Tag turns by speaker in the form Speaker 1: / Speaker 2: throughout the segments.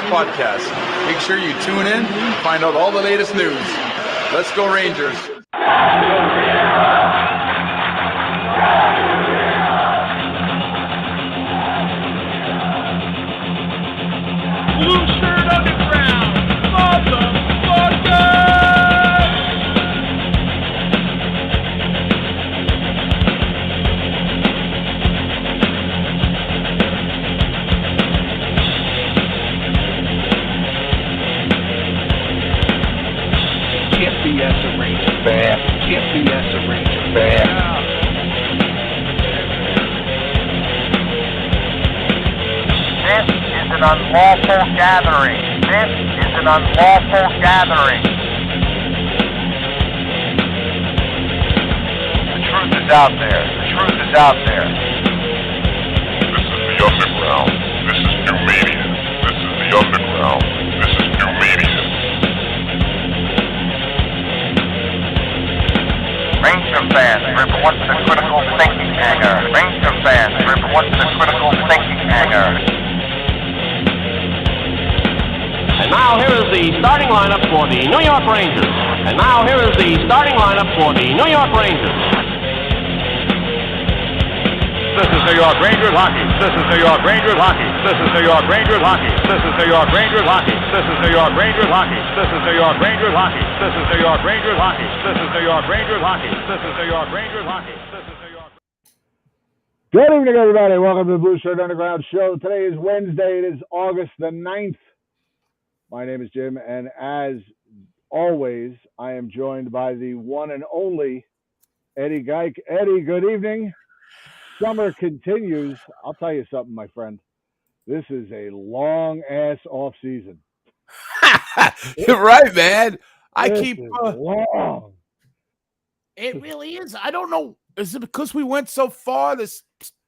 Speaker 1: podcast. Make sure you tune in and find out all the latest news. Let's go Rangers.
Speaker 2: Blue Shirt Underground, motherfucker!
Speaker 3: Can't be as a Ranger fan. Can't be as a Ranger fan.
Speaker 4: This is an unlawful gathering. This is an unlawful gathering. The truth is out there. The truth is out there.
Speaker 5: This is the underground. This is new media. This is the underground. This is new media.
Speaker 4: Ranger fans, report to the critical thinking hangar. Ranger fans, report to the critical thinking hangar.
Speaker 6: And now here is the starting lineup for the New York Rangers. And now here is the starting lineup for the New York Rangers.
Speaker 2: This is New York Rangers hockey. This is New York Rangers hockey. This is New York Rangers hockey. This is New York Rangers hockey. This is New York Rangers hockey. This is New York Rangers hockey. This is New York Rangers hockey. This is New York Rangers hockey. This is New York Rangers hockey. This is New York.
Speaker 7: Good evening, everybody. Welcome to the Blue Shirt Underground Show. Today is Wednesday. It is August the 9th. My name is Jim, and as always, I am joined by the one and only Eddie Geik. Eddie, good evening. Summer continues. I'll tell you something, my friend. This is a long-ass off-season.
Speaker 8: You're right, man. I
Speaker 7: This
Speaker 8: keep
Speaker 7: is long.
Speaker 8: It really is. I don't know. Is it because we went so far this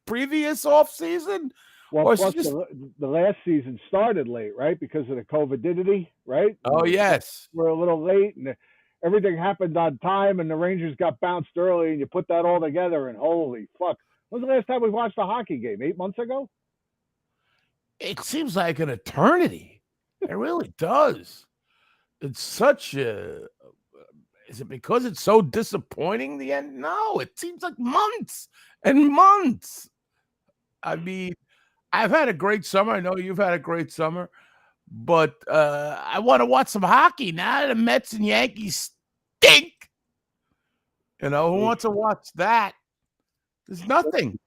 Speaker 8: previous off season?
Speaker 7: Well,
Speaker 8: Or it's
Speaker 7: plus
Speaker 8: just-
Speaker 7: the last season started late, right? Because of the COVIDity, right?
Speaker 8: Oh yes.
Speaker 7: We're a little late, and everything happened on time, and the Rangers got bounced early, and you put that all together, and holy fuck. When's the last time we watched a hockey game? 8 months ago?
Speaker 8: It seems like an eternity. It really does. It's such a. Is it because it's so disappointing? The end? No, it seems like months and months. I mean, I've had a great summer. I know you've had a great summer, but I want to watch some hockey now. The Mets and Yankees stink. You know, who wants to watch that? There's nothing.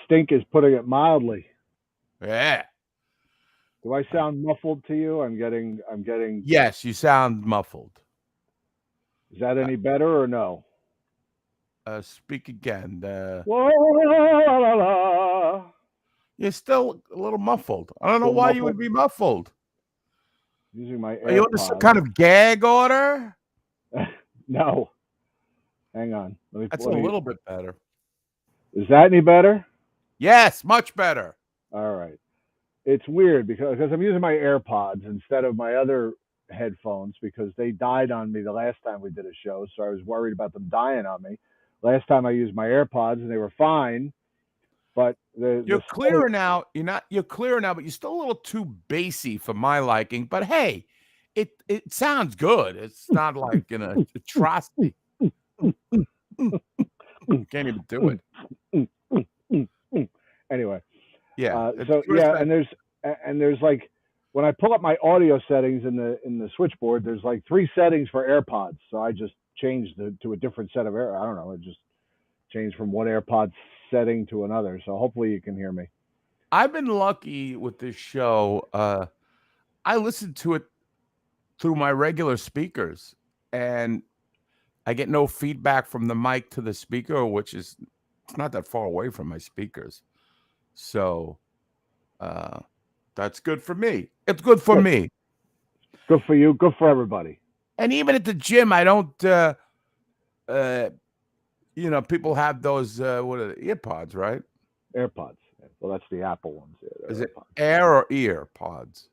Speaker 7: Stink is putting it mildly.
Speaker 8: Yeah.
Speaker 7: Do I sound muffled to you? I'm getting.
Speaker 8: Yes, you sound muffled.
Speaker 7: Is that any better or no?
Speaker 8: Speak again.
Speaker 7: Whoa, la, la, la.
Speaker 8: You're still a little muffled. I don't know why you would be muffled.
Speaker 7: Using my
Speaker 8: Are you under some
Speaker 7: AirPods.
Speaker 8: kind of gag order?
Speaker 7: No. Hang on.
Speaker 8: That's a little bit better.
Speaker 7: Is that any better?
Speaker 8: Yes, much better.
Speaker 7: All right. It's weird because I'm using my AirPods instead of my other headphones because they died on me the last time we did a show, so I was worried about them dying on me. Last time I used my AirPods and they were fine, but
Speaker 8: You're clearer now. You're clearer now, but you're still a little too bassy for my liking. But hey, it sounds good. It's not like an atrocity. Can't even do it.
Speaker 7: Anyway.
Speaker 8: Yeah.
Speaker 7: And there's like when I pull up my audio settings in the switchboard, there's like 3 settings for AirPods. So I just changed to a different set of I don't know. It just changed from one AirPod setting to another. So hopefully you can hear me.
Speaker 8: I've been lucky with this show. I listen to it through my regular speakers, and I get no feedback from the mic to the speaker, which is it's not that far away from my speakers. So that's good for me. It's good for me.
Speaker 7: Good for you. Good for everybody.
Speaker 8: And even at the gym, I don't, people have those, what are they, earpods, right?
Speaker 7: AirPods. Well, that's the Apple ones. Yeah,
Speaker 8: is it air or ear pods?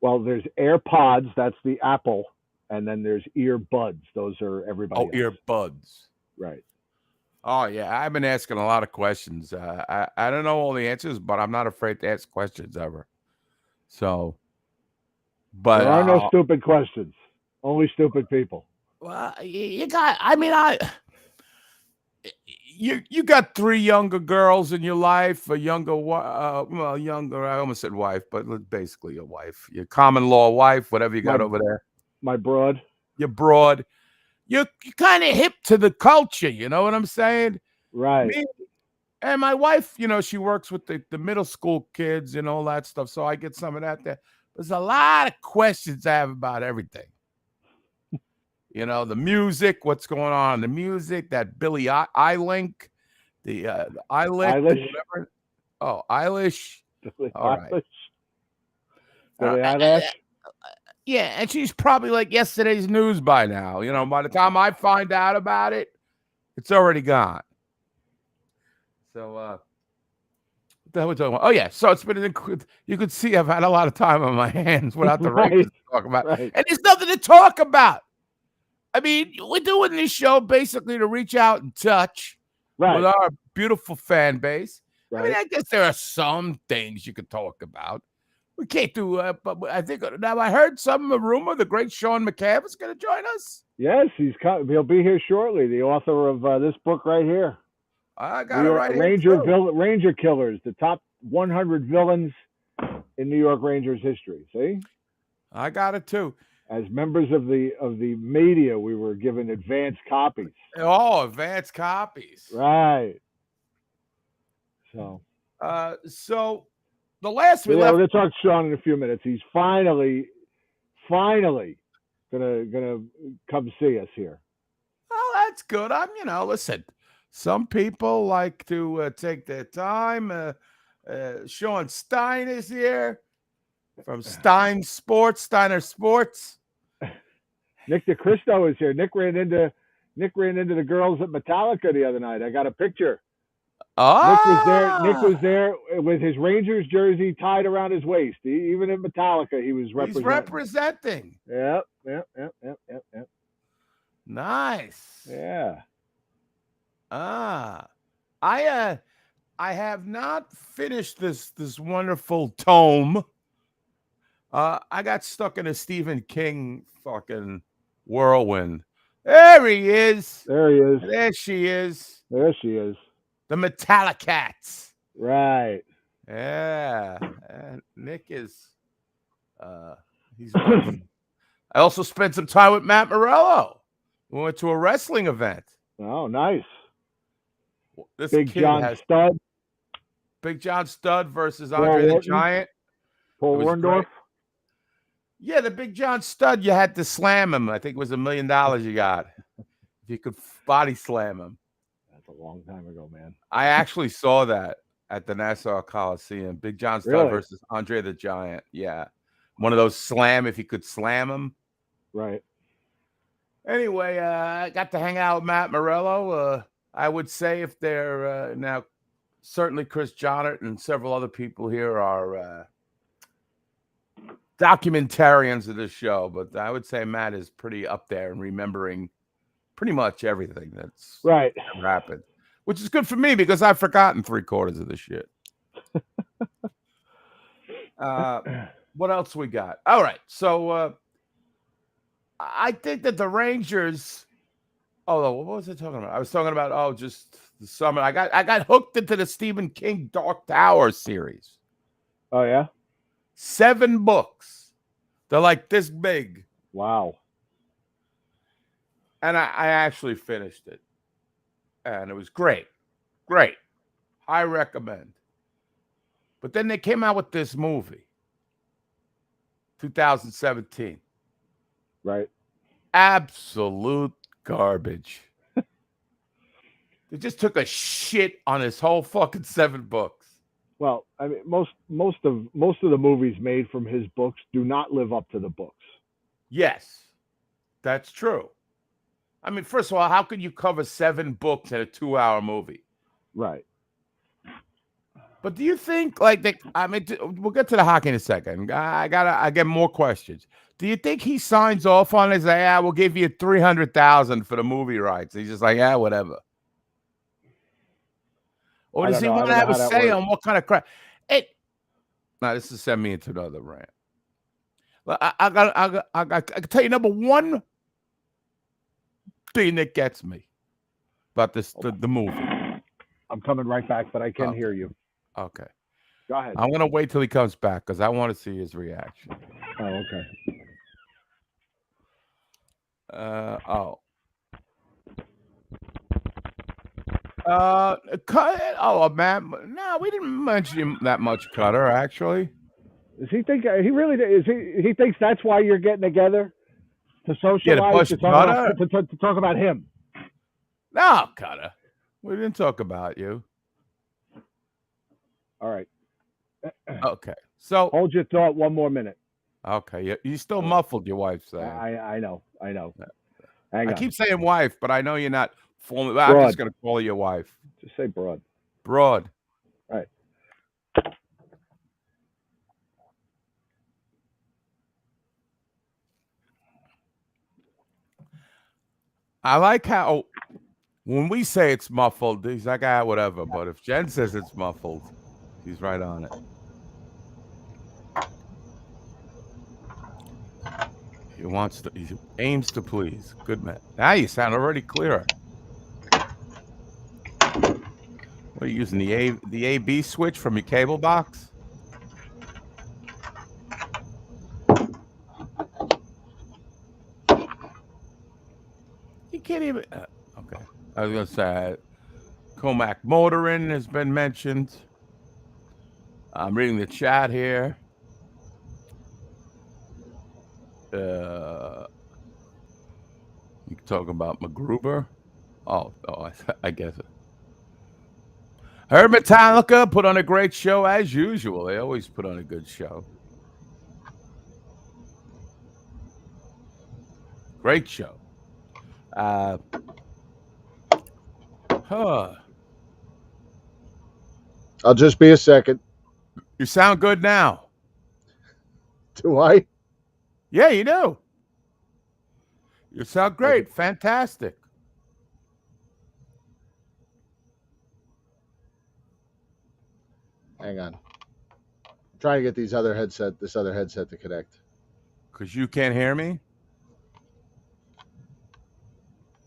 Speaker 7: Well, there's AirPods. That's the Apple. And then there's earbuds. Those are everybody else.
Speaker 8: Earbuds.
Speaker 7: Right.
Speaker 8: Oh, yeah. I've been asking a lot of questions. I don't know all the answers, but I'm not afraid to ask questions ever. So But
Speaker 7: There are no stupid questions. Only stupid people.
Speaker 8: well, you got. I mean, you got 3 younger girls in your life, a younger, well, younger. I almost said wife, but basically your wife, your common law wife, whatever you got over there.
Speaker 7: My broad.
Speaker 8: You're broad. You're kind of hip to the culture. You know what I'm saying?
Speaker 7: Right.
Speaker 8: Me and my wife, she works with the middle school kids and all that stuff. So I get some of that there. There's a lot of questions I have about everything. The music, what's going on in the music, that Billy Eilish, the Eilish, whatever. Oh, Eilish. All right.
Speaker 7: Billy Eilish.
Speaker 8: Yeah, and she's probably like yesterday's news by now. By the time I find out about it, it's already gone. So, what the hell are we talking about? Oh, yeah. So it's been, you could see I've had a lot of time on my hands without the Rangers to talk about.
Speaker 7: Right.
Speaker 8: And there's nothing to talk about. I mean, we're doing this show basically to reach out and touch with our beautiful fan base. Right. I mean, I guess there are some things you could talk about. We can't do, but I think now I heard some rumor the great Sean McCabe is going to join us.
Speaker 7: Yes, he'll be here shortly. The author of this book right here.
Speaker 8: I got it right
Speaker 7: here. Ranger Killers, the top 100 villains in New York Rangers history. See,
Speaker 8: I got it too.
Speaker 7: As members of the media, we were given advance copies.
Speaker 8: Oh, advance copies.
Speaker 7: Right. So.
Speaker 8: So the last we left.
Speaker 7: We're gonna talk to Sean in a few minutes. He's finally gonna come see us here.
Speaker 8: Oh, that's good. Listen. Some people like to take their time. Sean Stein is here from Steiner Sports.
Speaker 7: Nick DeCristo is here. Nick ran into the girls at Metallica the other night. I got a picture.
Speaker 8: Oh,
Speaker 7: Nick was there with his Rangers jersey tied around his waist. Even at Metallica, he was representing.
Speaker 8: He's representing.
Speaker 7: Yep.
Speaker 8: Nice.
Speaker 7: Yeah.
Speaker 8: I have not finished this wonderful tome. I got stuck in a Stephen King fucking whirlwind. There he is.
Speaker 7: There he is.
Speaker 8: There she is.
Speaker 7: There she is.
Speaker 8: The Metallicats.
Speaker 7: Right.
Speaker 8: Yeah. And Nick is he's I also spent some time with Matt Morello. We went to a wrestling event.
Speaker 7: Oh, nice.
Speaker 8: This
Speaker 7: Big John Studd.
Speaker 8: Big John Studd versus Andre the Giant.
Speaker 7: Paul Orndorff.
Speaker 8: Yeah, the Big John Studd, you had to slam him. I think it was $1 million you got. If you could body slam him.
Speaker 7: That's a long time ago, man.
Speaker 8: I actually saw that at the Nassau Coliseum. Big John Studd versus Andre the Giant. Yeah. One of those slam if you could slam him.
Speaker 7: Right.
Speaker 8: Anyway, I got to hang out with Matt Morello. I would say if they're now, certainly Chris Johnert and several other people here are documentarians of this show, but I would say Matt is pretty up there in remembering pretty much everything that's happened, which is good for me because I've forgotten 3/4 of the shit. What else we got? All right, so I think that the Rangers. Oh, what was I talking about? I was talking about just the summer. I got hooked into the Stephen King Dark Tower series.
Speaker 7: Oh yeah,
Speaker 8: 7 books. They're like this big.
Speaker 7: Wow.
Speaker 8: And I actually finished it, and it was great. I recommend. But then they came out with this movie, 2017.
Speaker 7: Right.
Speaker 8: Absolute garbage. They just took a shit on his whole fucking 7 books.
Speaker 7: Well, I mean, most of the movies made from his books do not live up to the books.
Speaker 8: Yes, that's true. I mean, first of all, how could you cover 7 books in a 2-hour movie?
Speaker 7: Right.
Speaker 8: But do you think, we'll get to the hockey in a second. I get more questions. Do you think he signs off on it? Say, yeah, we'll give you $300,000 for the movie rights. He's just like, yeah, whatever. Or does he want to have a say on what kind of crap? Now, this is sending me into another rant. I can tell you number one thing that gets me about the movie.
Speaker 7: I'm coming right back, but I can
Speaker 8: Okay.
Speaker 7: hear you.
Speaker 8: Okay.
Speaker 7: Go ahead.
Speaker 8: I'm gonna wait till he comes back because I want to see his reaction.
Speaker 7: Oh, okay.
Speaker 8: Oh. Man. No, we didn't mention him that much, Cutter. Actually,
Speaker 7: Does he think he really is? He thinks that's why you're getting together to
Speaker 8: yeah,
Speaker 7: socialize,
Speaker 8: Bush
Speaker 7: to talk about
Speaker 8: Cutter.
Speaker 7: to talk about him.
Speaker 8: No, Cutter. We didn't talk about you.
Speaker 7: All right.
Speaker 8: Okay. So
Speaker 7: Hold your thought one more minute.
Speaker 8: okay, you still muffled. Your wife saying.
Speaker 7: I know. Hang
Speaker 8: I
Speaker 7: on.
Speaker 8: keep saying wife, but I know you're not formally. I'm
Speaker 7: Broad.
Speaker 8: just gonna call you your wife.
Speaker 7: Just say broad.
Speaker 8: Broad.
Speaker 7: All right.
Speaker 8: I like how when we say it's muffled, he's like, whatever. But if Jen says it's muffled, he's right on it. He aims to please. Good man. Now you sound already clearer. What are you using, the AB switch from your cable box? You can't even. Okay. I was gonna say Comac motoring has been mentioned. I'm reading the chat here. You can talk about MacGruber. Oh, I guess it. Heard Metallica put on a great show as usual. They always put on a good show. Great show.
Speaker 7: I'll just be a second.
Speaker 8: You sound good now.
Speaker 7: Do I?
Speaker 8: Yeah, you do. You sound great. Okay. Fantastic.
Speaker 7: Hang on. I'm trying to get this other headset to connect.
Speaker 8: Because you can't hear me?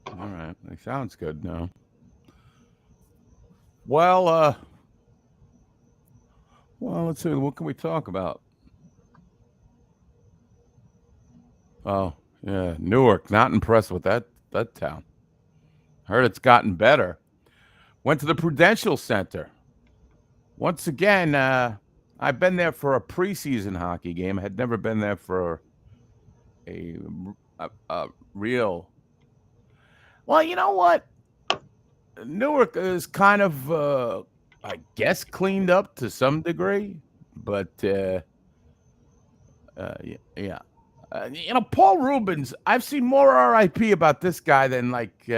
Speaker 8: All right. It sounds good now. Well, let's see. What can we talk about? Oh, yeah. Newark. Not impressed with that town. Heard it's gotten better. Went to the Prudential Center. Once again, I've been there for a preseason hockey game. I had never been there for a real. Well, you know what? Newark is kind of, I guess, cleaned up to some degree, but yeah. Paul Rubens. I've seen more RIP about this guy than like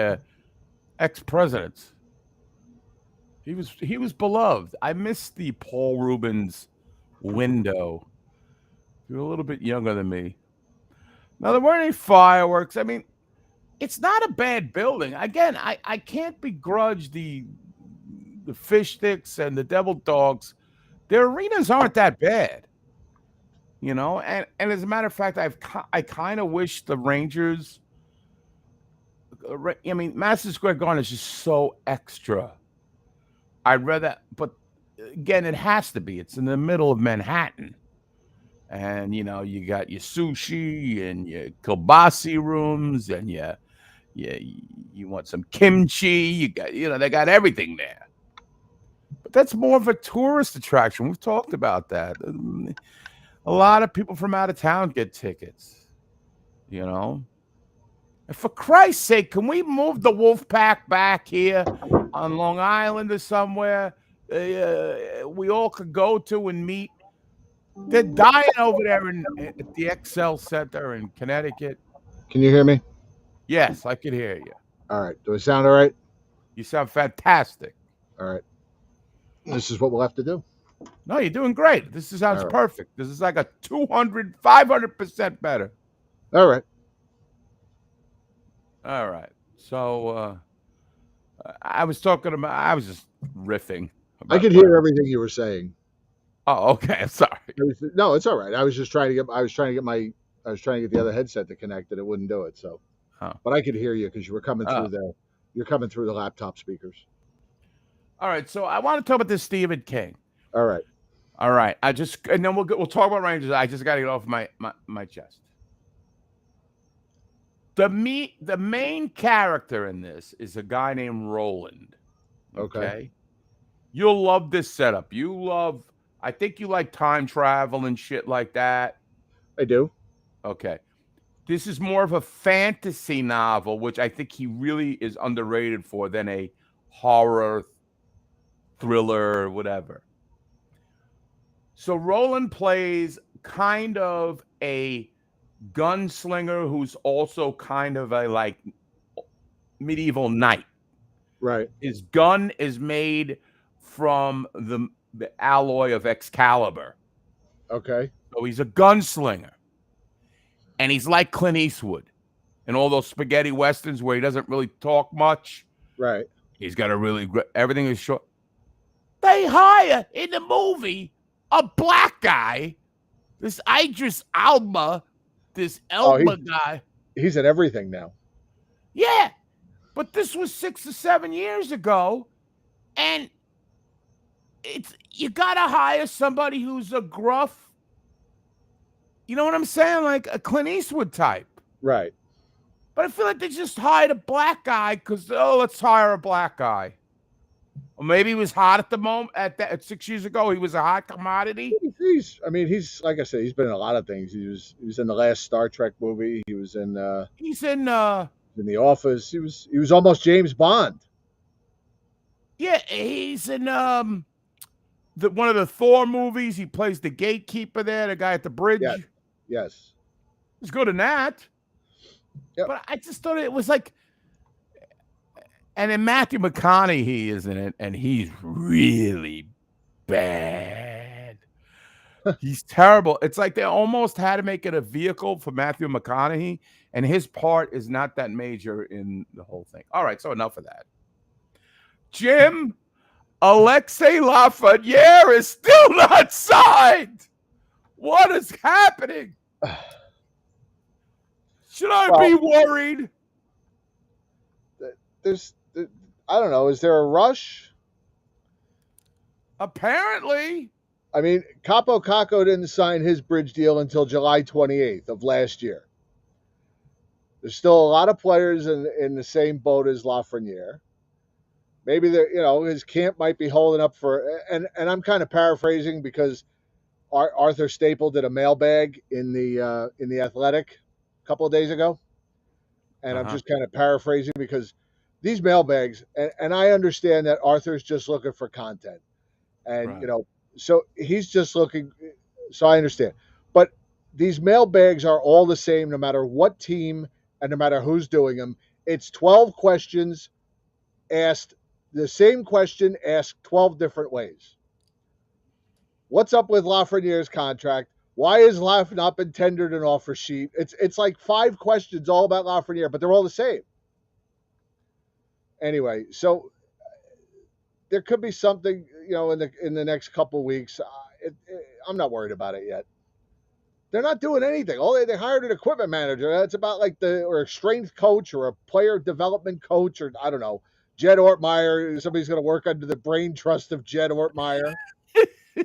Speaker 8: ex-presidents. He was beloved. I miss the Paul Rubens window. You're a little bit younger than me. Now, there weren't any fireworks. I mean, it's not a bad building. Again, I can't begrudge the fish sticks and the devil dogs. Their arenas aren't that bad. And as a matter of fact, I kind of wish the Rangers. I mean, Madison Square Garden is just so extra. I'd rather, but again, it has to be. It's in the middle of Manhattan. And, you got your sushi and your kielbasa rooms and you want some kimchi. You got, they got everything there. But that's more of a tourist attraction. We've talked about that. A lot of people from out of town get tickets, And for Christ's sake, can we move the Wolf Pack back here on Long Island or somewhere we all could go to and meet? They're dying over there at the XL Center in Connecticut.
Speaker 7: Can you hear me?
Speaker 8: Yes, I can hear you.
Speaker 7: All right. Do I sound all right?
Speaker 8: You sound fantastic.
Speaker 7: All right. This is what we'll have to do.
Speaker 8: No, you're doing great. This sounds perfect. This is like a 500% better.
Speaker 7: All right.
Speaker 8: All right. So I was just riffing.
Speaker 7: I could hear everything you were saying.
Speaker 8: Oh, okay. I'm sorry.
Speaker 7: No, it's all right. I was trying to get the other headset to connect, and it wouldn't do it. So,
Speaker 8: Oh.
Speaker 7: but I could hear you because you were coming through the laptop speakers.
Speaker 8: All right. So I want to talk about this Stephen King.
Speaker 7: All right.
Speaker 8: All right. And then we'll talk about Rangers. I just got to get off my chest. The main character in this is a guy named Roland. Okay. You'll love this setup. I think you like time travel and shit like that.
Speaker 7: I do.
Speaker 8: Okay. This is more of a fantasy novel, which I think he really is underrated for than a horror thriller or whatever. So Roland plays kind of a gunslinger who's also kind of a like medieval knight.
Speaker 7: Right.
Speaker 8: His gun is made from the alloy of Excalibur.
Speaker 7: Okay.
Speaker 8: So he's a gunslinger. And he's like Clint Eastwood in all those spaghetti westerns where he doesn't really talk much.
Speaker 7: Right.
Speaker 8: He's got everything is short. They hire in the movie a black guy, this Idris Elba, this Elba guy.
Speaker 7: He's in everything now.
Speaker 8: Yeah. But this was 6 or 7 years ago. And you got to hire somebody who's a gruff, you know what I'm saying? Like a Clint Eastwood type.
Speaker 7: Right.
Speaker 8: But I feel like they just hired a black guy because, let's hire a black guy. Or maybe he was hot at the moment. At 6 years ago, he was a hot commodity.
Speaker 7: He's like I said, he's been in a lot of things. He was in the last Star Trek movie. He was in.
Speaker 8: He's in
Speaker 7: The Office. He was almost James Bond.
Speaker 8: Yeah, he's in one of the Thor movies. He plays the gatekeeper there, the guy at the bridge.
Speaker 7: Yes.
Speaker 8: He's good in that.
Speaker 7: Yep.
Speaker 8: But I just thought it was like, and then Matthew McConaughey is in it, and he's really bad. He's terrible. It's like they almost had to make it a vehicle for Matthew McConaughey, and his part is not that major in the whole thing. All right, so enough of that. Jim, Alexei Lafreniere is still not signed. What is happening? Should I be worried?
Speaker 7: I don't know. Is there a rush?
Speaker 8: Apparently.
Speaker 7: I mean, Capo Caco didn't sign his bridge deal until July 28th of last year. There's still a lot of players in the same boat as Lafreniere. Maybe his camp might be holding up for, and I'm kind of paraphrasing because Arthur Staple did a mailbag in the Athletic a couple of days ago, and I'm just kind of paraphrasing because these mailbags, and I understand that Arthur's just looking for content, and so he's just looking. So I understand, but these mailbags are all the same no matter what team and no matter who's doing them. It's 12 questions asked. The same question asked 12 different ways. What's up with Lafreniere's contract? Why has Laf not been tendered an offer sheet? It's like 5 questions all about Lafreniere, but they're all the same. Anyway, so there could be something, in the next couple of weeks. I'm not worried about it yet. They're not doing anything. They hired an equipment manager. That's about like or a strength coach or a player development coach, or I don't know. Jed Ortmeyer, somebody's going to work under the brain trust of Jed Ortmeyer.
Speaker 8: I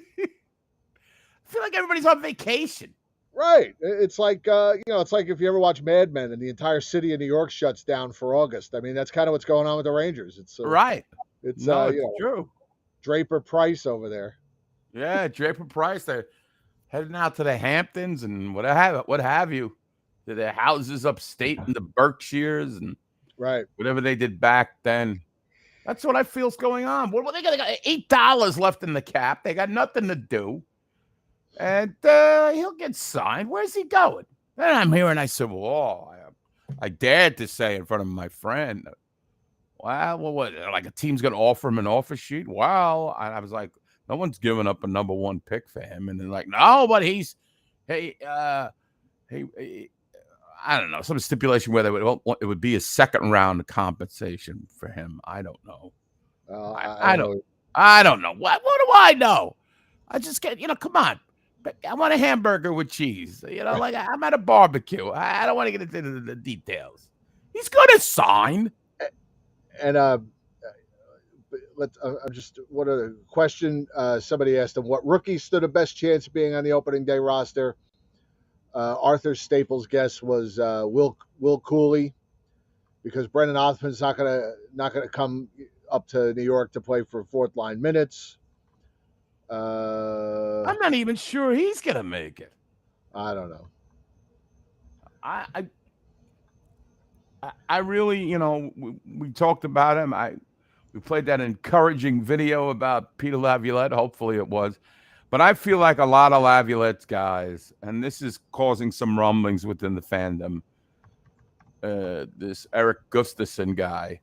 Speaker 8: feel like everybody's on vacation.
Speaker 7: Right. It's like, it's like if you ever watch Mad Men and the entire city of New York shuts down for August. I mean, that's kind of what's going on with the Rangers. It's
Speaker 8: right.
Speaker 7: It's
Speaker 8: true.
Speaker 7: Draper Price over there.
Speaker 8: Yeah, Draper Price. They're heading out to the Hamptons and what have you, to their houses upstate in the Berkshires and
Speaker 7: right,
Speaker 8: whatever they did back then. That's what I feel's going on. What they got $8 left in the cap. They got nothing to do, and he'll get signed. Where's he going? And I'm here, and I said, "Whoa!" I dared to say in front of my friend, "Wow, what? Like a team's going to offer him an offer sheet?" Wow, and I was like, "No one's giving up a number 1 pick for him." And they're like, "No, but he's I don't know, some stipulation where it would be a second round compensation for him. I don't know. I don't know. What do I know? I just get, come on. I want a hamburger with cheese. Like I'm at a barbecue. I don't want to get into the details. He's going to sign.
Speaker 7: And I just what a question. Somebody asked him what rookie stood a best chance of being on the opening day roster. Arthur Staples' guess was Will Cooley, because Brendan Othman's not gonna come up to New York to play for fourth line minutes.
Speaker 8: I'm not even sure he's gonna make it.
Speaker 7: I don't know.
Speaker 8: I really, we talked about him. We played that encouraging video about Peter Laviolette. Hopefully it was. But I feel like a lot of Laviolette's guys, and this is causing some rumblings within the fandom, this Eric Gustafson guy,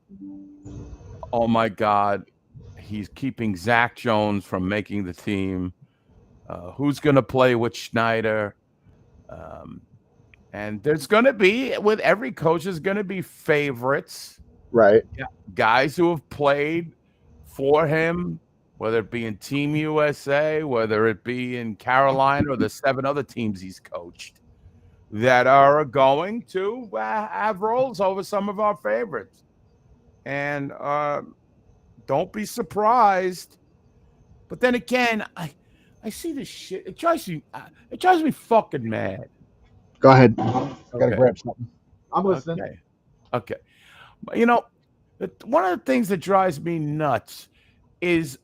Speaker 8: oh my God, he's keeping Zach Jones from making the team. Who's going to play with Schneider? And there's going to be, with every coach, there's going to be favorites.
Speaker 7: Right.
Speaker 8: Guys who have played for him, whether it be in Team USA, whether it be in Carolina or the 7 other teams he's coached, that are going to have roles over some of our favorites. And don't be surprised. But then again, I see this shit. It drives me fucking mad.
Speaker 7: Go ahead. Gotta grab something. I'm listening.
Speaker 8: Okay. One of the things that drives me nuts is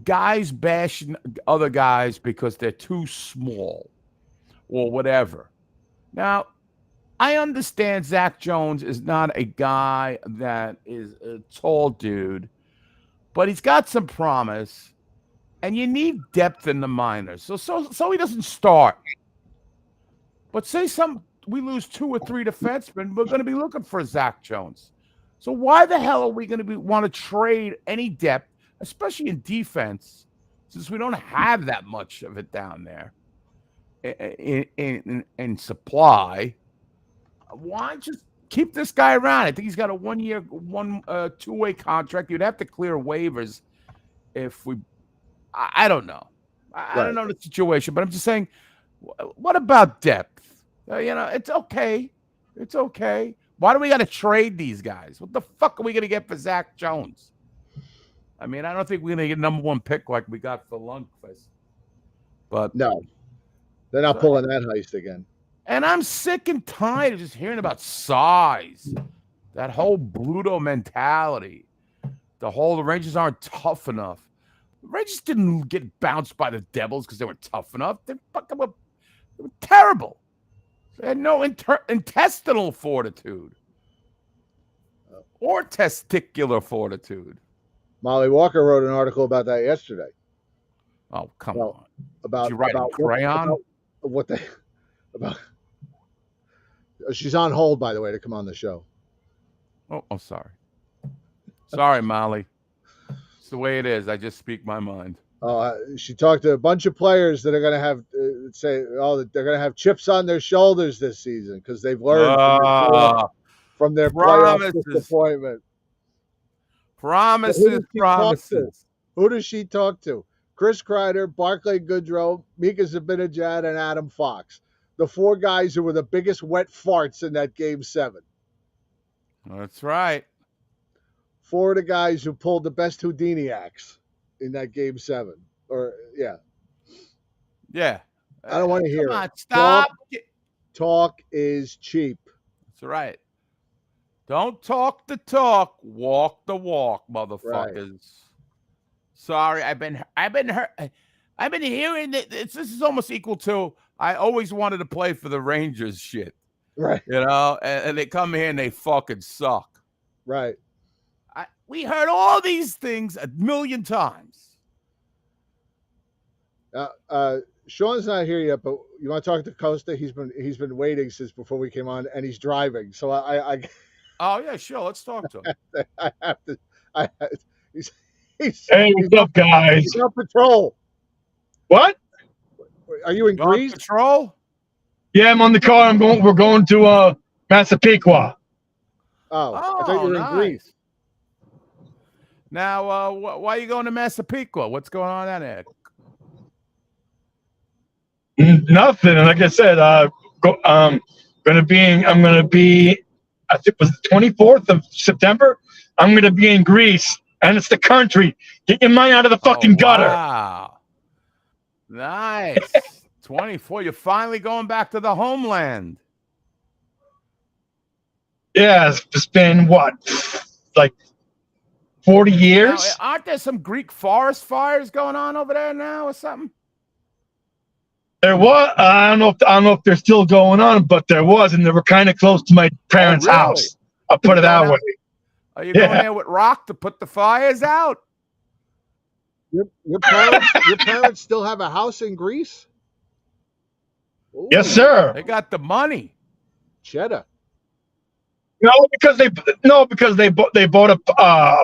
Speaker 8: guys bashing other guys because they're too small or whatever. Now, I understand Zach Jones is not a guy that is a tall dude, but he's got some promise, and you need depth in the minors. So he doesn't start. But say we lose 2 or 3 defensemen, we're going to be looking for Zach Jones. So why the hell are we going to want to trade any depth, especially in defense, since we don't have that much of it down there in supply? Why just keep this guy around? I think he's got a 1-year, 2-way contract. You'd have to clear waivers if we. I don't know. I don't know the situation, but I'm just saying. What about depth? It's okay. It's okay. Why do we got to trade these guys? What the fuck are we going to get for Zach Jones? I mean, I don't think we're going to get number 1 pick like we got for Lundqvist. But
Speaker 7: no, they're not pulling that heist again.
Speaker 8: And I'm sick and tired of just hearing about size. That whole Bluto mentality. The Rangers aren't tough enough. The Rangers didn't get bounced by the Devils because they were tough enough. They were terrible. They had no intestinal fortitude or testicular fortitude.
Speaker 7: Molly Walker wrote an article about that yesterday.
Speaker 8: Oh, come on.
Speaker 7: About
Speaker 8: Did you write
Speaker 7: about
Speaker 8: crayon?
Speaker 7: About she's on hold, by the way, to come on the show.
Speaker 8: Oh, sorry. Sorry, Molly. It's the way it is. I just speak my mind.
Speaker 7: She talked to a bunch of players that are going to have they're going to have chips on their shoulders this season because they've learned from their playoff disappointment.
Speaker 8: Promises.
Speaker 7: Who does she talk to? Chris Kreider, Barclay Goodrow, Mika Zibanejad, and Adam Fox. The 4 guys who were the biggest wet farts in that Game 7.
Speaker 8: That's right.
Speaker 7: 4 of the guys who pulled the best Houdini acts in that Game 7.
Speaker 8: Yeah.
Speaker 7: I don't want to hear it.
Speaker 8: Stop.
Speaker 7: Talk is cheap.
Speaker 8: That's right. Don't talk the talk, walk the walk, motherfuckers. Right. Sorry, I've been hurt. I've been hearing that this is almost equal to I always wanted to play for the Rangers shit.
Speaker 7: Right.
Speaker 8: And they come here and they fucking suck.
Speaker 7: Right.
Speaker 8: We heard all these things 1,000,000 times.
Speaker 7: Sean's not here yet, but you want to talk to Costa? He's been waiting since before we came on, and he's driving. So I
Speaker 8: Oh yeah, sure. Let's talk to him.
Speaker 7: I have to.
Speaker 9: Hey, what's up, guys?
Speaker 7: He's on patrol.
Speaker 9: What?
Speaker 7: Are you in Greece?
Speaker 8: On patrol?
Speaker 9: Yeah, I'm on the car. We're going to Massapequa.
Speaker 7: Oh, I thought you were in Greece.
Speaker 8: Now, why are you going to Massapequa? What's going on down there?
Speaker 9: Nothing. And like I said, I'm gonna be. I think it was the 24th of September. I'm gonna be in Greece, and it's the country. Get your mind out of the fucking gutter.
Speaker 8: Wow. Nice. 24. You're finally going back to the homeland.
Speaker 9: Yeah, it's been what, like 40
Speaker 8: Now,
Speaker 9: years.
Speaker 8: aren't there some Greek forest fires going on over there now or something?
Speaker 9: There was. I don't know if they're still going on, but there was, and they were kind of close to my parents'
Speaker 8: really?
Speaker 9: house. I'll put it that way.
Speaker 8: Are you going there with rock to put the fires out?
Speaker 7: Your parents still have a house in Greece? Ooh,
Speaker 9: Yes, sir.
Speaker 8: They got the money.
Speaker 7: cheddar.
Speaker 9: No, because they bought a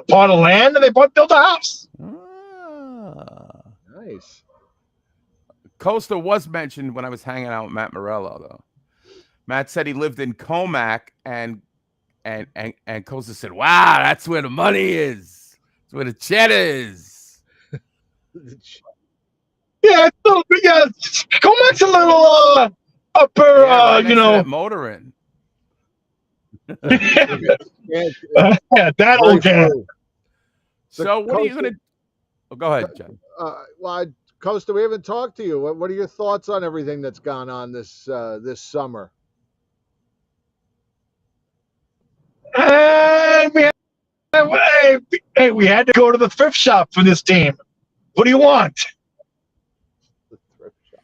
Speaker 9: plot of land and they built a house.
Speaker 8: Ah.
Speaker 7: Nice.
Speaker 8: Costa was mentioned when I was hanging out with Matt Morello, though. Matt said he lived in Comac, and Costa said, "Wow, that's where the money is. That's where the cheddar is."
Speaker 9: Yeah, Comac's a little upper,
Speaker 8: right next to that motor inn.
Speaker 9: yeah, that old guy.
Speaker 8: So what are you gonna? Oh, go ahead, John.
Speaker 7: Well, Costa, we haven't talked to you. What are your thoughts on everything that's gone on this summer?
Speaker 9: We had to go to the thrift shop for this team. What do you want?
Speaker 7: The thrift shop.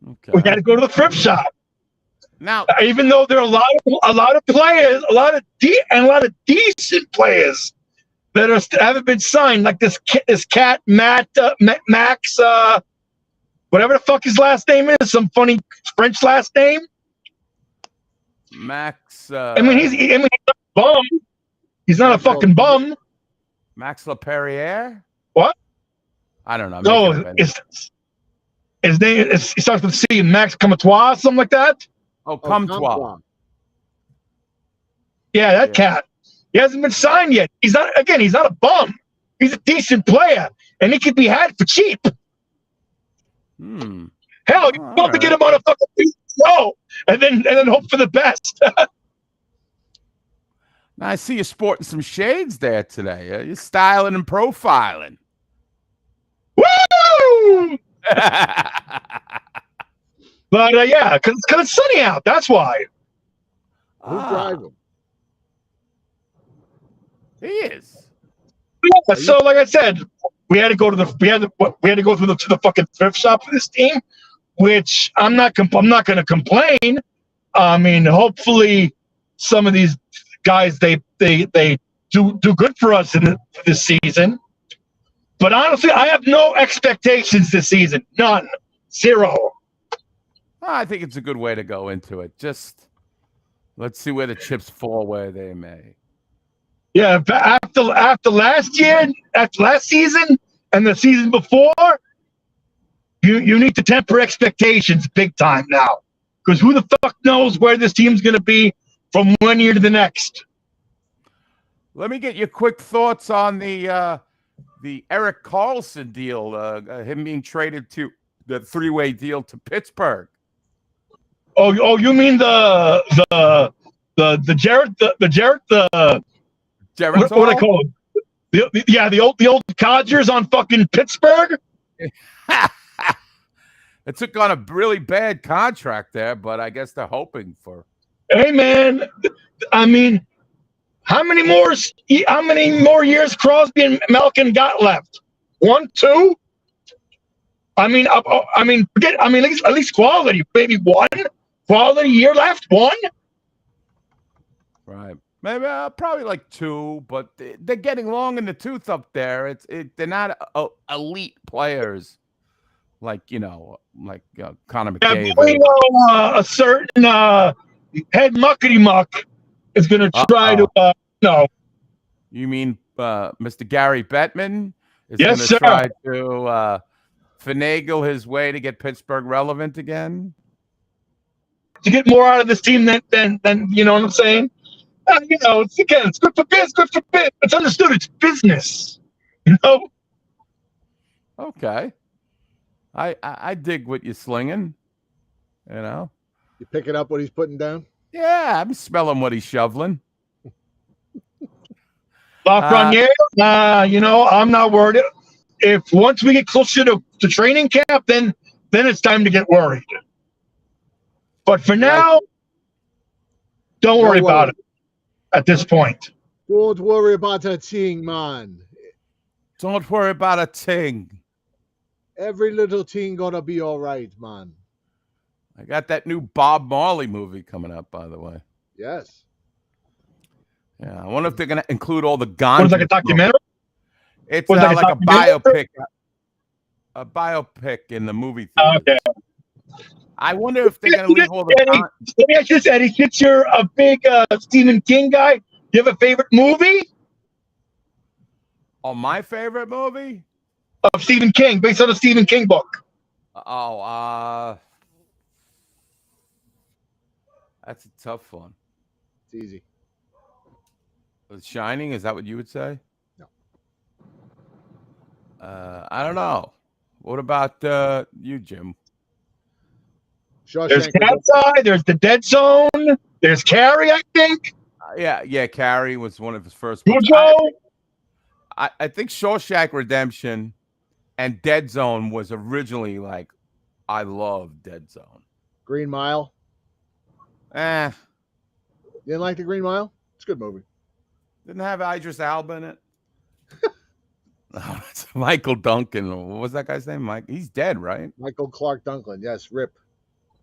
Speaker 8: Okay.
Speaker 9: We had to go to the thrift shop.
Speaker 8: Now,
Speaker 9: even though there are a lot of players, a lot of decent players that haven't been signed, like this cat Max, whatever the fuck his last name is, some funny French last name.
Speaker 8: Max.
Speaker 9: I mean, he's not a bum. He's not a fucking bum.
Speaker 8: Max LaPerriere?
Speaker 9: What?
Speaker 8: I don't know.
Speaker 9: No, his name is, he starts with C, Max Comtois, something like that.
Speaker 8: Oh, Comtois.
Speaker 9: Yeah, that cat. He hasn't been signed yet. He's not a bum. He's a decent player, and he could be had for cheap. Hell, you want to get him on a fucking show and then hope for the best.
Speaker 8: Now, I see you sporting some shades there today. You're styling and profiling.
Speaker 9: Woo! But yeah, because it's sunny out. That's why.
Speaker 7: Who's driving?
Speaker 8: He is.
Speaker 9: Yeah, so like I said, we had to go to the to the fucking thrift shop for this team, which I'm not going to complain. I mean, hopefully some of these guys they do good for us in this season. But honestly, I have no expectations this season. None. Zero.
Speaker 8: I think it's a good way to go into it. Just let's see where the chips fall where they may.
Speaker 9: Yeah, after last season, and the season before, you need to temper expectations big time now, because who the fuck knows where this team's going to be from one year to the next.
Speaker 8: Let me get your quick thoughts on the Erik Karlsson deal, him being traded to the three-way deal to Pittsburgh.
Speaker 9: Oh, you mean the Jarrett what do I call him? The old codgers on fucking Pittsburgh.
Speaker 8: It took on a really bad contract there, but I guess they're hoping for.
Speaker 9: Hey man, I mean, how many more years Crosby and Malkin got left? 1, 2. I mean, at least quality. Maybe 1 quality year left. 1.
Speaker 8: Right. Maybe probably like 2, but they're getting long in the tooth up there. They're not elite players like Connor McDavid.
Speaker 9: We know a certain head muckety muck is going to try to no.
Speaker 8: You mean Mr. Gary Bettman is
Speaker 9: yes,
Speaker 8: going
Speaker 9: sir.
Speaker 8: to try to finagle his way to get Pittsburgh relevant again?
Speaker 9: To get more out of this team than you know what I'm saying? It's good for biz, good for biz. It's understood. It's business, you know.
Speaker 8: Okay. I dig what you're slinging. You know.
Speaker 7: You picking up what he's putting down?
Speaker 8: Yeah, I'm smelling what he's shoveling.
Speaker 9: Lafreniere, I'm not worried. If once we get closer to training camp, then it's time to get worried. But for now, don't worry about it at this point.
Speaker 7: Don't worry about a thing, man.
Speaker 8: Don't worry about a thing.
Speaker 7: Every little thing gonna be all right, man.
Speaker 8: I got that new Bob Marley movie coming up, by the way.
Speaker 7: Yes.
Speaker 8: Yeah, I wonder if they're going to include all the ganja.
Speaker 9: What is like a documentary?
Speaker 8: It's like a biopic. A biopic in the movie theater.
Speaker 9: Okay.
Speaker 8: I wonder if they're going to leave all the...
Speaker 9: Eddie, let me ask you this, Eddie. Since you're a big Stephen King guy, do you have a favorite movie?
Speaker 8: Oh, my favorite movie?
Speaker 9: Of Stephen King, based on a Stephen King book.
Speaker 8: That's a tough one.
Speaker 7: It's easy.
Speaker 8: The Shining, is that what you would say?
Speaker 7: No.
Speaker 8: I don't know. What about you, Jim?
Speaker 9: There's Cat's Eye, there's The Dead Zone, there's Carrie, I think.
Speaker 8: Yeah, Carrie was one of his first
Speaker 9: books.
Speaker 8: I think Shawshank Redemption and Dead Zone was originally like, I love Dead Zone.
Speaker 7: Green Mile. You didn't like the Green Mile? It's a good movie.
Speaker 8: Didn't have Idris Elba in it. No, it's Michael Duncan. What was that guy's name? Mike. He's dead, right?
Speaker 7: Michael Clark Duncan. Yes, rip.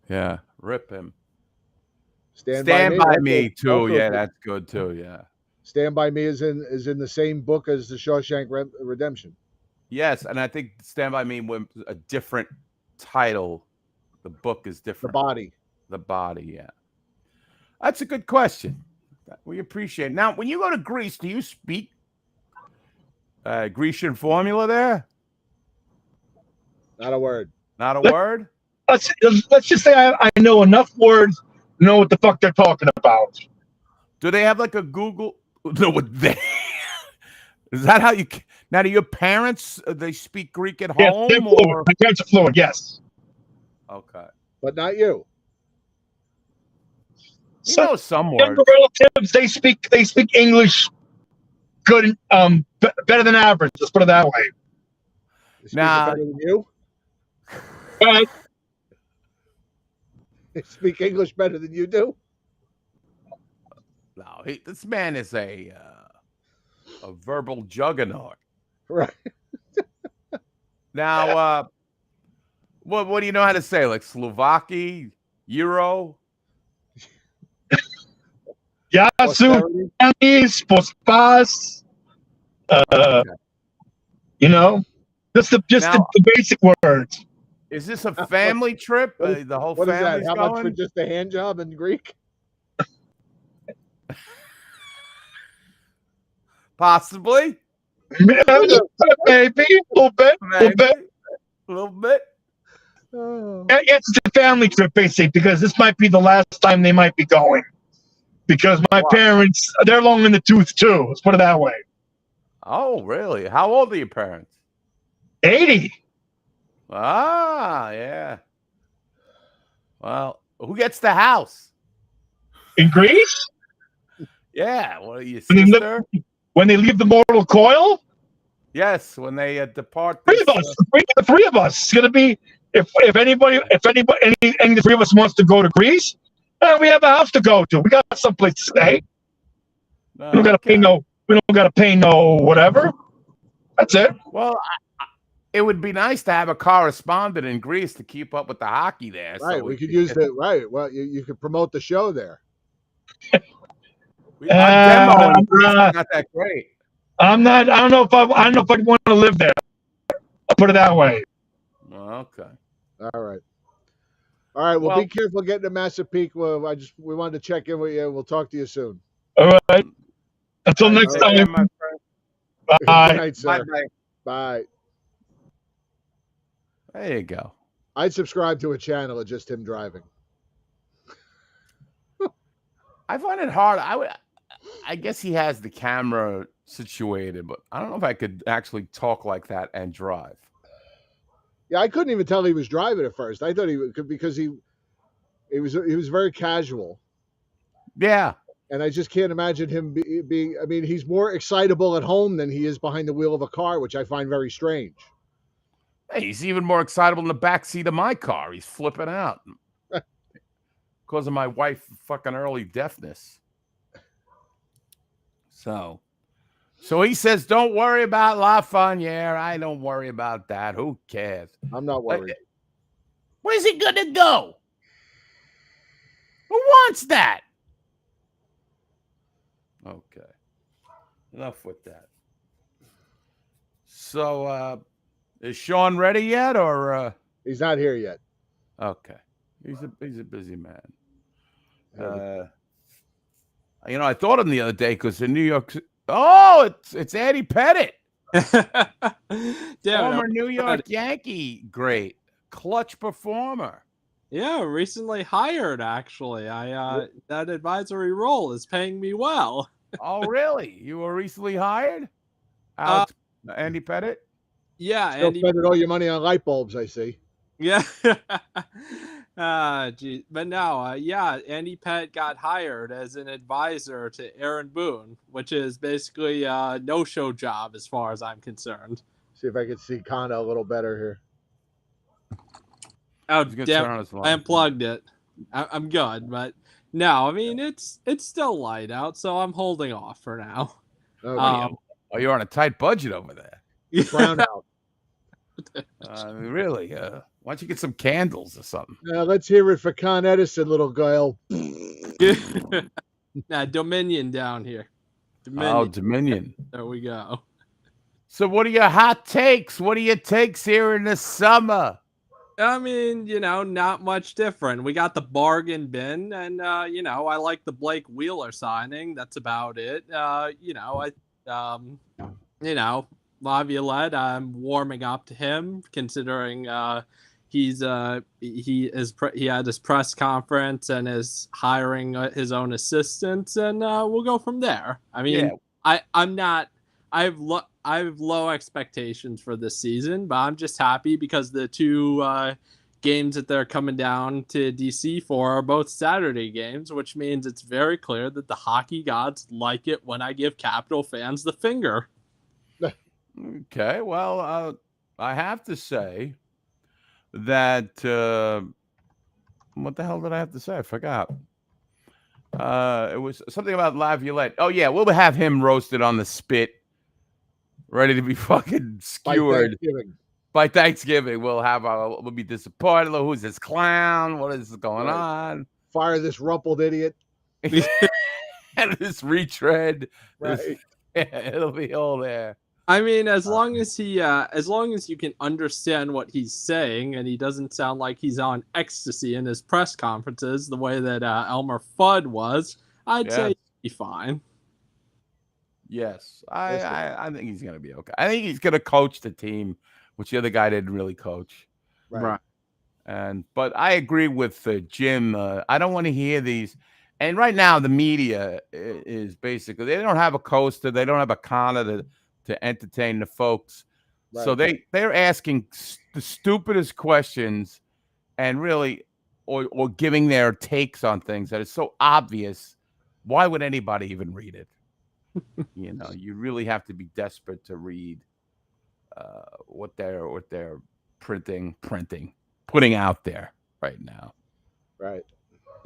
Speaker 8: Yeah, rip him.
Speaker 7: Stand
Speaker 8: by Me too. Yeah, that's good too. Yeah.
Speaker 7: Stand by Me is in the same book as the Shawshank Redemption.
Speaker 8: Yes, and I think Stand by Me was a different title. The book is different. The body. Yeah. That's a good question. We appreciate it. Now, when you go to Greece, do you speak Grecian formula there?
Speaker 7: Not a word.
Speaker 8: Not a word?
Speaker 9: Let's just say I know enough words to know what the fuck they're talking about.
Speaker 8: Do they have like a Google? No, what they? Is that how you? Now, do your parents they speak Greek at home?
Speaker 9: They're fluent. My parents are fluent. Yes.
Speaker 8: Okay.
Speaker 7: But not you.
Speaker 8: You know some words.
Speaker 9: Younger relatives, they speak English good, better than average. Let's put it that way.
Speaker 7: Now, better than you? They speak English better than you do?
Speaker 8: No, this man is a verbal juggernaut.
Speaker 7: Right.
Speaker 8: Now, what do you know how to say? Like Slovaki, Euro?
Speaker 9: Yasu, Chinese, Pospas, just the basic words.
Speaker 8: Is this a family trip? The whole
Speaker 7: what
Speaker 8: family's
Speaker 7: is that? How
Speaker 8: going?
Speaker 7: much for just a hand job in Greek?
Speaker 8: Possibly.
Speaker 9: Maybe a little bit.
Speaker 7: Oh.
Speaker 9: It's a family trip, basically, because this might be the last time they might be going. Because my parents, they're long in the tooth too. Let's put it that way.
Speaker 8: Oh, really? How old are your parents?
Speaker 9: 80.
Speaker 8: Ah, yeah. Well, who gets the house?
Speaker 9: In Greece?
Speaker 8: Yeah. What, your sister?
Speaker 9: When they leave the mortal coil?
Speaker 8: Yes, when they depart.
Speaker 9: Three of us. The three of us. It's gonna be if any of the three of us wants to go to Greece, we have a house to go to. We got someplace to stay. We don't gotta pay no. We don't gotta pay no whatever. That's it.
Speaker 8: Well, it would be nice to have a correspondent in Greece to keep up with the hockey there.
Speaker 7: Right,
Speaker 8: so
Speaker 7: we could use that. Right, well, you could promote the show there.
Speaker 8: Our demo in Greece is not that great.
Speaker 9: I'm not. I don't know if I'd want to live there. I'll put it that way.
Speaker 8: Okay.
Speaker 7: All right. Well, be careful getting to Massapequa. We wanted to check in with you. We'll talk to you soon.
Speaker 9: All right. Until next time.
Speaker 7: Bye. Good night, sir.
Speaker 8: Bye.
Speaker 7: Bye.
Speaker 8: There you go.
Speaker 7: I'd subscribe to a channel of just him driving.
Speaker 8: I find it hard. I guess he has the camera situated, but I don't know if I could actually talk like that and drive.
Speaker 7: Yeah, I couldn't even tell he was driving at first. I thought he would because he was very casual,
Speaker 8: Yeah.
Speaker 7: and I just can't imagine him being. I mean, he's more excitable at home than he is behind the wheel of a car, which I find very strange.
Speaker 8: Hey, he's even more excitable in the back seat of my car. He's flipping out because of my wife's fucking early deafness. So he says, "Don't worry about Lafreniere. I don't worry about that. Who cares?
Speaker 7: I'm not worried.
Speaker 8: Where's he gonna go? Who wants that?" Okay. Enough with that. So, is Sean ready yet, or
Speaker 7: He's not here yet.
Speaker 8: okay? He's a busy man. I thought of him the other day because in New York. Oh, it's Eddie Pettit, former New York Yankee great, clutch performer.
Speaker 10: Yeah, recently hired actually. That advisory role is paying me well.
Speaker 8: Oh, really? You were recently hired? Andy Pettit?
Speaker 10: Yeah,
Speaker 7: Still
Speaker 10: Andy.
Speaker 7: spending all your money on light bulbs, I see.
Speaker 10: Yeah. Geez. But no, yeah, Andy Pettit got hired as an advisor to Aaron Boone, which is basically a no-show job as far as I'm concerned.
Speaker 7: See if I can see Kana a little better here.
Speaker 10: Oh, damn! I unplugged it. I'm good, but no, I mean it's still light out, so I'm holding off for now.
Speaker 7: Okay.
Speaker 8: You're on a tight budget over there.
Speaker 7: Brown out.
Speaker 8: Really? Why don't you get some candles or something?
Speaker 7: Let's hear it for Con Edison, little girl.
Speaker 10: Nah, Dominion down here.
Speaker 8: Dominion.
Speaker 10: There we go.
Speaker 8: So what are your hot takes? What are your takes here in the summer?
Speaker 10: I mean, not much different. We got the bargain bin, and I like the Blake Wheeler signing. That's about it. Laviolette, I'm warming up to him, considering he had his press conference and is hiring his own assistants, and we'll go from there. I mean, I have low expectations for this season, but I'm just happy because the two games that they're coming down to DC for are both Saturday games, which means it's very clear that the hockey gods like it when I give Capital fans the finger.
Speaker 8: Okay, well, I have to say that what the hell did I have to say? I forgot. It was something about Laviolette. Oh yeah, we'll have him roasted on the spit, ready to be fucking skewered by Thanksgiving. We'll be disappointed. Who's this clown? What is going on?
Speaker 7: Fire this rumpled idiot.
Speaker 8: And this retread.
Speaker 7: Right.
Speaker 8: It'll be all there.
Speaker 10: I mean, as long as you can understand what he's saying, and he doesn't sound like he's on ecstasy in his press conferences the way that Elmer Fudd was, I'd say he'd be fine.
Speaker 8: Yes, I think he's going to be okay. I think he's going to coach the team, which the other guy didn't really coach.
Speaker 10: Right.
Speaker 8: But I agree with Jim. I don't want to hear these. And right now, the media is basically, they don't have a coaster. They don't have a Connor to entertain the folks. Right. So they're asking the stupidest questions and really, or giving their takes on things that is so obvious. Why would anybody even read it? You really have to be desperate to read what they're putting out there right now.
Speaker 7: Right.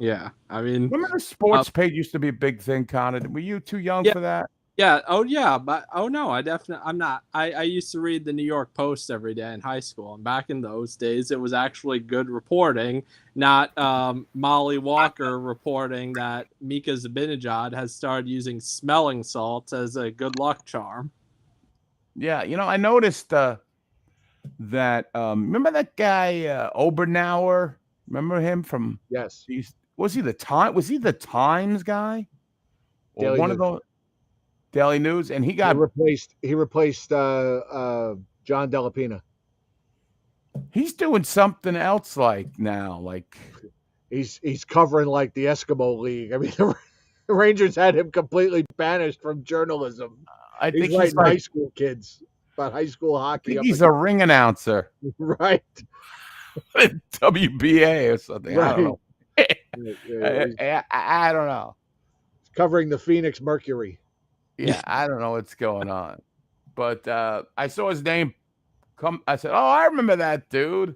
Speaker 10: Yeah. I mean,
Speaker 8: remember the sports page used to be a big thing, Connor? Were you too young for that?
Speaker 10: Yeah. Oh, yeah. But no, I'm not. I used to read the New York Post every day in high school. And back in those days, it was actually good reporting, not Molly Walker reporting that Mika Zibanejad has started using smelling salts as a good luck charm.
Speaker 8: Yeah. I noticed that. Remember that guy, Obernauer? Remember him from?
Speaker 7: Yes.
Speaker 8: Was he the Times guy? Or
Speaker 7: Daily
Speaker 8: one
Speaker 7: News.
Speaker 8: of those? Daily News, and he
Speaker 7: replaced John Delapina.
Speaker 8: He's doing something else now.
Speaker 7: He's covering like the Eskimo League. I mean, the Rangers had him completely banished from journalism.
Speaker 8: I think
Speaker 7: he's writing high school kids. about high school
Speaker 8: I
Speaker 7: hockey.
Speaker 8: think he's a ring announcer.
Speaker 7: Right.
Speaker 8: WBA or something. I don't know.
Speaker 7: Yeah,
Speaker 8: I don't know.
Speaker 7: he's covering the Phoenix Mercury.
Speaker 8: Yeah, I don't know what's going on. But I saw his name come. I said, "Oh, I remember that dude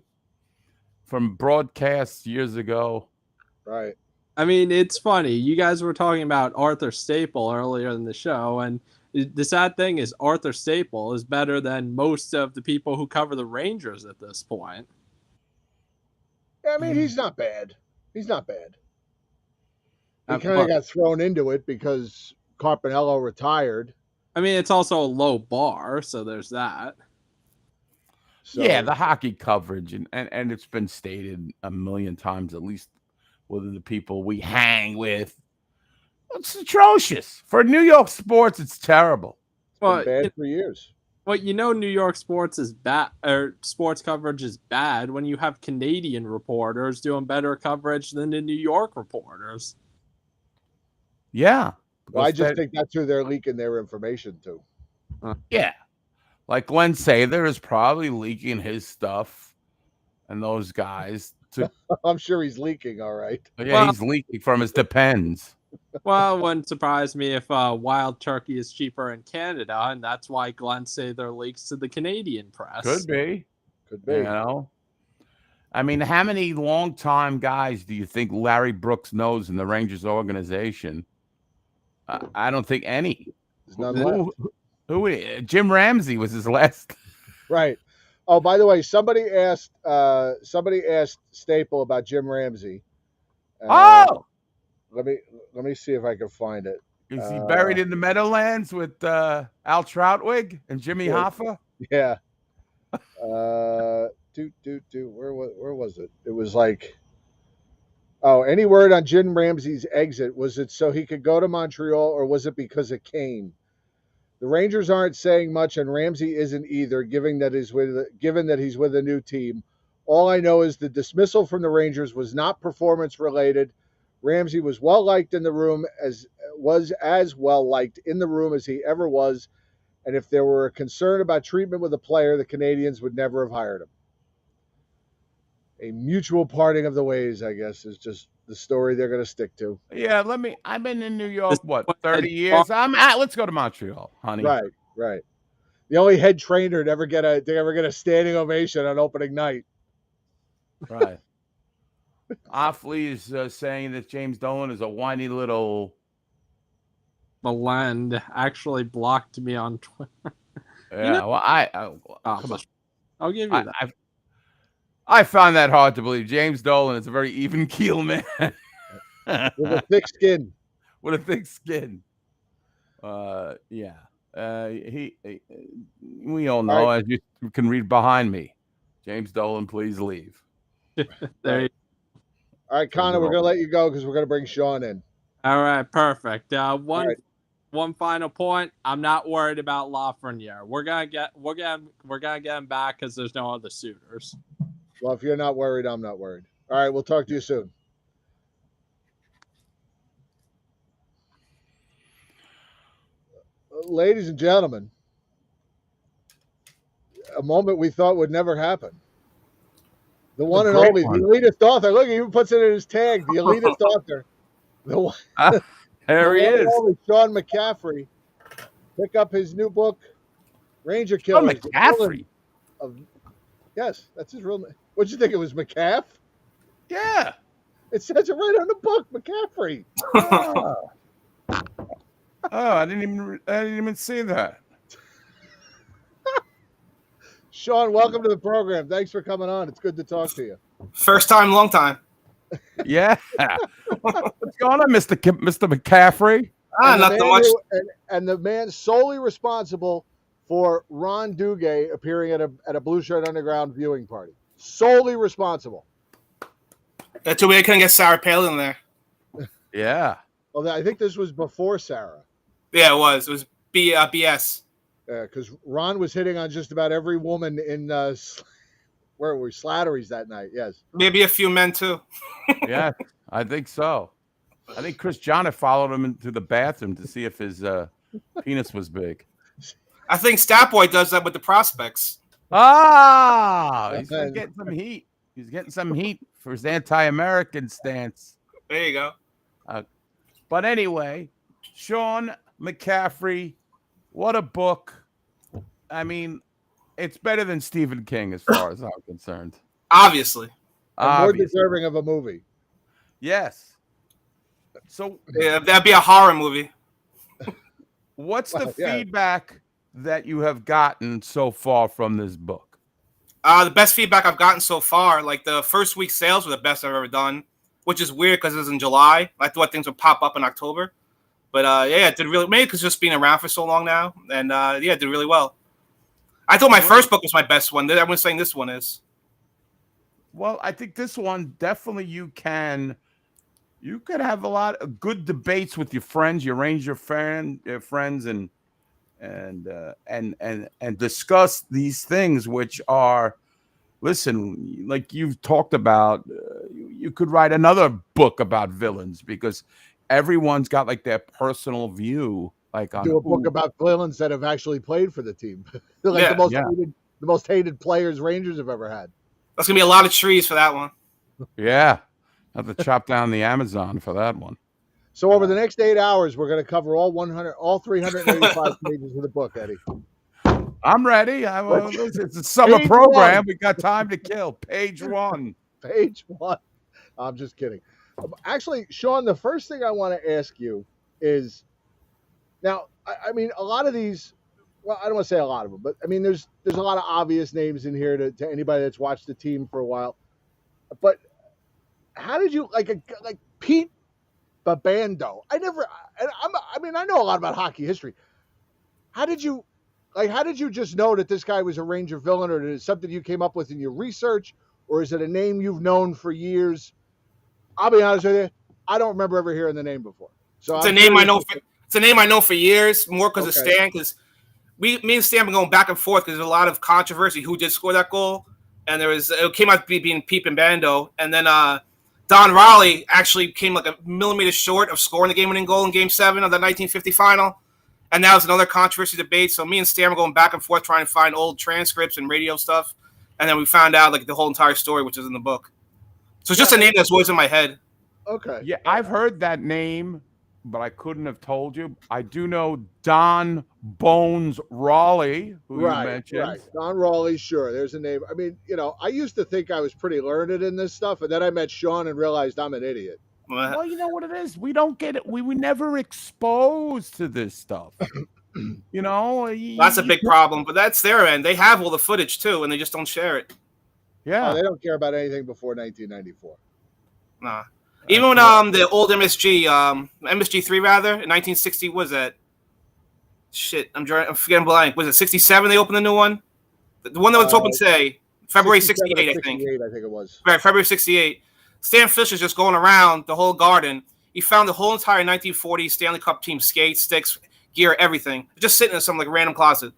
Speaker 8: from broadcasts years ago."
Speaker 7: Right.
Speaker 10: I mean, it's funny. You guys were talking about Arthur Staple earlier in the show, and the sad thing is Arthur Staple is better than most of the people who cover the Rangers at this point.
Speaker 7: I mean, he's not bad. He's not bad. He kind
Speaker 10: but-
Speaker 7: of got thrown into it because Carpinello retired.
Speaker 10: I mean, it's also a low bar, so there's that.
Speaker 7: So,
Speaker 8: Yeah, the hockey coverage, and it's been stated a million times, at least with the people we hang with. It's atrocious. For New York sports, it's terrible.
Speaker 7: it's been
Speaker 10: Well,
Speaker 7: bad for years.
Speaker 10: Well, you know, New York sports is bad, or sports coverage is bad when you have Canadian reporters doing better coverage than the New York reporters.
Speaker 8: Yeah.
Speaker 7: Well, I
Speaker 8: because
Speaker 7: just think that's who they're leaking their information to.
Speaker 8: yeah. Like Glenn Sather is probably leaking his stuff and those guys to
Speaker 7: I'm sure he's leaking, all right.
Speaker 8: yeah,
Speaker 10: Well-
Speaker 8: he's leaking from his Depends.
Speaker 10: Well, it wouldn't surprise me if wild turkey is cheaper in Canada, and that's why Glenn Sather leaks to the Canadian press.
Speaker 8: Could be.
Speaker 7: Could be.
Speaker 8: You know. I mean, how many longtime guys do you think Larry Brooks knows in the Rangers organization? I don't think any.
Speaker 7: There's none left.
Speaker 8: Who Jim Ramsey was his last.
Speaker 7: Right. Oh, by the way, somebody asked Staple about Jim Ramsey.
Speaker 8: Oh,
Speaker 7: Let me see if I can find it.
Speaker 8: is he buried in the Meadowlands with Al Troutwig and Jimmy
Speaker 7: Yeah.
Speaker 8: Hoffa?
Speaker 7: Yeah. Where was it? It was like, oh, any word on Jim Ramsey's exit? Was it so he could go to Montreal, or was it because of Kane? The Rangers aren't saying much, and Ramsey isn't either, given that he's with a new team. All I know is the dismissal from the Rangers was not performance related. Ramsey was well liked in the room as well liked in the room as he ever was, and if there were a concern about treatment with a player, the Canadians would never have hired him. A mutual parting of the ways, I guess, is just the story they're going to stick to.
Speaker 8: Yeah, I've been in New York, 30 years? Let's go to Montreal, honey.
Speaker 7: Right. The only head trainer to ever get a standing ovation on opening night.
Speaker 8: Right. Offley is saying that James Dolan is a whiny little.
Speaker 10: Belend actually blocked me on Twitter.
Speaker 8: Yeah,
Speaker 10: know-
Speaker 8: well, come on.
Speaker 10: I'll give you that.
Speaker 8: I found that hard to believe. James Dolan is a very even keel man
Speaker 7: With a thick skin.
Speaker 8: with a thick skin. Yeah. We all know,
Speaker 7: All
Speaker 8: as you can read behind me. James Dolan, please leave.
Speaker 10: There you
Speaker 7: All right, Connor, we're going to let you go because we're going to bring Sean in.
Speaker 10: All right, perfect. One
Speaker 7: right.
Speaker 10: one final point. I'm not worried about Lafreniere. We're gonna get him back because there's no other suitors.
Speaker 7: Well, if you're not worried, I'm not worried. All right, we'll talk to you soon. Ladies and gentlemen, a moment we thought would never happen. The one and
Speaker 8: great
Speaker 7: only,
Speaker 8: one.
Speaker 7: the elitist author. Look, he even puts it in his tag. The elitist author. The one,
Speaker 8: There he
Speaker 7: the one and
Speaker 8: is.
Speaker 7: only Sean McCaffrey. Pick up his new book, Ranger
Speaker 8: Oh,
Speaker 7: Killers. The
Speaker 8: McCaffrey.
Speaker 7: Yes, that's his real name. What'd you think it was, McCaff?
Speaker 8: Yeah.
Speaker 7: It says it right on the book, McCaffrey.
Speaker 8: Oh, I didn't even see that.
Speaker 7: Sean, welcome to the program. Thanks for coming on. It's good to talk to you.
Speaker 11: First time, long time.
Speaker 8: Yeah. What's going on, Mr. McCaffrey?
Speaker 7: And the
Speaker 11: Not
Speaker 7: man
Speaker 11: much.
Speaker 7: and the man solely responsible for Ron Duguay appearing at a Blue Shirt Underground viewing party. Solely responsible.
Speaker 11: That's too bad I couldn't get Sarah Palin there.
Speaker 8: Yeah.
Speaker 7: Well, I think this was before Sarah.
Speaker 11: Yeah, it was. It was BS.
Speaker 7: Because Ron was hitting on just about every woman in where were we? Slattery's that night. Yes.
Speaker 11: Maybe a few men too.
Speaker 8: Yeah, I think so. I think Chris John had followed him into the bathroom to see if his penis was big.
Speaker 11: I think Statboy does that with the prospects.
Speaker 8: Ah, he's getting some heat. He's getting some heat for his anti-American stance.
Speaker 11: There you go.
Speaker 8: But anyway, Sean McCaffrey, what a book. I mean, it's better than Stephen King as far as I'm concerned.
Speaker 11: Obviously.
Speaker 7: And more deserving of a movie.
Speaker 8: Yes. So
Speaker 11: yeah, that'd be a horror movie.
Speaker 8: What's the feedback that you have gotten so far from this book?
Speaker 11: The best feedback I've gotten so far, like the first week sales were the best I've ever done, which is weird because it was in July. I thought things would pop up in October. But yeah, it did really, maybe because just being around for so long now. And yeah, it did really well. I thought my first book was my best one. Everyone's saying this one is.
Speaker 8: Well, I think this one definitely you could have a lot of good debates with your friends, your Ranger friends, and discuss these things, which are, listen, like you've talked about, you could write another book about villains because everyone's got like their personal view. Like
Speaker 7: do a book about villains that have actually played for the team, like the most hated players Rangers have ever had.
Speaker 11: That's gonna be a lot of trees for that one.
Speaker 8: Yeah, have to chop down the Amazon for that one.
Speaker 7: So over the next 8 hours, we're going to cover all 385 pages of the book, Eddie.
Speaker 8: I'm ready. It's a summer program. We got time to kill. Page 1.
Speaker 7: Page 1. I'm just kidding. Actually, Sean, the first thing I want to ask you is, now, I mean, a lot of these, well, I don't want to say a lot of them, but I mean, there's a lot of obvious names in here to anybody that's watched the team for a while. But how did you like Pete Babando? I know a lot about hockey history. How did you just know that this guy was a Ranger villain, or is it something you came up with in your research, or is it a name you've known for years? I'll be honest with you, I don't remember ever hearing the name before. So
Speaker 11: it's a name I know. It's a name I know for years, more because of Stan. Because me and Stan been going back and forth because there's a lot of controversy who did score that goal, and it came out being Pete Babando, and then Don Raleigh actually came like a millimeter short of scoring the game-winning goal in Game 7 of the 1950 final. And that was another controversy debate. So me and Stan were going back and forth trying to find old transcripts and radio stuff. And then we found out like the whole entire story, which is in the book. So it's just a name that's always in my head.
Speaker 7: Okay.
Speaker 8: Yeah, I've heard that name, but I couldn't have told you. I do know Don Bones Raleigh, who you mentioned.
Speaker 7: Right. Don Raleigh, sure. There's a name. I mean, I used to think I was pretty learned in this stuff, and then I met Sean and realized I'm an idiot.
Speaker 8: Well, you know what it is. We don't get it. We were never exposed to this stuff.
Speaker 11: That's a big problem. But that's their end. They have all the footage too, and they just don't share it.
Speaker 8: Yeah,
Speaker 7: they don't care about anything before 1994.
Speaker 11: Nah. Even when the old MSG3 rather in 1960 was that? Shit, I'm forgetting blank. Was it 67? They opened the new one. The one that was open today, February 68, I think.
Speaker 7: I think it was.
Speaker 11: Right, February 68. Stan Fisher's just going around the whole garden. He found the whole entire 1940s Stanley Cup team skates, sticks, gear, everything, just sitting in some like random closet.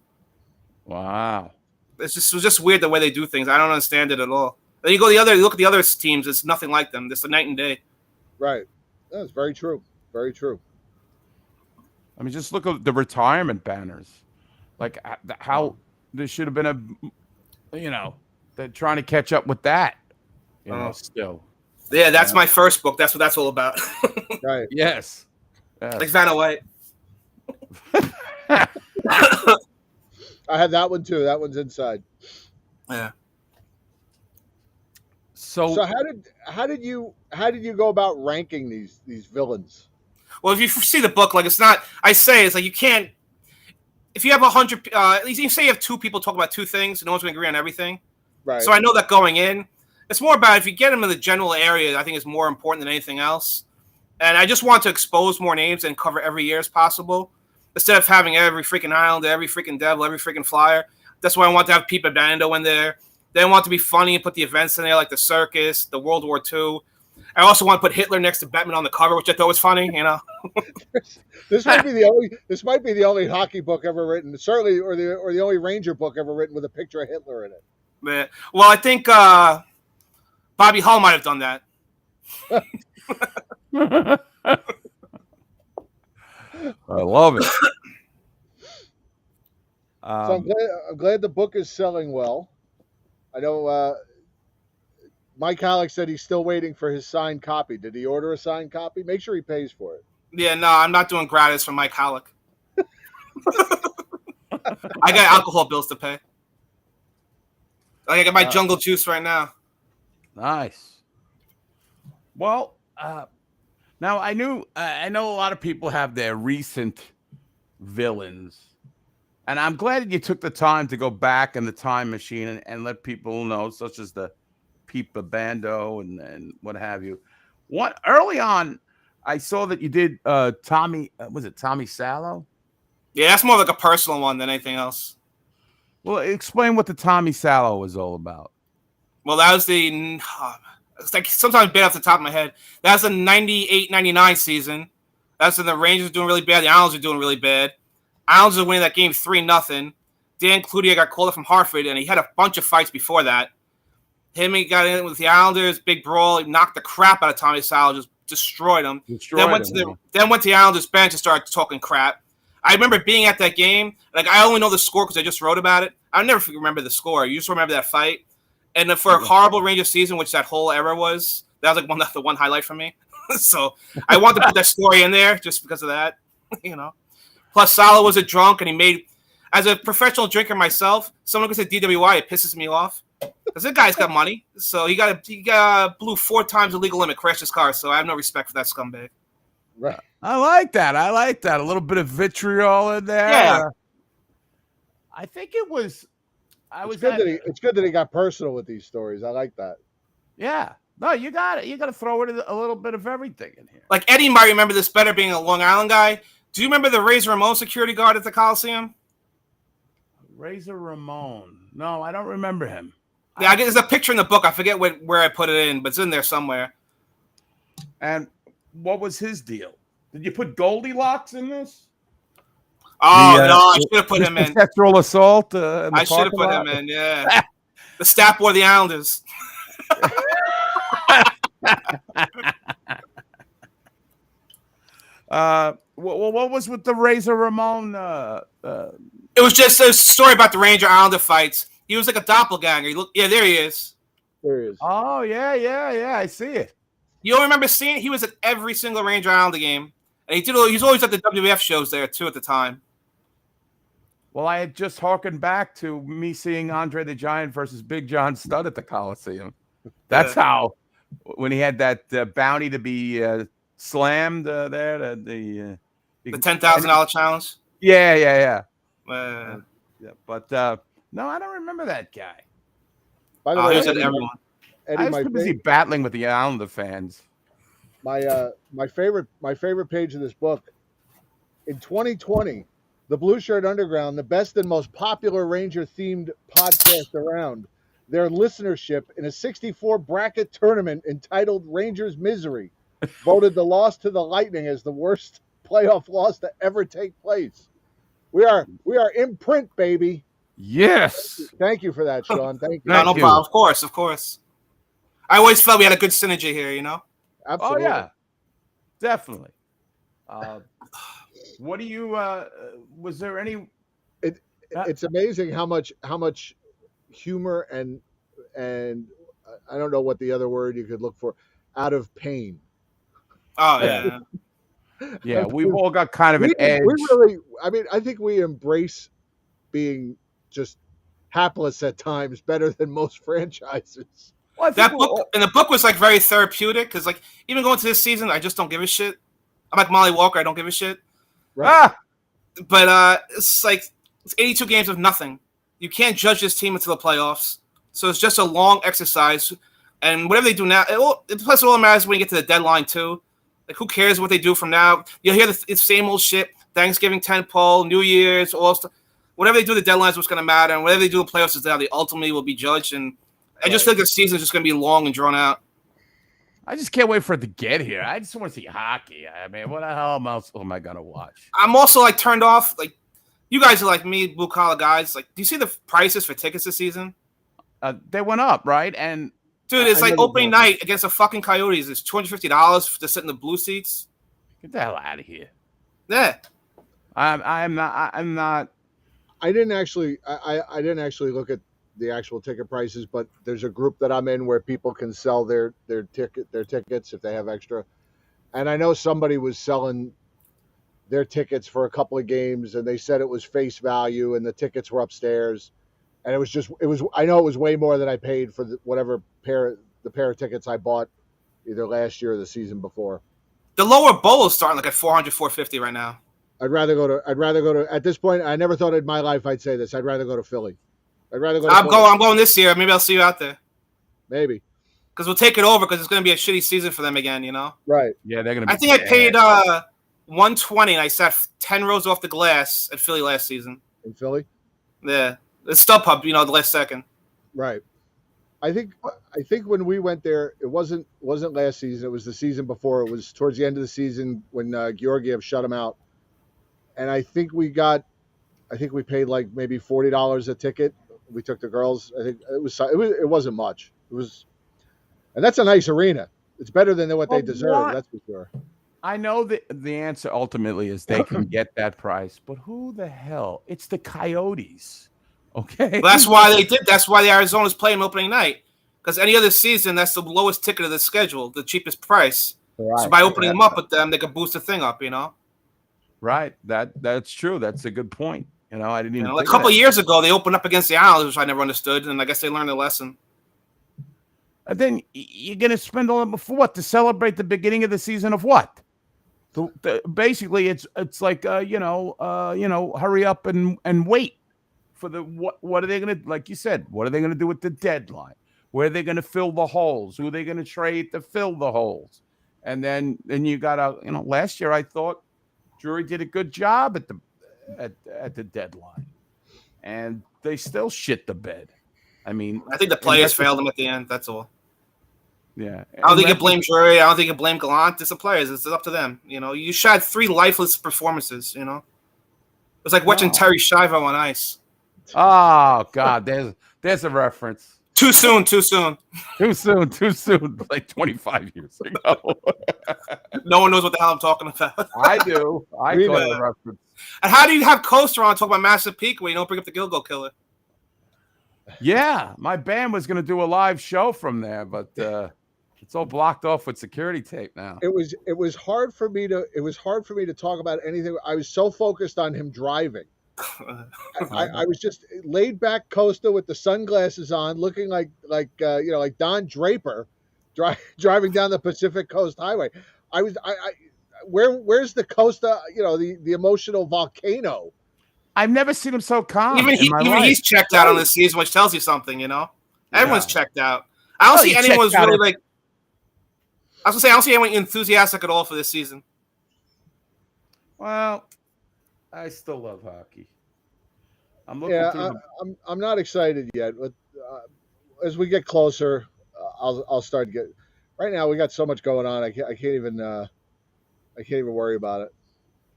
Speaker 8: Wow,
Speaker 11: it was just weird the way they do things. I don't understand it at all. Then you look at the other teams. It's nothing like them. It's a night and day.
Speaker 7: Right. That's very true. Very true.
Speaker 8: I mean, just look at the retirement banners. Like how there should have been they're trying to catch up with that. Still.
Speaker 11: Yeah, that's my first book. That's what that's all about.
Speaker 7: Right.
Speaker 8: Yes.
Speaker 11: Like Vanna White.
Speaker 7: I have that one too. That one's inside.
Speaker 11: Yeah.
Speaker 7: So how did you go about ranking these villains?
Speaker 11: Well, if you see the book, like it's like you can't. If you have 100, at least you say you have 2 people talk about 2 things, no one's going to agree on everything.
Speaker 7: Right.
Speaker 11: So I know that going in. It's more about if you get them in the general area, I think it's more important than anything else. And I just want to expose more names and cover every year as possible. Instead of having every freaking Islander, every freaking Devil, every freaking Flyer. That's why I want to have Pete Babando in there. Then I want to be funny and put the events in there like the circus, the World War II. I also want to put Hitler next to Batman on the cover, which I thought was funny,
Speaker 7: This might be the only hockey book ever written, certainly, or the only Ranger book ever written with a picture of Hitler in it.
Speaker 11: Yeah. Well, I think Bobby Hull might have done that.
Speaker 8: I love it.
Speaker 7: I'm glad the book is selling well. I know Mike Halleck said he's still waiting for his signed copy. Did he order a signed copy? Make sure he pays for it.
Speaker 11: Yeah, no, I'm not doing gratis for Mike Halleck. I got alcohol bills to pay. I got my Jungle Juice right now.
Speaker 8: Nice. Well, now I know a lot of people have their recent villains, and I'm glad that you took the time to go back in the time machine and let people know, such as the Pete Bando and what have you. What early on, I saw that you did Tommy. Was it Tommy Sallow?
Speaker 11: Yeah, that's more like a personal one than anything else.
Speaker 8: Well, explain what the Tommy Sallow was all about.
Speaker 11: Well, that was it's like sometimes bad off the top of my head. That's the 98-99 season. That's when the Rangers were doing really bad. The Islanders were doing really bad. Islanders were winning that game 3-0. Dan Cloutier got called up from Hartford, and he had a bunch of fights before that. He got in with the Islanders, big brawl. He knocked the crap out of Tommy Sallow, just destroyed him. Then went to the Islanders bench and started talking crap. I remember being at that game. Like, I only know the score because I just wrote about it. I never remember the score. You just remember that fight. And then for a horrible Rangers season, which that whole era was, that was like the one highlight for me. So I wanted to put that story in there just because of that, you know. Plus, Sallow was a drunk, and he made, as a professional drinker myself, someone gets a DWI, it pisses me off. Because this guy's got money. So he blew 4 times the legal limit, crashed his car. So I have no respect for that scumbag.
Speaker 7: Right.
Speaker 8: I like that. A little bit of vitriol in there.
Speaker 11: Yeah.
Speaker 8: I think it was.
Speaker 7: It's good that he got personal with these stories. I like that.
Speaker 8: Yeah. No, you got it. You got to throw in a little bit of everything in here.
Speaker 11: Like, Eddie might remember this better being a Long Island guy. Do you remember the Razor Ramon security guard at the Coliseum?
Speaker 8: Razor Ramon. No, I don't remember him.
Speaker 11: Yeah, there's a picture in the book. I forget where I put it in, but it's in there somewhere.
Speaker 8: And what was his deal? Did you put Goldilocks in this?
Speaker 11: Oh, no, I should have put him in.
Speaker 8: Sexual assault.
Speaker 11: I should have put him in, yeah. The stat boy of the Islanders.
Speaker 8: What was with the Razor Ramon?
Speaker 11: It was just a story about the Ranger Islander fights. He was like a doppelganger. Yeah, there he is.
Speaker 7: There he is.
Speaker 8: Oh, yeah. I see it.
Speaker 11: You don't remember seeing it? He was at every single Ranger Islander game. And he's always at the WWF shows there, too, at the time.
Speaker 8: Well, I had just harkened back to me seeing Andre the Giant versus Big John Studd at the Coliseum. That's how, when he had that bounty to be slammed there, the
Speaker 11: $10,000 challenge?
Speaker 8: Yeah. But no, I don't remember that guy.
Speaker 7: By the way,
Speaker 11: he was at everyone.
Speaker 7: Eddie,
Speaker 8: I was too busy battling with the Islander fans.
Speaker 7: My favorite page of this book. In 2020, the Blue Shirt Underground, the best and most popular Ranger-themed podcast around, their listenership in a 64 bracket tournament entitled Rangers Misery voted the loss to the Lightning as the worst playoff loss to ever take place. We are in print, baby.
Speaker 8: Yes.
Speaker 7: Thank you for that, Sean. Thank you.
Speaker 11: No problem. Of course. I always felt we had a good synergy here, you know?
Speaker 7: Absolutely.
Speaker 8: Oh, yeah. Definitely. What do you was there any
Speaker 7: it's amazing how much humor and I don't know what the other word you could look for, out of pain.
Speaker 11: Oh yeah.
Speaker 8: Yeah, we've all got kind of an edge.
Speaker 7: I think we embrace being just hapless at times better than most franchises.
Speaker 8: Well,
Speaker 11: the book was like very therapeutic because like even going to this season, I just don't give a shit. I'm like Molly Walker, I don't give a shit.
Speaker 7: Right.
Speaker 11: But it's like it's 82 games of nothing. You can't judge this team until the playoffs, so it's just a long exercise. And whatever they do now, plus it all matters when you get to the deadline too. Like, who cares what they do from now? You'll hear the same old shit. Thanksgiving tentpole, New Year's, all stuff. Whatever they do, the deadline is what's going to matter. And whatever they do, the playoffs is how they ultimately will be judged. And I just feel like the season is just going to be long and drawn out.
Speaker 8: I just can't wait for it to get here. I just want to see hockey. I mean, what the hell else am I going to watch?
Speaker 11: I'm also like turned off. Like, you guys are like me, blue collar guys. Like, do you see the prices for tickets this season?
Speaker 8: They went up, right? And
Speaker 11: dude, it's like opening night against the fucking Coyotes. It's $250 to sit in the blue seats.
Speaker 8: Get the hell out of here.
Speaker 11: Yeah.
Speaker 8: I'm not.
Speaker 7: I didn't actually look at the actual ticket prices, but there's a group that I'm in where people can sell their tickets if they have extra. And I know somebody was selling their tickets for a couple of games, and they said it was face value, and the tickets were upstairs, and it was. I know it was way more than I paid for whatever pair of tickets I bought either last year or the season before.
Speaker 11: The lower bowl is starting like at 400, 450 right now.
Speaker 7: I'd rather go to at this point. I never thought in my life I'd say this. I'd rather go to Philly. I'd rather go.
Speaker 11: I'm going this year. Maybe I'll see you out there.
Speaker 7: Maybe.
Speaker 11: Because we'll take it over because it's going to be a shitty season for them again, you know?
Speaker 7: Right.
Speaker 8: Yeah, they're going to be
Speaker 11: I think I paid $120 and I sat 10 rows off the glass at Philly last season.
Speaker 7: In Philly?
Speaker 11: Yeah. It's StubHub, the last second.
Speaker 7: Right. I think when we went there, it wasn't last season. It was the season before. It was towards the end of the season when Georgiev shut him out. And I think we paid like maybe $40 a ticket. We took the girls. I think it wasn't much. It was, and that's a nice arena. It's better than what they deserve. That's for sure.
Speaker 8: I know that the answer ultimately is they can get that price, but who the hell? It's the Coyotes. Okay.
Speaker 11: Well, that's why they did. That's why the Arizona's playing opening night. Because any other season, that's the lowest ticket of the schedule, the cheapest price. Right. So by opening them up with them, they can boost the thing up,
Speaker 8: Right. That's true. That's a good point. I didn't even
Speaker 11: a couple of years ago, they opened up against the Islanders, which I never understood, and I guess they learned a lesson.
Speaker 8: And then you're going to spend all that for what? To celebrate the beginning of the season of what? Basically, it's like hurry up and wait for the what are they going to, like you said, what are they going to do with the deadline? Where are they going to fill the holes? Who are they going to trade to fill the holes? And then you got last year I thought Drury did a good job at the deadline, and they still shit the bed. I mean,
Speaker 11: I think the players failed them at the end. That's all.
Speaker 8: Yeah,
Speaker 11: I don't think you blame Drury. I don't think you blame Gallant. It's the players. It's up to them. You shot 3 lifeless performances. It was like watching Terry Schiavo on ice.
Speaker 8: Oh God, there's a reference.
Speaker 11: Too soon.
Speaker 8: Like 25 years ago.
Speaker 11: No one knows what the hell I'm talking about.
Speaker 8: I do. I call it a reference.
Speaker 11: And how do you have Coaster on talk about Massive Peak when you don't bring up the Gilgo Killer?
Speaker 8: Yeah, my band was going to do a live show from there, but it's all blocked off with security tape now.
Speaker 7: It was hard for me to talk about anything. I was so focused on him driving. I was just laid back Costa with the sunglasses on, looking like Don Draper driving down the Pacific Coast Highway. Where's the Costa? The emotional volcano.
Speaker 8: I've never seen him so calm.
Speaker 11: Even he's checked out on this season, which tells you something. Everyone's checked out. I don't see anyone was really like. I was gonna say I don't see anyone enthusiastic at all for this season.
Speaker 8: Well, I still love hockey. I'm looking through.
Speaker 7: I'm not excited yet, but as we get closer, I'll start to get. Right now, we got so much going on. I can't even worry about it.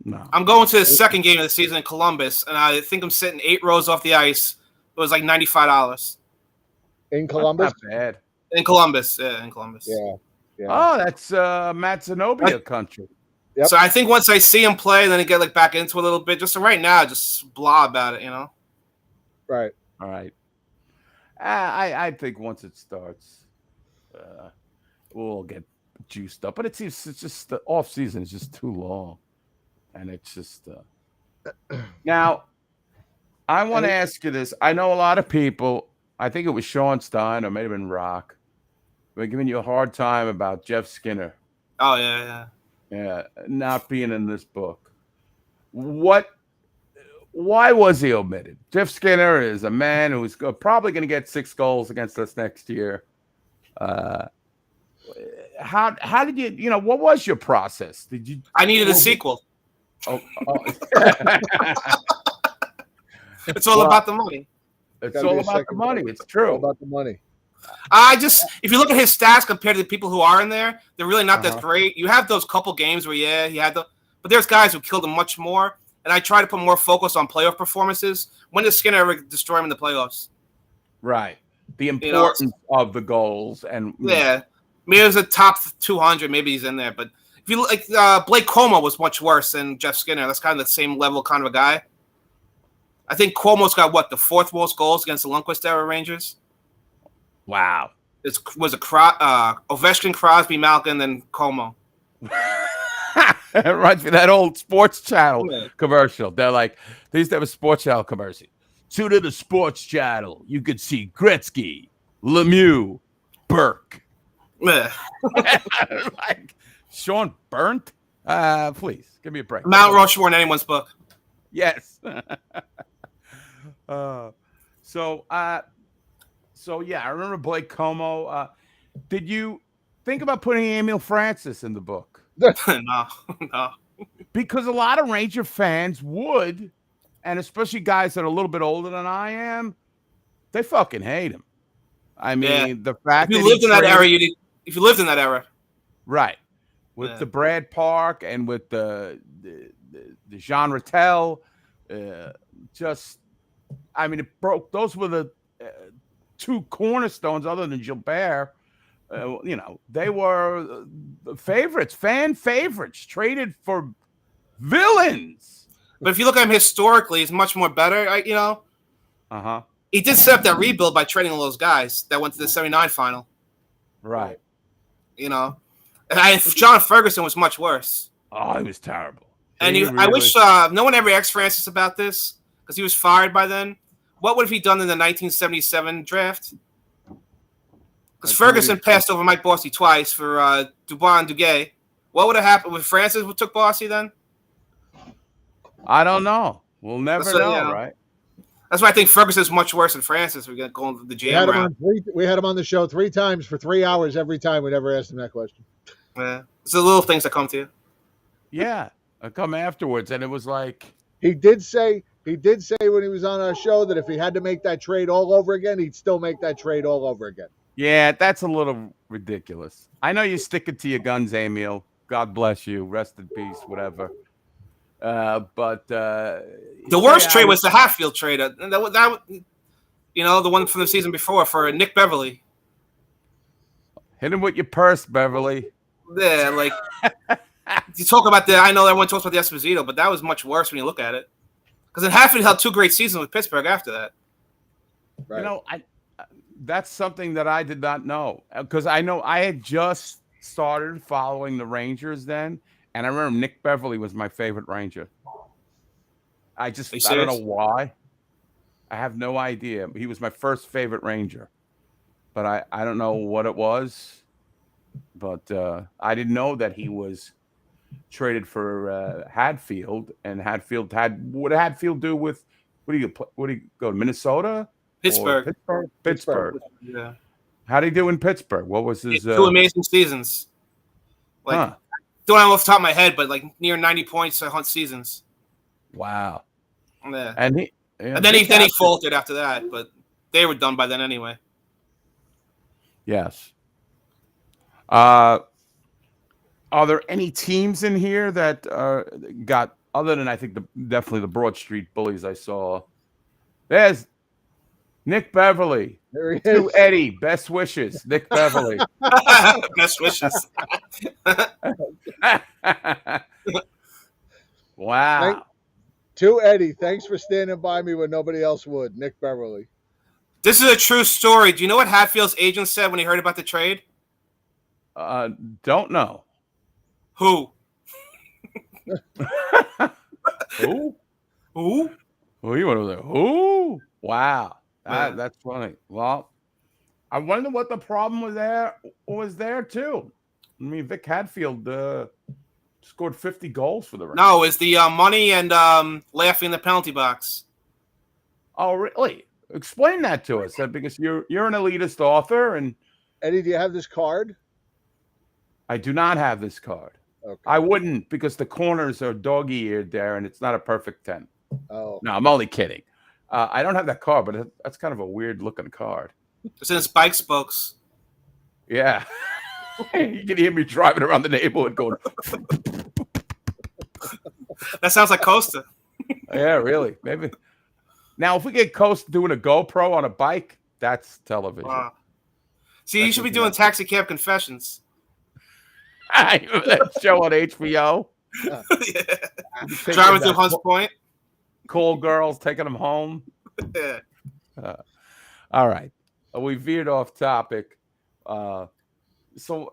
Speaker 8: No.
Speaker 11: I'm going to the second game of the season in Columbus, and I think I'm sitting 8 rows off the ice. It was like $95.
Speaker 7: In Columbus?
Speaker 8: That's not bad.
Speaker 11: In Columbus, yeah, in Columbus.
Speaker 7: Yeah.
Speaker 8: Oh, that's Matt Zenobia country.
Speaker 7: Yep.
Speaker 11: So I think once I see him play, then I get back into it a little bit. Just right now, just blah about it,
Speaker 7: Right.
Speaker 8: All right. I think once it starts, we'll get juiced up. But it's just the off season is just too long, and it's just. Now, I want to ask you this. I know a lot of people. I think it was Sean Stein or maybe been Rock. We're giving you a hard time about Jeff Skinner.
Speaker 11: Oh yeah.
Speaker 8: Yeah, not being in this book. Why was he omitted? Jeff Skinner is a man who's probably going to get 6 goals against us next year. How did you what was your process? Did you?
Speaker 11: I needed a sequel.
Speaker 8: Oh.
Speaker 11: It's all about the money.
Speaker 8: It's all about the money. It's true.
Speaker 7: All about the money.
Speaker 11: If you look at his stats compared to the people who are in there, they're really not that great. You have those couple games where, he had but there's guys who killed him much more. And I try to put more focus on playoff performances. When does Skinner ever destroy him in the playoffs?
Speaker 8: Right. The importance of the goals and
Speaker 11: maybe it was a top 200. Maybe he's in there. But if you look, Blake Como was much worse than Jeff Skinner. That's kind of the same level kind of a guy. I think Cuomo's got what, the 4th most goals against the Lundqvist era Rangers.
Speaker 8: Wow.
Speaker 11: It was Ovechkin, Crosby, Malkin, then Cuomo.
Speaker 8: It reminds me of that old Sports Channel commercial. They're like, they used to have a Sports Channel commercial. Tune to the Sports Channel. You could see Gretzky, Lemieux, Burke. Like Sean Burnt. Please give me a break.
Speaker 11: Mount Rushmore in anyone's book.
Speaker 8: Yes. So yeah, I remember Blake Como. Did you think about putting Emil Francis in the book?
Speaker 11: No.
Speaker 8: Because a lot of Ranger fans would, and especially guys that are a little bit older than I am, they fucking hate him. I mean, the fact
Speaker 11: if you
Speaker 8: that
Speaker 11: lived in that era, if you lived in that era,
Speaker 8: right, with the Brad Park and with the Jean Rattel, just, I mean, it broke. Those were the 2 cornerstones, other than Gilbert. They were favorites, fan favorites, traded for villains.
Speaker 11: But if you look at him historically, he's much more better. He did set up that rebuild by trading all those guys that went to the '79 final.
Speaker 8: Right.
Speaker 11: And John Ferguson was much worse.
Speaker 8: Oh, he was terrible.
Speaker 11: And I wish no one ever asked Francis about this because he was fired by then. What would have he done in the 1977 draft? Because Ferguson passed over Mike Bossy twice for Dubois and Duguay. What would have happened with Francis? Who took Bossy then?
Speaker 8: I don't know. We'll never know, right?
Speaker 11: That's why I think Ferguson's much worse than Francis. We're going to the jam round.
Speaker 7: We had him on the show 3 times for 3 hours every time. We never asked him that question.
Speaker 11: Yeah, it's the little things that come to you.
Speaker 8: Yeah, I come afterwards, and it was like
Speaker 7: he did say when he was on our show that if he had to make that trade all over again, he'd still make that trade all over again.
Speaker 8: Yeah, that's a little ridiculous. I know you're sticking to your guns, Emil. God bless you. Rest in peace, whatever. But the
Speaker 11: worst trade was the Hatfield trade. That the one from the season before for Nick Beverly.
Speaker 8: Hit him with your purse, Beverly.
Speaker 11: Yeah, like you talk about I know everyone talks about the Esposito, but that was much worse when you look at it. Because then Hatfield had 2 great seasons with Pittsburgh after that.
Speaker 7: Right.
Speaker 8: That's something that I did not know, because I know I had just started following the Rangers then, and I remember Nick Beverly was my favorite Ranger. I don't know why. I have no idea. He was my first favorite Ranger, but I don't know what it was. But I didn't know that he was traded for Hatfield, and Hatfield what did Hatfield do with? What do you go to Minnesota? Pittsburgh.
Speaker 11: Yeah.
Speaker 8: How did he do in Pittsburgh? What was his
Speaker 11: 2 amazing seasons? Don't know off the top of my head, but like near 90 points a hunt seasons.
Speaker 8: Wow.
Speaker 11: Yeah.
Speaker 8: And
Speaker 11: then he faltered after that, but they were done by then anyway.
Speaker 8: Yes. Are there any teams in here that got, other than I think definitely the Broad Street Bullies I saw? There's Nick Beverly.
Speaker 7: There he is.
Speaker 8: To Eddie. Best wishes. Nick Beverly.
Speaker 11: Best wishes.
Speaker 8: Wow.
Speaker 7: To Eddie, thanks for standing by me when nobody else would. Nick Beverly.
Speaker 11: This is a true story. Do you know what Hatfield's agent said when he heard about the trade?
Speaker 8: Don't know.
Speaker 11: Who?
Speaker 8: Who?
Speaker 11: Who?
Speaker 8: Who you want to say? Who? Wow. That's funny. Well, I wonder what the problem was there too. I mean, Vic Hatfield scored 50 goals for the Rangers.
Speaker 11: No, it's the money and laughing in the penalty box.
Speaker 8: Oh, really? Explain that to us, because you're an elitist author, and
Speaker 7: Eddie, do you have this card?
Speaker 8: I do not have this card.
Speaker 7: Okay.
Speaker 8: I wouldn't, because the corners are dog-eared there, and it's not a perfect 10.
Speaker 7: Oh.
Speaker 8: No, I'm only kidding. I don't have that card, but that's kind of a weird-looking card.
Speaker 11: It's in its bike spokes.
Speaker 8: Yeah. You can hear me driving around the neighborhood going.
Speaker 11: That sounds like Costa.
Speaker 8: Yeah, really. Maybe. Now, if we get Costa doing a GoPro on a bike, that's television.
Speaker 11: Wow. See, you should be doing Taxi Cab Confessions.
Speaker 8: That show on HBO.
Speaker 11: Yeah. Driving through Hunts Point.
Speaker 8: call girls taking them home.
Speaker 11: Yeah.
Speaker 8: All right, we veered off topic. So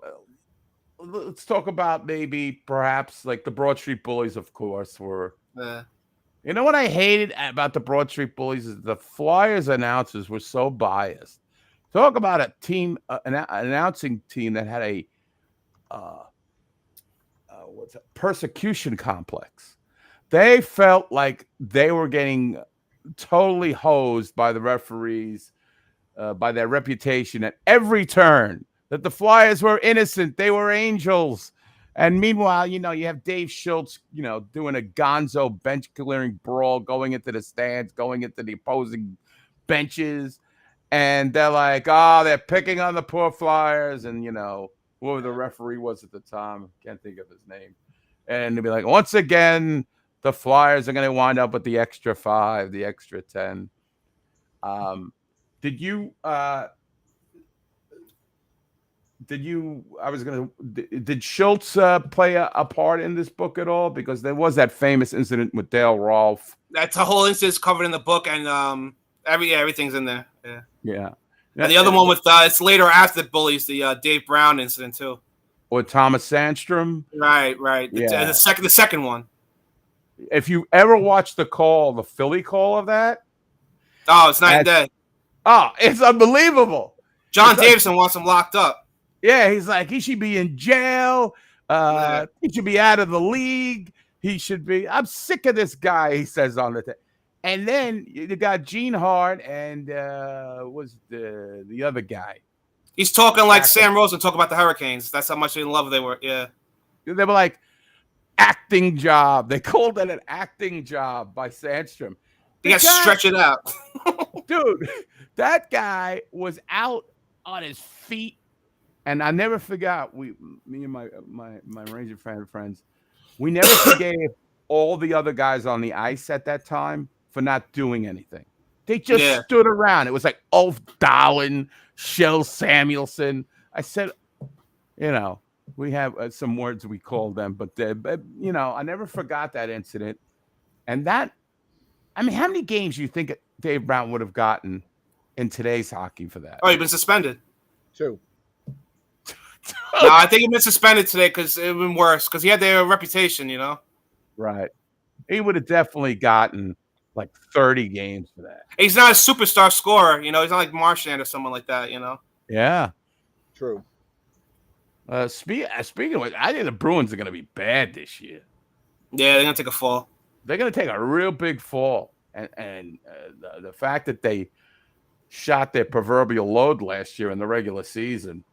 Speaker 8: let's talk about maybe perhaps like the Broad Street Bullies. Of course, were.
Speaker 11: Yeah.
Speaker 8: You know what I hated about the Broad Street Bullies is the Flyers announcers were so biased. Talk about a team, an announcing team that had a what's it, persecution complex. They felt like they were getting totally hosed by the referees, by their reputation at every turn. That the Flyers were innocent, they were angels. And meanwhile, you have Dave Schultz, doing a gonzo bench clearing brawl, going into the stands, going into the opposing benches. And they're like, they're picking on the poor Flyers. And, whoever the referee was at the time, can't think of his name. And they'd be like, once again, the Flyers are going to wind up with the extra 5, the extra 10. Did Schultz play a part in this book at all? Because there was that famous incident with Dale Rolfe.
Speaker 11: That's a whole incident covered in the book, and everything's in there. Yeah.
Speaker 8: Yeah.
Speaker 11: And the other one with it's later after the Bullies, the Dave Brown incident too.
Speaker 8: Or Thomas Sandstrom.
Speaker 11: Right.
Speaker 8: Yeah.
Speaker 11: The second one.
Speaker 8: If you ever watched the Philly call of that.
Speaker 11: Oh, it's night and day.
Speaker 8: Oh, it's unbelievable.
Speaker 11: John Davison wants him locked up.
Speaker 8: Yeah, he's like, he should be in jail. He should be out of the league. He should be. I'm sick of this guy, he says on the thing. And then you got Gene Hart and was the other guy.
Speaker 11: He's talking like Sam Rosen talk about the Hurricanes. That's how much in love they were. Yeah.
Speaker 8: They were like, acting job. They called it an acting job by Sandstrom.
Speaker 11: You got to stretch it out.
Speaker 8: Dude, that guy was out on his feet. And I never forgot, me and my Ranger fan friends, we never forgave all the other guys on the ice at that time for not doing anything. They just stood around. It was like Ulf Dahlen, Shel Samuelson. I said, we have some words we call them, but I never forgot that incident. And how many games do you think Dave Brown would have gotten in today's hockey for that?
Speaker 11: Oh, he's been suspended.
Speaker 7: 2.
Speaker 11: No, I think he's been suspended today because it would have been worse because he had their reputation,
Speaker 8: Right. He would have definitely gotten like 30 games for that.
Speaker 11: He's not a superstar scorer, he's not like Marchand or someone like that,
Speaker 8: Yeah.
Speaker 7: True.
Speaker 8: Speaking of which, I think the Bruins are going to be bad this year.
Speaker 11: Yeah, they're going to take a fall.
Speaker 8: They're going to take a real big fall. And the fact that they shot their proverbial load last year in the regular season,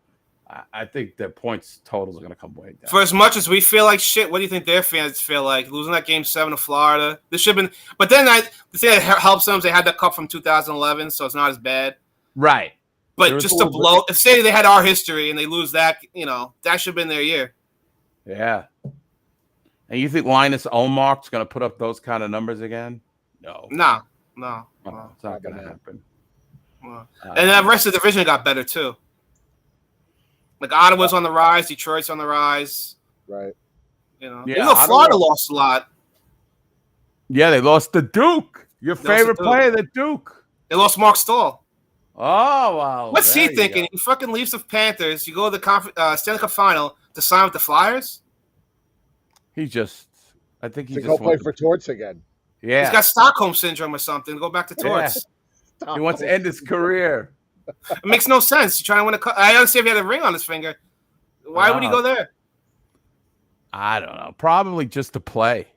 Speaker 8: I think their points totals are going to come way down.
Speaker 11: For as much as we feel like shit, what do you think their fans feel like? Losing that Game 7 to Florida. This should have been – but then the thing that helps them is they had that cup from 2011, so it's not as bad.
Speaker 8: Right.
Speaker 11: But just to blow – say they had our history and they lose that, that should have been their year.
Speaker 8: Yeah. And you think Linus Ullmark's going to put up those kind of numbers again? No.
Speaker 11: No.
Speaker 8: It's not going to happen.
Speaker 11: And the rest of the division got better too. Like Ottawa's on the rise, Detroit's on the rise.
Speaker 7: Right.
Speaker 11: Even though Florida lost a lot.
Speaker 8: Yeah, they lost the Duke. Your favorite player, the Duke.
Speaker 11: They lost Mark Stahl.
Speaker 8: Oh, wow.
Speaker 11: What's he thinking? He fucking leaves the Panthers. You go to the Stanley Cup final to sign with the Flyers?
Speaker 8: I think he
Speaker 7: to
Speaker 8: just
Speaker 7: go play for Torts again.
Speaker 8: Yeah.
Speaker 11: He's got Stockholm syndrome or something. Go back to Torts.
Speaker 8: Yeah. He wants to end his career.
Speaker 11: It makes no sense. You're trying to win a cup. I understand if he had a ring on his finger. Why would he go there?
Speaker 8: I don't know. Probably just to play.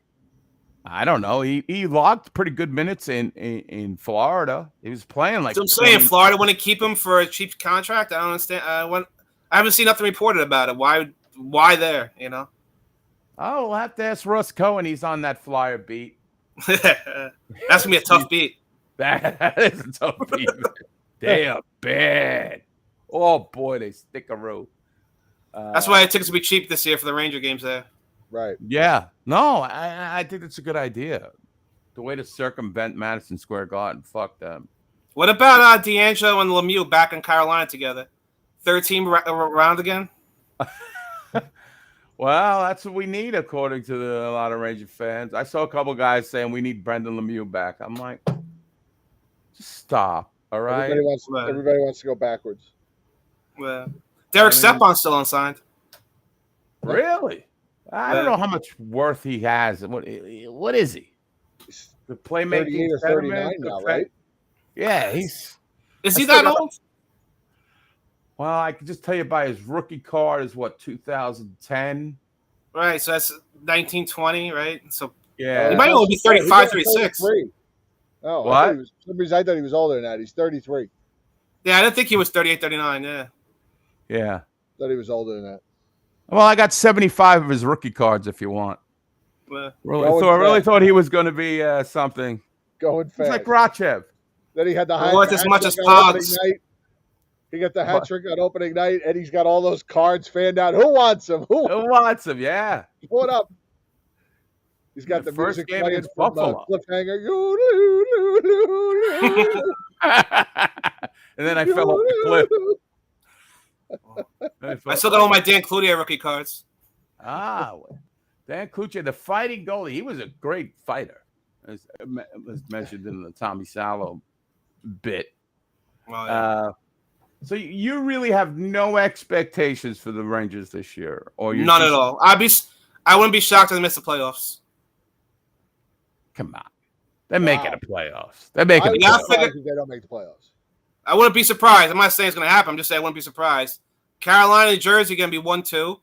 Speaker 8: I don't know. He logged pretty good minutes in Florida. He was playing like.
Speaker 11: So I'm saying Florida wouldn't keep him for a cheap contract. I don't understand. I haven't seen nothing reported about it. Why there?
Speaker 8: Oh, we'll have to ask Russ Cohen. He's on that Flyer beat.
Speaker 11: That's gonna be a tough beat.
Speaker 8: That is a tough beat. They are bad. Oh boy, they stick-a-roo.
Speaker 11: That's why tickets will be cheap this year for the Ranger games there.
Speaker 7: Right.
Speaker 8: Yeah. No, I think that's a good idea. The way to circumvent Madison Square Garden. Fuck them.
Speaker 11: What about D'Angelo and Lemieux back in Carolina together? Third team round again?
Speaker 8: Well, that's what we need, according to a lot of Ranger fans. I saw a couple guys saying we need Brendan Lemieux back. I'm like, just stop. All right.
Speaker 7: Everybody wants to go backwards.
Speaker 11: Well, Derek Stepan's still unsigned.
Speaker 8: Really? I don't know how much worth he has. What is he? The playmaking
Speaker 7: 38 or 39 now, right?
Speaker 8: Yeah, he's.
Speaker 11: Is he that old?
Speaker 8: Well, I can just tell you by his rookie card is what 2010.
Speaker 11: Right, so that's 1920, right? So
Speaker 8: yeah,
Speaker 11: he might only be 35, 36.
Speaker 7: Oh,
Speaker 8: what?
Speaker 7: I thought he was older than that. He's 33.
Speaker 11: Yeah, I didn't think he was 38, 39. Yeah.
Speaker 8: Yeah.
Speaker 7: Thought he was older than that.
Speaker 8: Well, I got 75 of his rookie cards if you want. Really thought he was going to be something.
Speaker 7: Going fast.
Speaker 8: He's like Rachev.
Speaker 7: Then he had the
Speaker 11: worth as much as Pogs.
Speaker 7: He got the hat trick on opening night, and he's got all those cards fanned out. Who wants him? Who
Speaker 8: wants him? Yeah.
Speaker 7: What up? He's got the
Speaker 8: first
Speaker 7: music
Speaker 8: game
Speaker 7: playing
Speaker 8: against
Speaker 7: from
Speaker 8: Buffalo.
Speaker 7: Cliffhanger.
Speaker 8: And then I fell off the cliff.
Speaker 11: I still got all my Dan Cloutier rookie cards.
Speaker 8: Dan Cloutier, the fighting goalie. He was a great fighter, as mentioned in the Tommy Salo bit.
Speaker 11: Oh, yeah.
Speaker 8: So you really have no expectations for the Rangers this year, or
Speaker 11: none at all. I wouldn't be shocked if they miss the playoffs.
Speaker 8: Come on, they're making the playoffs. They're making.
Speaker 7: They don't make the playoffs.
Speaker 11: I wouldn't be surprised. I'm not saying it's going to happen. I'm just saying I wouldn't be surprised. Carolina and Jersey going to be 1-2.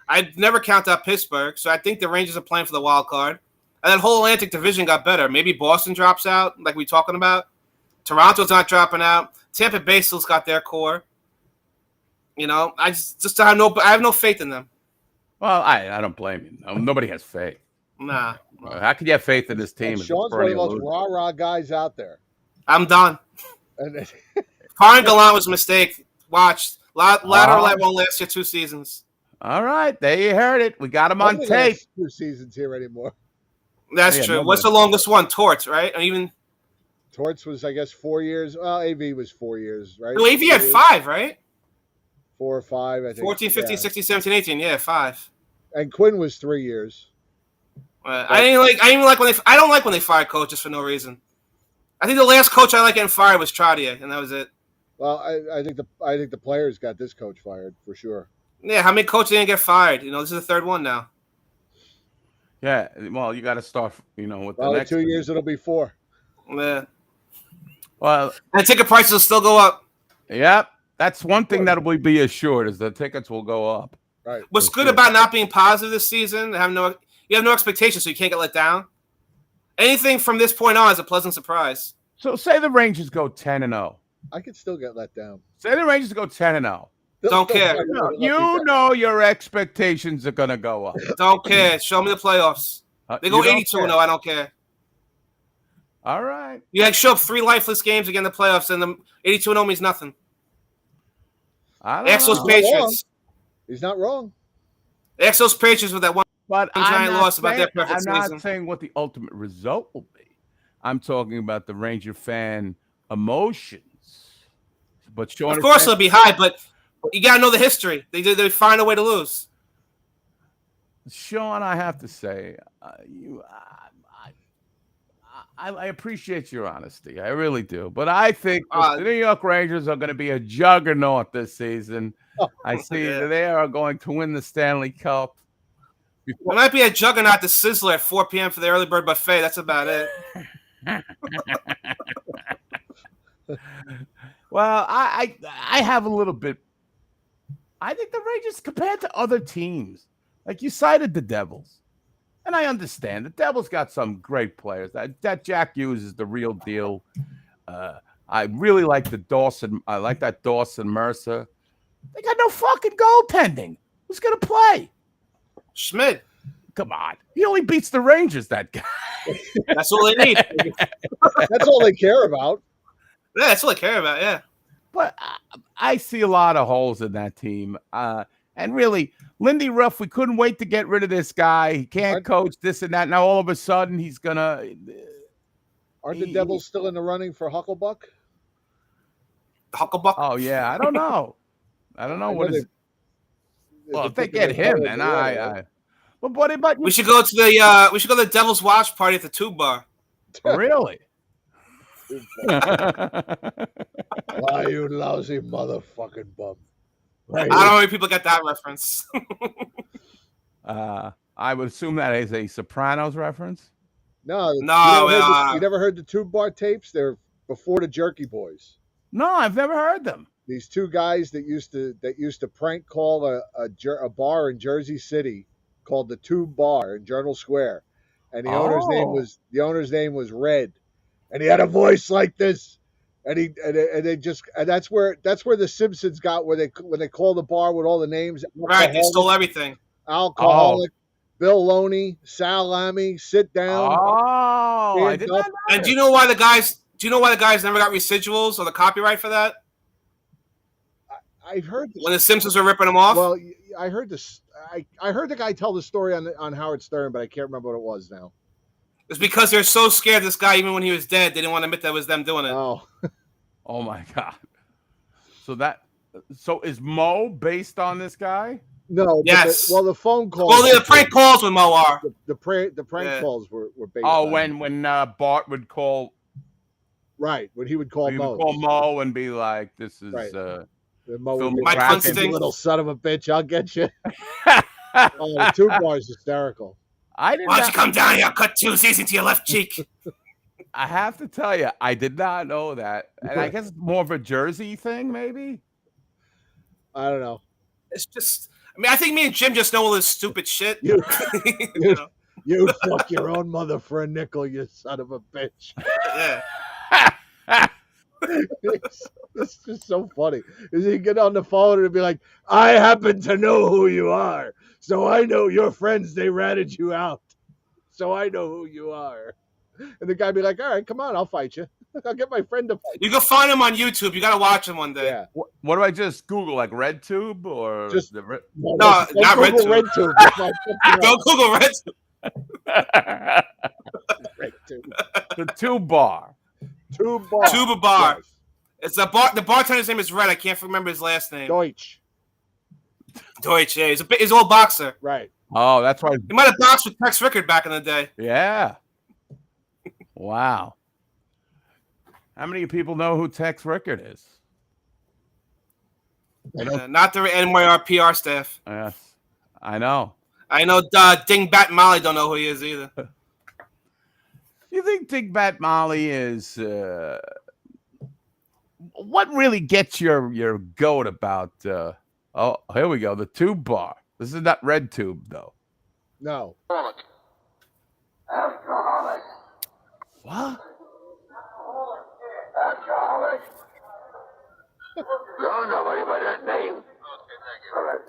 Speaker 11: I'd never count out Pittsburgh, so I think the Rangers are playing for the wild card. And that whole Atlantic division got better. Maybe Boston drops out, like we're talking about. Toronto's not dropping out. Tampa Bay still's got their core. You know, I just have no faith in them.
Speaker 8: Well, I don't blame you. No, nobody has faith.
Speaker 11: Nah.
Speaker 8: How could you have faith in this team?
Speaker 7: Sean's one of the most rah-rah guys out there.
Speaker 11: I'm done. Firing Gallant was a mistake. Watch. Lateral light won't last you 2 seasons.
Speaker 8: All right. There you heard it. We got him on tape.
Speaker 7: 2 seasons here anymore.
Speaker 11: That's true. What's the longest one? Torts, right? Or even
Speaker 7: Torts was, I guess, 4 years. Well, AV was 4 years, right?
Speaker 11: No, AV had 5, right?
Speaker 7: 4 or 5, I think.
Speaker 11: 14, 15, 16, 17, 18. Yeah, 5.
Speaker 7: And Quinn was 3 years.
Speaker 11: I don't like when they fire coaches for no reason. I think the last coach I like getting fired was Trottier, and that was it.
Speaker 7: Well, I think the players got this coach fired for sure.
Speaker 11: Yeah, how many coaches didn't get fired? You know, this is the third one now.
Speaker 8: Yeah, well, you got to start, with the next
Speaker 7: 2 years it'll be 4.
Speaker 11: Yeah.
Speaker 8: Well,
Speaker 11: and ticket prices will still go up.
Speaker 8: Yep, that's one thing that will be assured is the tickets will go up.
Speaker 7: Right.
Speaker 11: What's good about not being positive this season? You have no expectations, so you can't get let down. Anything from this point on is a pleasant surprise.
Speaker 8: So say the Rangers go 10-0.
Speaker 7: I could still get let down.
Speaker 8: Say the Rangers go 10-0.
Speaker 11: Don't care.
Speaker 8: You know your expectations are going to go up.
Speaker 11: Don't care. Show me the playoffs. They go 82-0. I don't care.
Speaker 8: All right.
Speaker 11: You show up 3 lifeless games again in the playoffs, and the 82-0 means nothing. Exos Patriots.
Speaker 7: He's not wrong.
Speaker 11: Exos Patriots with that one giant loss
Speaker 8: about
Speaker 11: their perfect
Speaker 8: season. I'm
Speaker 11: season.
Speaker 8: not saying what the ultimate result will be. I'm talking about the Ranger fan emotions. But Sean,
Speaker 11: of course, it'll be high, but you got to know the history. They find a way to lose.
Speaker 8: Sean, I have to say, I appreciate your honesty. I really do. But I think the New York Rangers are going to be a juggernaut this season. I see that they are going to win the Stanley Cup.
Speaker 11: It might be a juggernaut to Sizzler at 4 p.m. for the early bird buffet. That's about it.
Speaker 8: Well, I have a little bit. I think the Rangers, compared to other teams, like you cited the Devils, and I understand the Devils got some great players. That Jack Hughes is the real deal. I really like the Dawson. I like that Dawson Mercer. They got no fucking goaltending. Who's gonna play?
Speaker 11: Schmidt.
Speaker 8: Come on. He only beats the Rangers, that guy.
Speaker 11: That's all they need.
Speaker 7: That's all they care about.
Speaker 11: Yeah, that's all they care about, yeah.
Speaker 8: But I see a lot of holes in that team. And really, Lindy Ruff, we couldn't wait to get rid of this guy. He can't coach this and that. Now, all of a sudden, he's going to...
Speaker 7: Aren't the Devils still in the running for Hucklebuck?
Speaker 11: Hucklebuck?
Speaker 8: Oh, yeah. I don't know. I don't know. Well, if they get him, then But what about
Speaker 11: We should go to the Devil's Watch party at the Tube Bar.
Speaker 8: Really?
Speaker 7: Why, you lousy motherfucking bum.
Speaker 11: I don't know how many people get that reference.
Speaker 8: I would assume that is a Sopranos reference.
Speaker 7: No,
Speaker 11: No,
Speaker 7: you never heard the Tube Bar tapes? They're before the Jerky Boys.
Speaker 8: No, I've never heard them.
Speaker 7: These two guys that used to prank call a bar in Jersey City called the Tube Bar in Journal Square, and the owner's name was Red, and he had a voice like this, and that's where the Simpsons got when they call the bar with all the names.
Speaker 11: Right, they stole everything.
Speaker 7: Alcoholic, Bill Loney, Sal Lamy, Sit Down.
Speaker 8: Oh, I did not know.
Speaker 11: And do you know why the guys never got residuals or the copyright for that?
Speaker 7: I've heard this.
Speaker 11: When the Simpsons were ripping them off.
Speaker 7: Well, I heard this. I heard the guy tell the story on Howard Stern, but I can't remember what it was now.
Speaker 11: It's because they're so scared of this guy, even when he was dead, they didn't want to admit that it was them doing it.
Speaker 7: Oh,
Speaker 8: oh my God! So is Mo based on this guy?
Speaker 7: No.
Speaker 11: Yes.
Speaker 7: The phone calls.
Speaker 11: Well, the prank calls with Mo are.
Speaker 7: The prank calls were based.
Speaker 8: Oh, when Bart would call.
Speaker 7: Right, when he would call Mo.
Speaker 8: Would call Mo and be like, "This is
Speaker 7: Mo would be
Speaker 11: Mike
Speaker 7: like,
Speaker 11: Huntston.
Speaker 7: Little son of a bitch, I'll get you." Oh, the Tube Bar is hysterical.
Speaker 11: Why don't you come down here? I'll cut 2 C's into your left cheek.
Speaker 8: I have to tell you, I did not know that, and I guess it's more of a Jersey thing, maybe.
Speaker 7: I don't know.
Speaker 11: It's just. I mean, I think me and Jim just know all this stupid shit.
Speaker 7: You fuck your own mother for a nickel, you son of a bitch.
Speaker 11: Yeah.
Speaker 7: It's just so funny. Is he get on the phone and be like, "I happen to know who you are, so I know your friends. They ratted you out, so I know who you are." And the guy be like, "All right, come on, I'll fight you. I'll get my friend to fight."
Speaker 11: You can find him on YouTube. You got to watch him one day.
Speaker 7: Yeah.
Speaker 8: What do I just Google, like RedTube or
Speaker 7: Just
Speaker 11: no, not RedTube. Don't Google RedTube.
Speaker 8: The Tube Bar.
Speaker 7: Tube Bar.
Speaker 11: Tuba Bar.
Speaker 7: Yes.
Speaker 11: It's the bar. The bartender's name is Red. I can't remember his last name.
Speaker 7: Deutsch.
Speaker 11: Yeah, he's an old boxer.
Speaker 7: Right.
Speaker 8: Oh, that's why.
Speaker 11: He might have boxed with Tex Rickard back in the day.
Speaker 8: Yeah. Wow. How many people know who Tex Rickard is?
Speaker 11: Not the NYR PR staff.
Speaker 8: Yes, I know.
Speaker 11: I know Dingbat Molly don't know who he is either.
Speaker 8: You think Dingbat Molly is what really gets your goat about oh, here we go, the Tube Bar. This is not RedTube though.
Speaker 7: No.
Speaker 5: Alcoholic.
Speaker 8: What?
Speaker 5: Alcoholic. Don't nobody by that name. Okay, thank you. All right.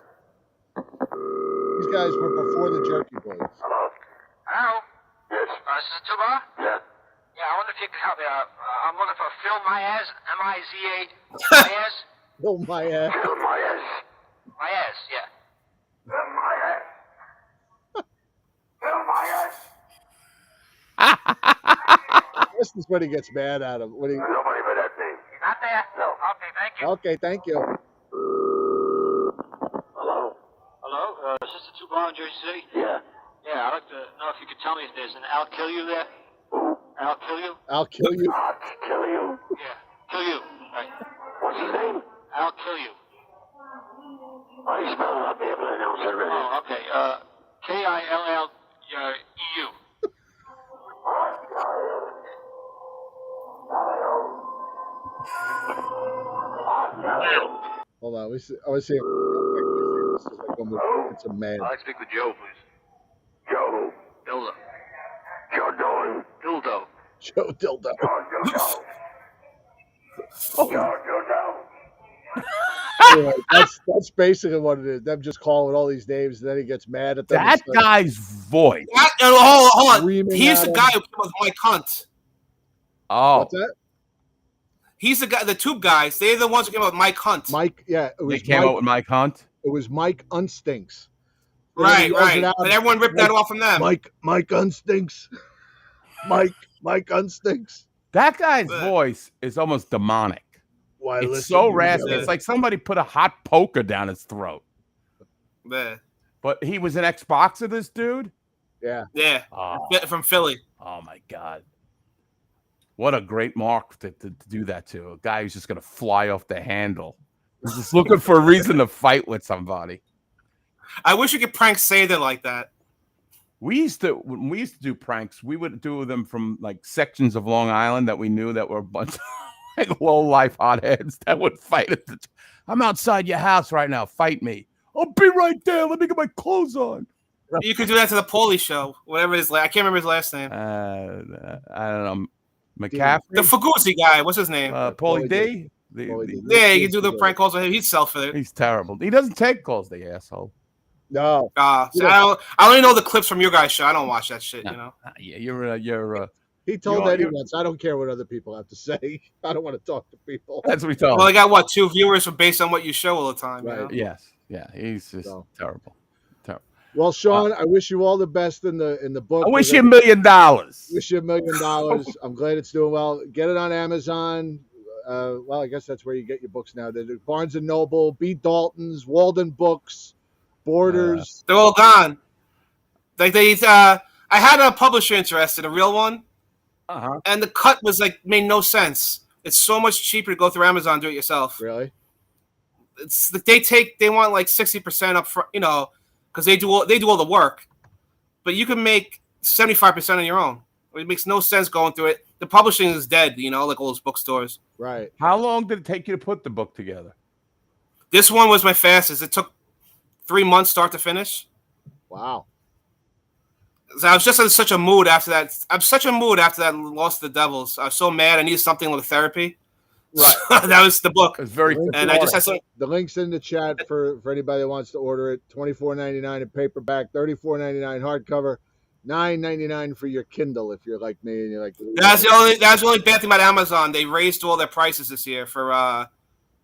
Speaker 7: These guys were before the Jerky Boys.
Speaker 5: Hello?
Speaker 4: Hello?
Speaker 5: Yes.
Speaker 4: This is Tuba?
Speaker 5: Yeah.
Speaker 4: Yeah, I wonder if you can help me out. I'm looking for Phil Myers, M-I-Z-A. Myers?
Speaker 7: Oh my ass.
Speaker 5: Kill my ass.
Speaker 4: Myers, yeah.
Speaker 5: Kill my ass. Kill my ass.
Speaker 7: This is when he gets mad at him. When he...
Speaker 5: Nobody by that name.
Speaker 4: He's not there?
Speaker 5: No.
Speaker 4: Okay, thank you.
Speaker 7: Okay, thank you.
Speaker 5: Hello?
Speaker 12: Hello? Is this the Tuba in Jersey City?
Speaker 5: Yeah.
Speaker 12: Yeah, I'd like to know if you could tell me if there's an I'll kill you there.
Speaker 5: Who?
Speaker 12: I'll kill you?
Speaker 7: I'll kill you.
Speaker 5: I'll kill you.
Speaker 12: Yeah, kill you. Right.
Speaker 5: What's his name?
Speaker 12: I'll kill you.
Speaker 5: How do you spell it? I'll be able to announce it already.
Speaker 12: Oh, okay. K-I-L-L-E-U.
Speaker 7: Hold on. I want to see if this is like it's a man.
Speaker 12: I'd like to speak with Joe, please.
Speaker 5: Joe.
Speaker 12: Dildo.
Speaker 5: Joe Dolan.
Speaker 12: Dildo.
Speaker 7: Joe Dildo.
Speaker 5: Joe.
Speaker 7: Anyway, that's basically what it is. Them just calling all these names, and then he gets mad at them.
Speaker 8: That guy's voice.
Speaker 11: Hold on.
Speaker 7: Screaming
Speaker 11: He's
Speaker 7: at
Speaker 11: the
Speaker 7: him.
Speaker 11: guy who came with Mike Hunt.
Speaker 8: Oh,
Speaker 7: What's that?
Speaker 11: He's the guy. The Tube guys. They're the ones who came out with Mike Hunt.
Speaker 7: Mike. Yeah, it was
Speaker 8: they came
Speaker 7: Mike,
Speaker 8: out with Mike Hunt.
Speaker 7: It was Mike Unstinks.
Speaker 11: Right. But everyone ripped that off from them.
Speaker 7: Mike Unstinks. Mike Unstinks.
Speaker 8: That guy's voice is almost demonic.
Speaker 7: Why?
Speaker 8: It's
Speaker 7: listen,
Speaker 8: so
Speaker 7: you
Speaker 8: raspy.
Speaker 7: know.
Speaker 8: It's like somebody put a hot poker down his throat.
Speaker 11: Yeah.
Speaker 8: But he was an ex-boxer, this dude?
Speaker 7: Yeah.
Speaker 11: Yeah.
Speaker 8: Oh.
Speaker 11: From Philly.
Speaker 8: Oh, my God. What a great mark to do that to. A guy who's just going to fly off the handle. He's just looking for a reason to fight with somebody.
Speaker 11: I wish you could prank Sather like that.
Speaker 8: When we used to do pranks, we would do them from like sections of Long Island that we knew that were a bunch of like low-life hotheads that would fight at the I'm outside your house right now. Fight me. I'll be right there. Let me get my clothes on.
Speaker 11: You could do that to the Paulie show, whatever his I can't remember his last name.
Speaker 8: I don't know. McCaffrey?
Speaker 11: The Fuguzi guy. What's his name?
Speaker 8: Paulie D?
Speaker 11: Yeah, you can do the prank calls on him. He'd sell for it.
Speaker 8: He's terrible. He doesn't take calls, the asshole.
Speaker 7: No.
Speaker 11: I only know the clips from your guys' show. I don't watch that shit, you know.
Speaker 8: Yeah, you're
Speaker 7: He told Eddie once, I don't care what other people have to say. I don't want to talk to people.
Speaker 8: That's what we told him.
Speaker 11: Well, I got what, 2 viewers based on what you show all the time.
Speaker 7: Right.
Speaker 11: You know?
Speaker 8: Yes. Yeah. He's just terrible. Terrible.
Speaker 7: Well, Sean, I wish you all the best in the book.
Speaker 8: I wish you $1 million.
Speaker 7: Wish you $1 million. I'm glad it's doing well. Get it on Amazon. Well, I guess that's where you get your books now. There's Barnes and Noble, B. Dalton's, Walden Books, Borders.
Speaker 11: They're all gone. Like I had a publisher interested, a real one, and the cut was like made no sense. It's so much cheaper to go through Amazon and do it yourself.
Speaker 7: Really?
Speaker 11: It's they want like 60% up front, you know, because they do all the work, but you can make 75% on your own. It makes no sense going through it. The publishing is dead, you know, like all those bookstores.
Speaker 7: Right.
Speaker 8: How long did it take you to put the book together?
Speaker 11: This one was my fastest. It took 3 months start to finish.
Speaker 7: Wow.
Speaker 11: So I was just in such a mood after that. I'm such a mood after that loss to the Devils. I was so mad. I needed something with therapy. Right. So that was the book.
Speaker 8: It's very
Speaker 11: and I just had some.
Speaker 7: The link's in the chat for anybody that wants to order it. $24.99 in paperback, $34.99 hardcover, $9.99 for your Kindle if you're like me and you're like.
Speaker 11: That's the only bad thing about Amazon. They raised all their prices this year for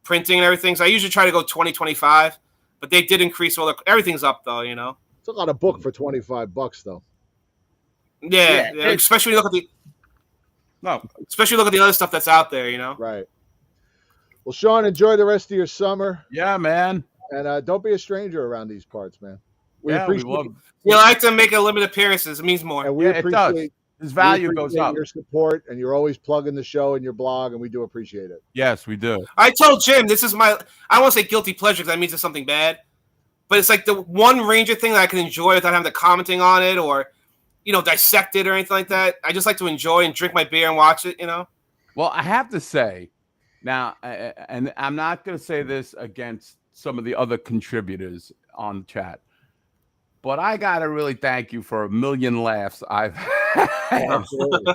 Speaker 11: printing and everything. So I usually try to go 20, 25, but they did increase everything's up though. You know.
Speaker 7: It's a lot of book for $25 though.
Speaker 11: Yeah, especially look at especially look at the other stuff that's out there, you know.
Speaker 7: Right. Well, Sean, enjoy the rest of your summer.
Speaker 8: Yeah, man.
Speaker 7: And don't be a stranger around these parts, man.
Speaker 8: We love.
Speaker 11: You like to make a limited appearances. It means more.
Speaker 7: And we appreciate
Speaker 8: it does. His value goes up.
Speaker 7: Your support, and you're always plugging the show and your blog, and we do appreciate it.
Speaker 8: Yes, we do.
Speaker 11: I told Jim this is I don't want to say guilty pleasure because that means it's something bad, but it's like the one Ranger thing that I can enjoy without having to commenting on it or, you know, dissect it or anything like that. I just like to enjoy and drink my beer and watch it, you know?
Speaker 8: Well, I have to say now, and I'm not going to say this against some of the other contributors on the chat, but I got to really thank you for 1 million laughs I've had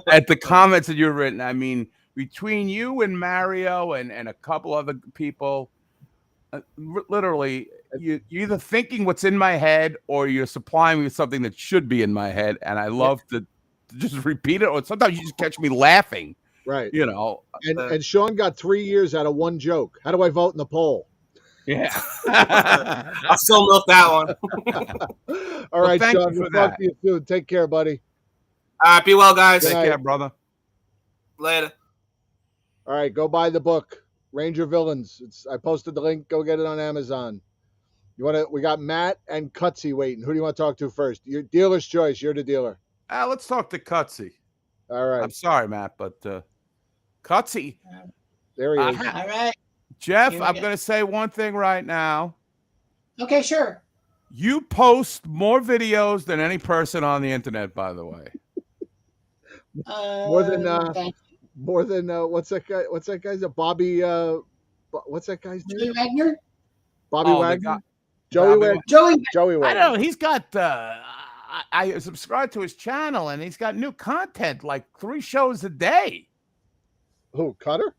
Speaker 8: at the comments that you've written. I mean, between you and Mario and a couple other people, literally, you're either thinking what's in my head or you're supplying me with something that should be in my head. And I love to just repeat it. Or sometimes you just catch me laughing.
Speaker 7: Right.
Speaker 8: You know.
Speaker 7: And Sean got 3 years out of one joke. How do I vote in the poll?
Speaker 8: Yeah.
Speaker 11: I'll still milk that one.
Speaker 7: All right,
Speaker 8: thank
Speaker 7: Sean.
Speaker 8: you for
Speaker 7: We'll
Speaker 8: that.
Speaker 7: talk to you soon. Take care, buddy.
Speaker 11: All right, be well, guys.
Speaker 8: Take care, brother.
Speaker 11: Later.
Speaker 7: All right, go buy the book, Ranger Villains. I posted the link. Go get it on Amazon. We got Matt and Cutsy waiting. Who do you want to talk to first? Your dealer's choice. You're the dealer.
Speaker 8: Let's talk to Cutsy.
Speaker 7: All right.
Speaker 8: I'm sorry, Matt, but Cutsy.
Speaker 7: There he is.
Speaker 13: All right.
Speaker 8: Jeff, I'm going to say one thing right now.
Speaker 13: Okay, sure.
Speaker 8: You post more videos than any person on the internet, by the way.
Speaker 7: More than what's that guy? What's that guy's? Bobby. What's that guy's name?
Speaker 13: Joey Wagner.
Speaker 7: Bobby Wagner. Joey Wagner.
Speaker 8: I know he's got. I subscribe to his channel, and he's got new content, like 3 shows a day.
Speaker 7: Who, Cutter?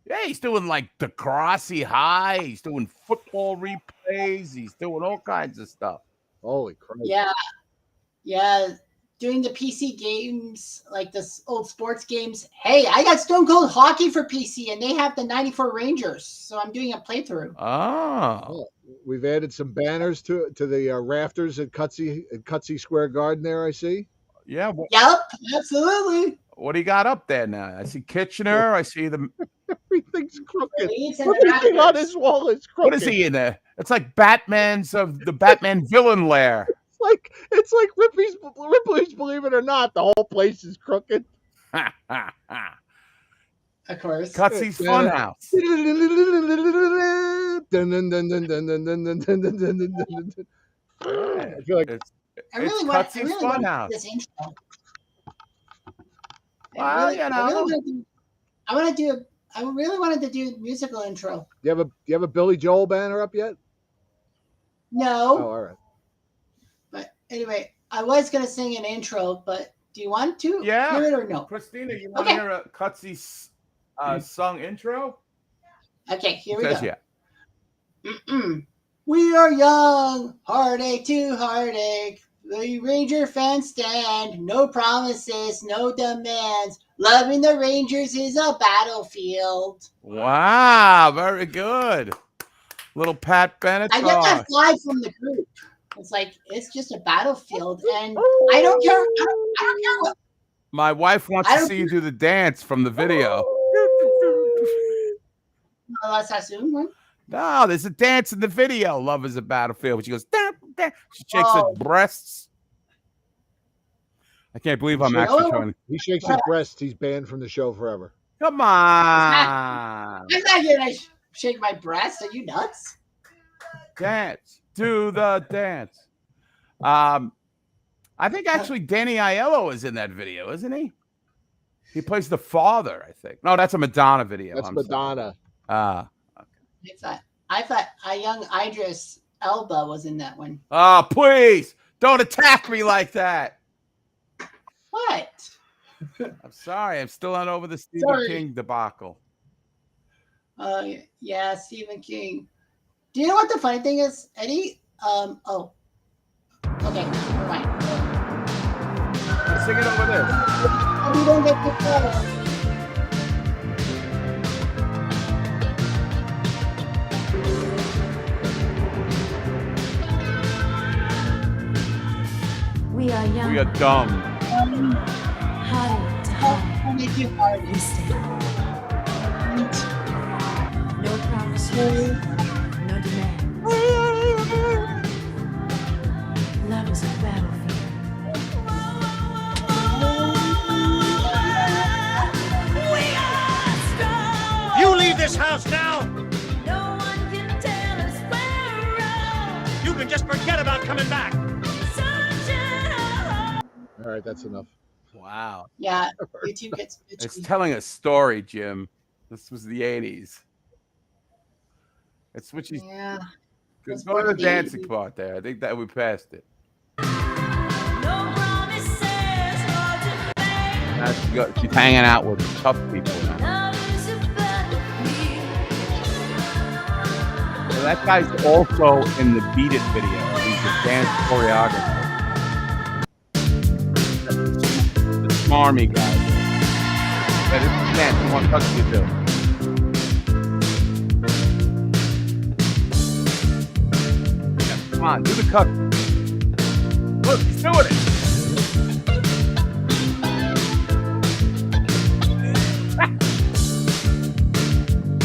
Speaker 8: Yeah, he's doing like Degrassi High. He's doing football replays. He's doing all kinds of stuff.
Speaker 7: Holy crap!
Speaker 13: Yeah. Doing the PC games, like the old sports games. Hey, I got Stone Cold Hockey for PC, and they have the '94 Rangers, so I'm doing a playthrough.
Speaker 8: Oh.
Speaker 7: We've added some banners to the rafters at Cutsy Square Garden. There, I see.
Speaker 8: Yeah.
Speaker 13: Yep, absolutely.
Speaker 8: What do you got up there now? I see Kitchener. I see the.
Speaker 7: Everything's crooked.
Speaker 13: Leeds and the
Speaker 7: Everything on
Speaker 13: Raptors.
Speaker 7: his wall is crooked.
Speaker 8: What is he in there? It's like Batman's of the Batman villain lair.
Speaker 7: It's like Ripley's Believe It or Not. The whole place is crooked.
Speaker 13: Of course.
Speaker 8: Cutsy's Funhouse.
Speaker 7: I feel like
Speaker 13: I really
Speaker 8: It's
Speaker 13: want
Speaker 8: Cutsy's
Speaker 13: to
Speaker 8: Funhouse.
Speaker 13: do this intro.
Speaker 8: Well, you know.
Speaker 13: I really wanted to do a musical intro.
Speaker 7: you have a Billy Joel banner up yet?
Speaker 13: No.
Speaker 7: Oh, all right.
Speaker 13: But anyway, I was gonna sing an intro, but do you want to
Speaker 8: Yeah.
Speaker 13: hear it or no?
Speaker 8: Christina, you want to hear a Cutsy's sung intro?
Speaker 13: Okay, here we
Speaker 8: Says
Speaker 13: go.
Speaker 8: yeah.
Speaker 13: We are young, heartache to heartache. The Ranger fans stand, no promises, no demands. Loving the Rangers is a battlefield.
Speaker 8: Wow, very good. Little Pat Bennett.
Speaker 13: I get that vibe from the group. It's like it's just a battlefield, and I don't care. I don't care what.
Speaker 8: My wife wants to see you do the dance from the video.
Speaker 13: That's that soon one.
Speaker 8: No, there's a dance in the video. Love is a battlefield. She goes, "Dun, dun." She shakes her breasts. I can't believe I'm actually trying to.
Speaker 7: He shakes his breasts. He's banned from the show forever.
Speaker 8: Come on.
Speaker 13: I'm not gonna shake my breast. Are you nuts?
Speaker 8: Dance. Do the dance. I think actually Danny Aiello is in that video, isn't he? He plays the father, I think. No, that's a Madonna video.
Speaker 7: That's
Speaker 8: I'm
Speaker 7: Madonna.
Speaker 13: I thought a young Idris Elba was in that one.
Speaker 8: Oh, please don't attack me like that.
Speaker 13: What?
Speaker 8: I'm sorry. I'm still not over the Stephen King debacle.
Speaker 13: Yeah, Stephen King. Do you know what the funny thing is, Eddie? Oh. Okay, never mind.
Speaker 8: Sing it over this.
Speaker 13: We don't get the credit.
Speaker 14: We are young.
Speaker 8: We are dumb.
Speaker 14: Heartache to heartache. We stand. No promises. No demands. Love is a battlefield.
Speaker 15: You leave this house now.
Speaker 14: No one can tell us where
Speaker 15: You can just forget about coming back.
Speaker 7: All right, that's enough.
Speaker 8: Wow.
Speaker 13: Yeah, YouTube gets
Speaker 8: It's telling a story, Jim. This was the 80s. It's what you.
Speaker 13: Yeah.
Speaker 8: Go to the dancing part there. I think that we passed it. Now she's hanging out with tough people now. So that guy's also in the Beat It video. He's a dance choreographer. The smarmy guy. But it's dance. He wants us to do. Come on, do the cut. Look, he's doing it.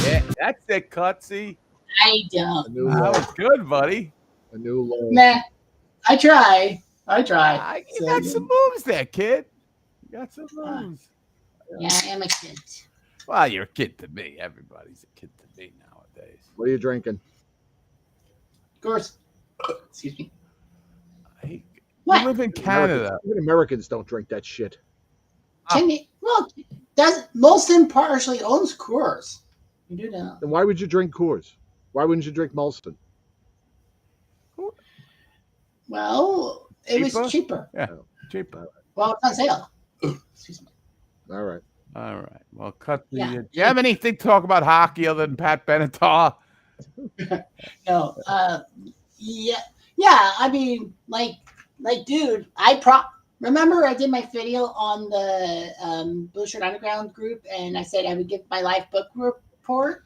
Speaker 8: Yeah, that's it, Cutsy.
Speaker 13: I don't.
Speaker 8: That was good, buddy.
Speaker 7: A new low.
Speaker 13: Nah, I try.
Speaker 8: You got some moves there, kid. You got some moves.
Speaker 13: Yeah, I am a kid.
Speaker 8: Well, you're a kid to me. Everybody's a kid to me nowadays.
Speaker 7: What are you drinking?
Speaker 13: Of course. Excuse me.
Speaker 8: You live in Canada.
Speaker 7: Even Americans don't drink that shit.
Speaker 13: Can you? Well, Molson partially owns Coors. You do know.
Speaker 7: Then why would you drink Coors? Why wouldn't you drink Molson?
Speaker 13: Well, it was cheaper.
Speaker 8: Yeah, cheaper.
Speaker 13: Well, it's on sale. Excuse me.
Speaker 7: All right.
Speaker 8: All right. Well, cut the.
Speaker 13: Yeah.
Speaker 8: Do you have anything to talk about hockey other than Pat Benatar?
Speaker 13: No. Yeah. I mean, like, dude. Remember I did my video on the Blue Shirt Underground group, and I said I would give my life book report.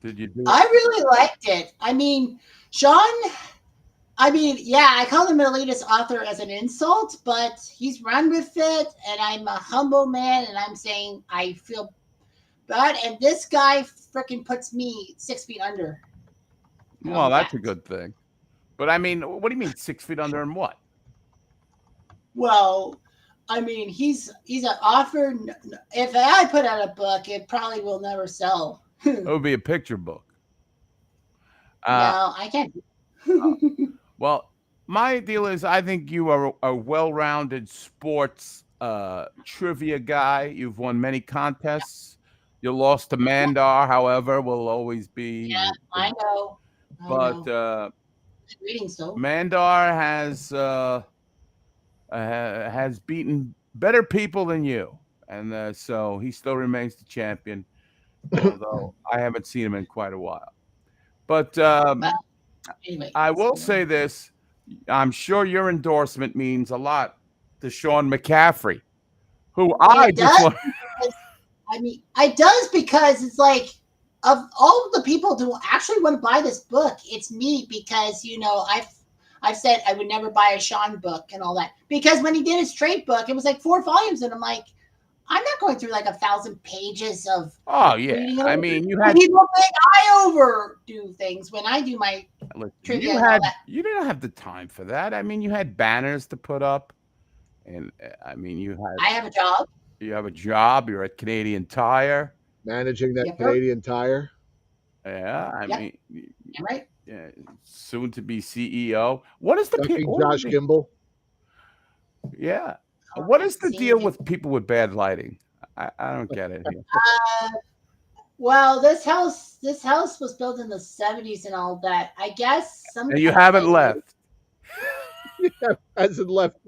Speaker 8: Did you do it?
Speaker 13: I really liked it. I mean, Sean, I mean, yeah, I call him an elitist author as an insult, but he's run with it, and I'm a humble man, and I'm saying I feel bad, and this guy freaking puts me 6 feet under.
Speaker 8: Well, that's a good thing. But I mean, what do you mean 6 feet under and what?
Speaker 13: Well, I mean, he's an author. If I put out a book, it probably will never sell.
Speaker 8: It would be a picture book.
Speaker 13: No, I can't.
Speaker 8: Well, my deal is I think you are a well-rounded sports trivia guy. You've won many contests. You lost to Mandar, however, will always be.
Speaker 13: Yeah, I know.
Speaker 8: But
Speaker 13: Reading still.
Speaker 8: Mandar has beaten better people than you, and so he still remains the champion. Although I haven't seen him in quite a while. But
Speaker 13: anyway,
Speaker 8: I will say this: I'm sure your endorsement means a lot to Sean McCaffrey, who I just want.
Speaker 13: I mean, it does because it's like of all the people who actually want to buy this book, it's me because I've said I would never buy a Sean book and all that because when he did his trade book, it was like 4 volumes, and I'm like, I'm not going through like 1,000 pages of.
Speaker 8: Oh yeah, I mean, you had
Speaker 13: people think I overdo things when I do my trivia.
Speaker 8: You didn't have the time for that. I mean, you had banners to put up, and I mean,
Speaker 13: I have a job.
Speaker 8: You have a job. You're at Canadian Tire,
Speaker 7: managing that Canadian Tire.
Speaker 8: Yeah, I mean,
Speaker 13: right.
Speaker 8: Yeah, soon to be CEO. What is the
Speaker 7: Josh Gimbel?
Speaker 8: Yeah. What is the deal with people with bad lighting? I don't get it here.
Speaker 13: Well, this house was built in the 70s and all that. I guess some.
Speaker 8: And you haven't left.
Speaker 7: Hasn't left.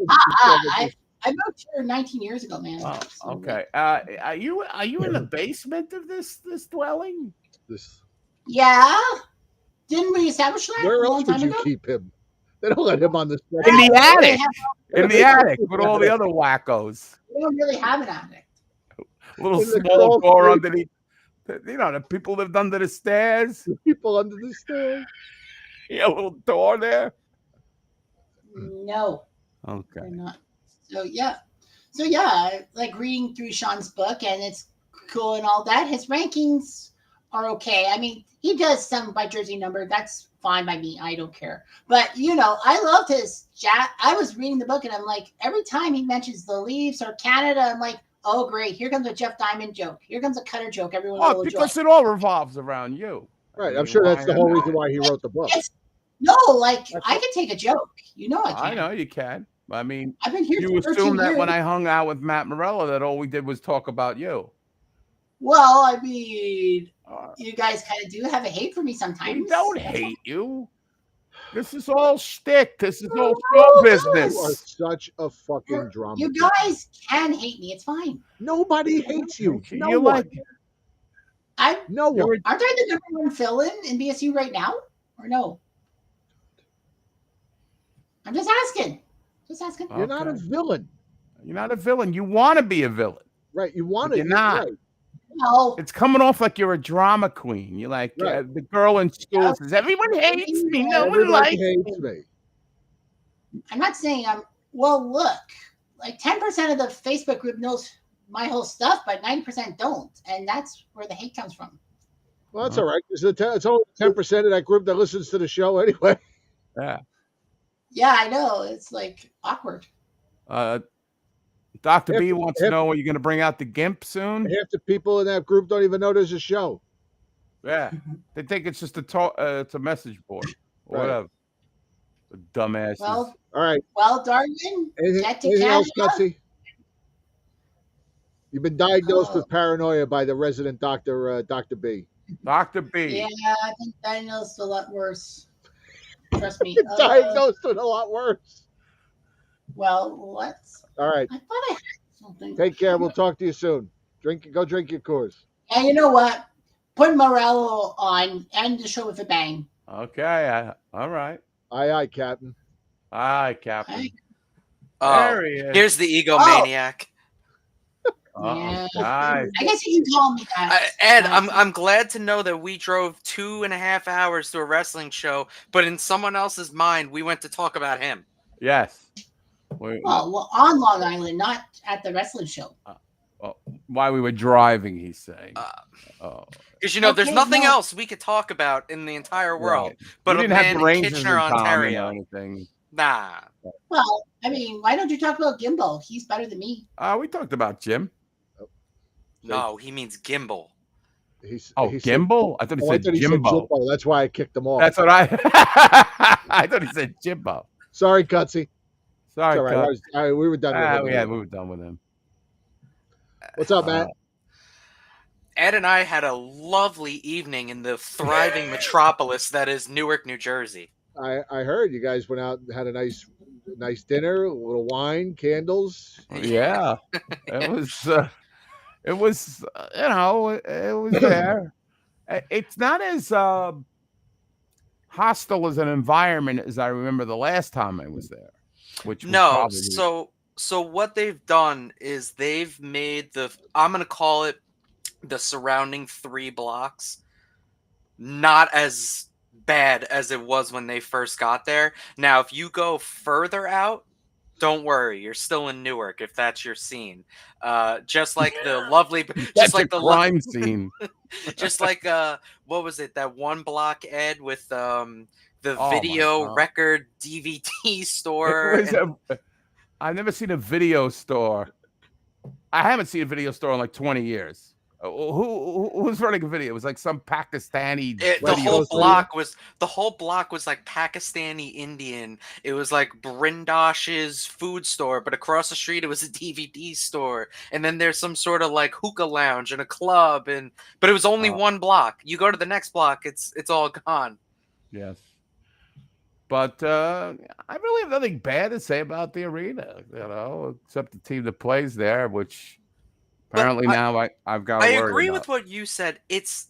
Speaker 13: I moved here 19 years ago, man.
Speaker 8: Oh, okay. Are you in the basement of this dwelling?
Speaker 13: Yeah. Didn't we establish that?
Speaker 7: Where else would you keep him? They don't let him on the street.
Speaker 8: In the attic. In the attic with all the other wackos.
Speaker 13: We don't really have an attic.
Speaker 8: Little small door underneath. You know, the people lived under the stairs.
Speaker 7: The people under the stairs.
Speaker 8: Yeah, a little door there.
Speaker 13: No.
Speaker 8: Okay.
Speaker 13: They're not. So yeah. I like reading through Sean's book, and it's cool and all that. His rankings are okay. I mean, he does some by jersey number. That's fine by me. I don't care. But I loved his chat. I was reading the book, and I'm like, every time he mentions the Leafs or Canada, I'm like, oh great, here comes a Jeff Diamond joke. Here comes a Cutter joke. Everyone will enjoy.
Speaker 8: Because it all revolves around you.
Speaker 7: Right. I'm sure that's the whole reason why he wrote the book.
Speaker 13: I can take a joke. I can.
Speaker 8: I know you can. I mean,
Speaker 13: I've been here
Speaker 8: you
Speaker 13: for 13
Speaker 8: assume that
Speaker 13: years.
Speaker 8: when I hung out with Matt Morello, that all we did was talk about you.
Speaker 13: Well, I mean, you guys kind of do have a hate for me sometimes.
Speaker 8: We don't hate you. This is all shtick. This is all show business.
Speaker 7: You are such a fucking drama.
Speaker 13: You guys can hate me. It's fine.
Speaker 7: Nobody hates you. No
Speaker 8: You
Speaker 7: one.
Speaker 8: like
Speaker 7: No one.
Speaker 13: Aren't I the number one fill-in in BSU right now? Or no? I'm just asking.
Speaker 7: You're not a villain.
Speaker 8: You're not a villain. You want to be a villain.
Speaker 7: Right. You want
Speaker 8: But
Speaker 7: to.
Speaker 8: you're not.
Speaker 7: Right.
Speaker 13: No.
Speaker 8: It's coming off like you're a drama queen. You're like the girl in school says, everyone hates me. No one
Speaker 7: Everybody
Speaker 8: likes
Speaker 7: hates me.
Speaker 13: I'm not saying I'm. Well, look, like 10% of the Facebook group knows my whole stuff, but 90% don't, and that's where the hate comes from.
Speaker 7: Well, that's all right. It's only 10% of that group that listens to the show anyway.
Speaker 8: Yeah.
Speaker 13: Yeah, I know. It's like awkward.
Speaker 8: Dr. B wants to know, are you going to bring out the GIMP soon?
Speaker 7: Half the people in that group don't even know there's a show.
Speaker 8: Yeah. They think it's just it's a message board or whatever. The dumbasses.
Speaker 13: Well,
Speaker 7: all right.
Speaker 13: Well, Darwin, get to
Speaker 7: Anything else,
Speaker 13: Canada.
Speaker 7: Gutsy? You've been diagnosed with paranoia by the resident doctor, Dr. B.
Speaker 8: Dr. B.
Speaker 13: Yeah, I think Daniel's a lot worse. Trust me.
Speaker 7: Diagnosed with a lot worse.
Speaker 13: Well, what?
Speaker 7: All right.
Speaker 13: I thought I had something.
Speaker 7: Take care. We'll talk to you soon. Go drink your Coors.
Speaker 13: And you know what? Put Morello on. End the show with a bang.
Speaker 8: Okay. All right.
Speaker 7: Aye, Captain.
Speaker 8: Aye, Captain.
Speaker 16: Oh,
Speaker 8: There he is.
Speaker 16: here's the egomaniac.
Speaker 13: Yeah.
Speaker 8: guys.
Speaker 13: I guess you can call me that.
Speaker 16: Ed, I'm glad to know that we drove 2.5 hours to a wrestling show, but in someone else's mind, we went to talk about him.
Speaker 8: Yes.
Speaker 13: Well, on Long Island, not at the wrestling show.
Speaker 8: Why we were driving, he's saying.
Speaker 16: Because there's nothing else we could talk about in the entire world,
Speaker 8: Right.
Speaker 16: but
Speaker 8: We
Speaker 16: a
Speaker 8: didn't have
Speaker 16: man
Speaker 8: the
Speaker 16: in
Speaker 8: Rangers
Speaker 16: Kitchener,
Speaker 8: in common
Speaker 16: Ontario.
Speaker 8: or anything.
Speaker 16: Nah.
Speaker 13: Well, I mean, why don't you talk about Gimbo? He's better than me.
Speaker 8: We talked about Jim.
Speaker 16: No, he means gimbal.
Speaker 8: Gimbal? I thought he said
Speaker 7: he
Speaker 8: Jimbo.
Speaker 7: said Jimbo. That's why I kicked him off.
Speaker 8: That's what I thought he said Jimbo.
Speaker 7: Sorry, Cutsy.
Speaker 8: Sorry,
Speaker 7: It's all right. We were done with him.
Speaker 8: We were done with him.
Speaker 7: What's up, Matt?
Speaker 16: Ed and I had a lovely evening in the thriving metropolis that is Newark, New Jersey.
Speaker 7: I heard you guys went out and had a nice dinner, a little wine, candles.
Speaker 8: Yeah, it was it was there. It's not as hostile as an environment as I remember the last time I was there. Which was
Speaker 16: no,
Speaker 8: probably...
Speaker 16: so what they've done is they've made I'm gonna call it the surrounding 3 blocks not as bad as it was when they first got there. Now, if you go further out, don't worry, you're still in Newark if that's your scene. Just like the lovely, just like the
Speaker 8: crime scene.
Speaker 16: Just like what was it? That one block, Ed, with the video record DVD store.
Speaker 8: I've never seen a video store. I haven't seen a video store in like 20 years. Who's running a video? It was like some Pakistani.
Speaker 16: The whole block was like Pakistani Indian. It was like Brindash's food store, but across the street it was a DVD store. And then there's some sort of like hookah lounge and a club, but it was only one block. You go to the next block, it's all gone.
Speaker 8: Yes. But I really have nothing bad to say about the arena, except the team that plays there, which apparently now I've got to worry about.
Speaker 16: I agree with what you said. It's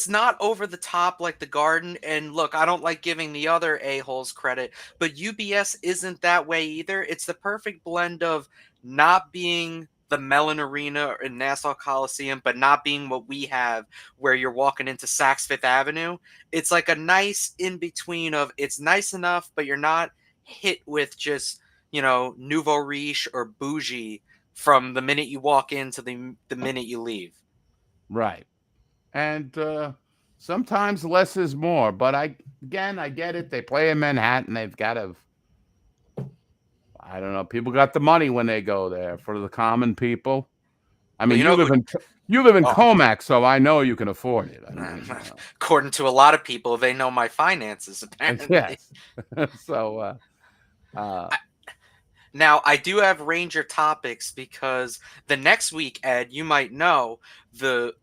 Speaker 16: not over the top like the Garden. And look, I don't like giving the other a-holes credit, but UBS isn't that way either. It's the perfect blend of not being the Mellon Arena in Nassau Coliseum, but not being what we have where you're walking into Saks Fifth Avenue. It's like a nice in-between of it's nice enough, but you're not hit with just, nouveau riche or bougie from the minute you walk in to the minute you leave.
Speaker 8: Right. And sometimes less is more, but I get it. They play in Manhattan. They've got to, I don't know. People got the money when they go there. For the common people, I mean, you live in Comac, so I know you can afford it. I mean,
Speaker 16: according to a lot of people, they know my finances apparently.
Speaker 8: Yes. So,
Speaker 16: now I do have Ranger topics because the next week, Ed, you might know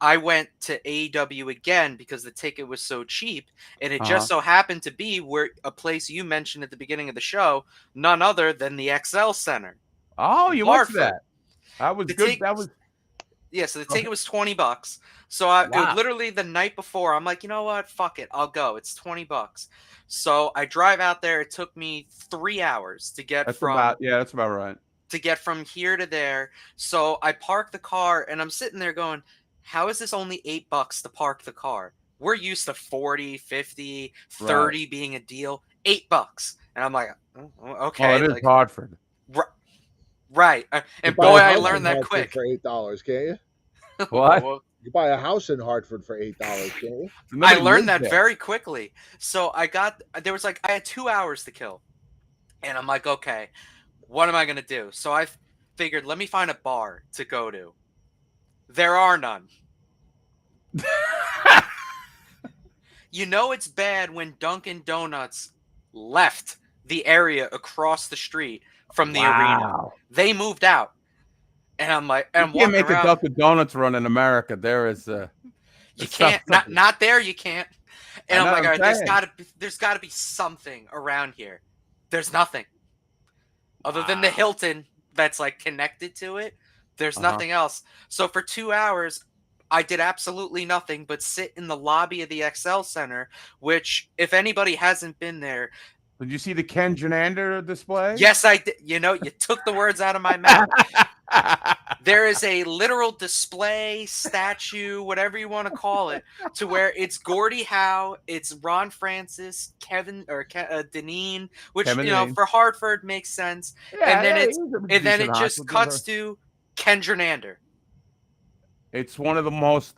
Speaker 16: I went to AEW again because the ticket was so cheap, and it just so happened to be where a place you mentioned at the beginning of the show, none other than the XL Center.
Speaker 8: Oh, you watched that? That was good.
Speaker 16: So the ticket was $20. So it was literally the night before. I'm like, you know what? Fuck it. I'll go. It's $20. So I drive out there. It took me 3 hours to get
Speaker 8: that's about right.
Speaker 16: To get from here to there. So I park the car and I'm sitting there going, how is this only $8 to park the car? We're used to 40, 50, 30 being a deal. $8. And I'm like, okay.
Speaker 8: Oh, it is Hartford.
Speaker 16: Right. And boy, I learned that quick.
Speaker 7: For $8, can't you?
Speaker 8: What?
Speaker 7: You buy a house in Hartford for $8, can't you?
Speaker 16: I learned that very quickly. So I had 2 hours to kill. And I'm like, okay, what am I going to do? So I figured, let me find a bar to go to. There are none. It's bad when Dunkin' Donuts left the area across the street from the arena. They moved out. And I'm like, and
Speaker 8: you can't make a Dunkin' Donuts run in America. There is
Speaker 16: you can't not there. You can't. And I'm like, all right, there's got to be something around here. There's nothing other than the Hilton that's like connected to it. There's nothing else. So for 2 hours, I did absolutely nothing but sit in the lobby of the XL Center, which, if anybody hasn't been there.
Speaker 8: Did you see the Ken Janander display?
Speaker 16: Yes, I did. You took the words out of my mouth. there is a literal display, statue, whatever you want to call it, to where it's Gordie Howe, it's Ron Francis, Kevin or Deneen, which
Speaker 8: Kevin Deneen.
Speaker 16: for Hartford makes sense.
Speaker 8: Yeah,
Speaker 16: and then
Speaker 8: yeah,
Speaker 16: it's
Speaker 8: he's a
Speaker 16: and then
Speaker 8: decent
Speaker 16: it just
Speaker 8: hockey
Speaker 16: cuts
Speaker 8: player.
Speaker 16: to Ken Jernander.
Speaker 8: It's one of the most.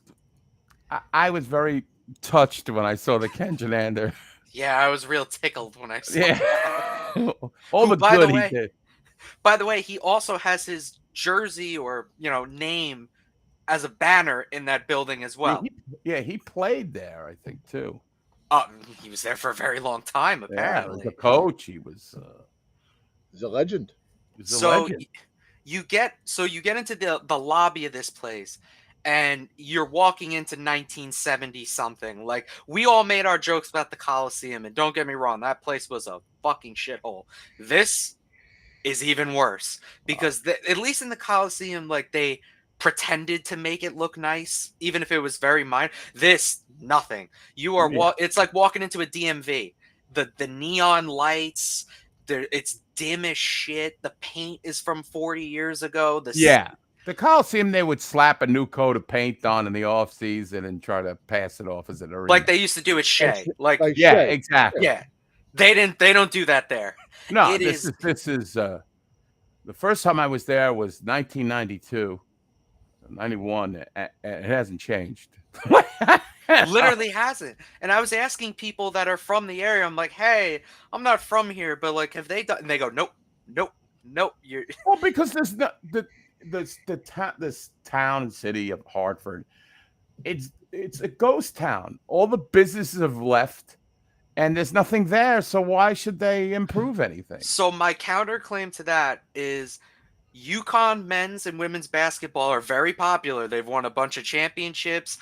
Speaker 8: I was very touched when I saw the Ken Jernander.
Speaker 16: Yeah, I was real tickled when I saw
Speaker 8: Yeah.
Speaker 16: that.
Speaker 8: All
Speaker 16: Who,
Speaker 8: the
Speaker 16: by
Speaker 8: good
Speaker 16: the
Speaker 8: he
Speaker 16: way,
Speaker 8: did.
Speaker 16: By the way, he also has his jersey or name as a banner in that building as well.
Speaker 8: He played there, I think, too.
Speaker 16: He was there for a very long time,
Speaker 8: Yeah,
Speaker 16: apparently.
Speaker 8: as a coach, he was.
Speaker 7: He's a legend.
Speaker 8: He's a
Speaker 16: So
Speaker 8: legend.
Speaker 16: you get into the lobby of this place, and you're walking into 1970 something. Like, we all made our jokes about the Coliseum, and don't get me wrong, that place was a fucking shithole. This is even worse because at least in the Coliseum, like, they pretended to make it look nice, even if it was very minor. This, nothing. You are it's like walking into a DMV. The neon lights, it's dim as shit. The paint is from 40 years ago.
Speaker 8: The Coliseum, they would slap a new coat of paint on in the off season and try to pass it off as an arena.
Speaker 16: Like they used to do at Shea.
Speaker 8: Yeah, exactly.
Speaker 16: Yeah. They don't do that there.
Speaker 8: No, this is the first time I was there was 1992, 91. It hasn't changed.
Speaker 16: Literally hasn't. And I was asking people that are from the area, I'm like, hey, I'm not from here, but like, have they done? And they go, nope. You're
Speaker 8: Well, because there's not this town and city of Hartford. It's a ghost town. All the businesses have left, and there's nothing there. So why should they improve anything?
Speaker 16: So my counterclaim to that is UConn men's and women's basketball are very popular. They've won a bunch of championships.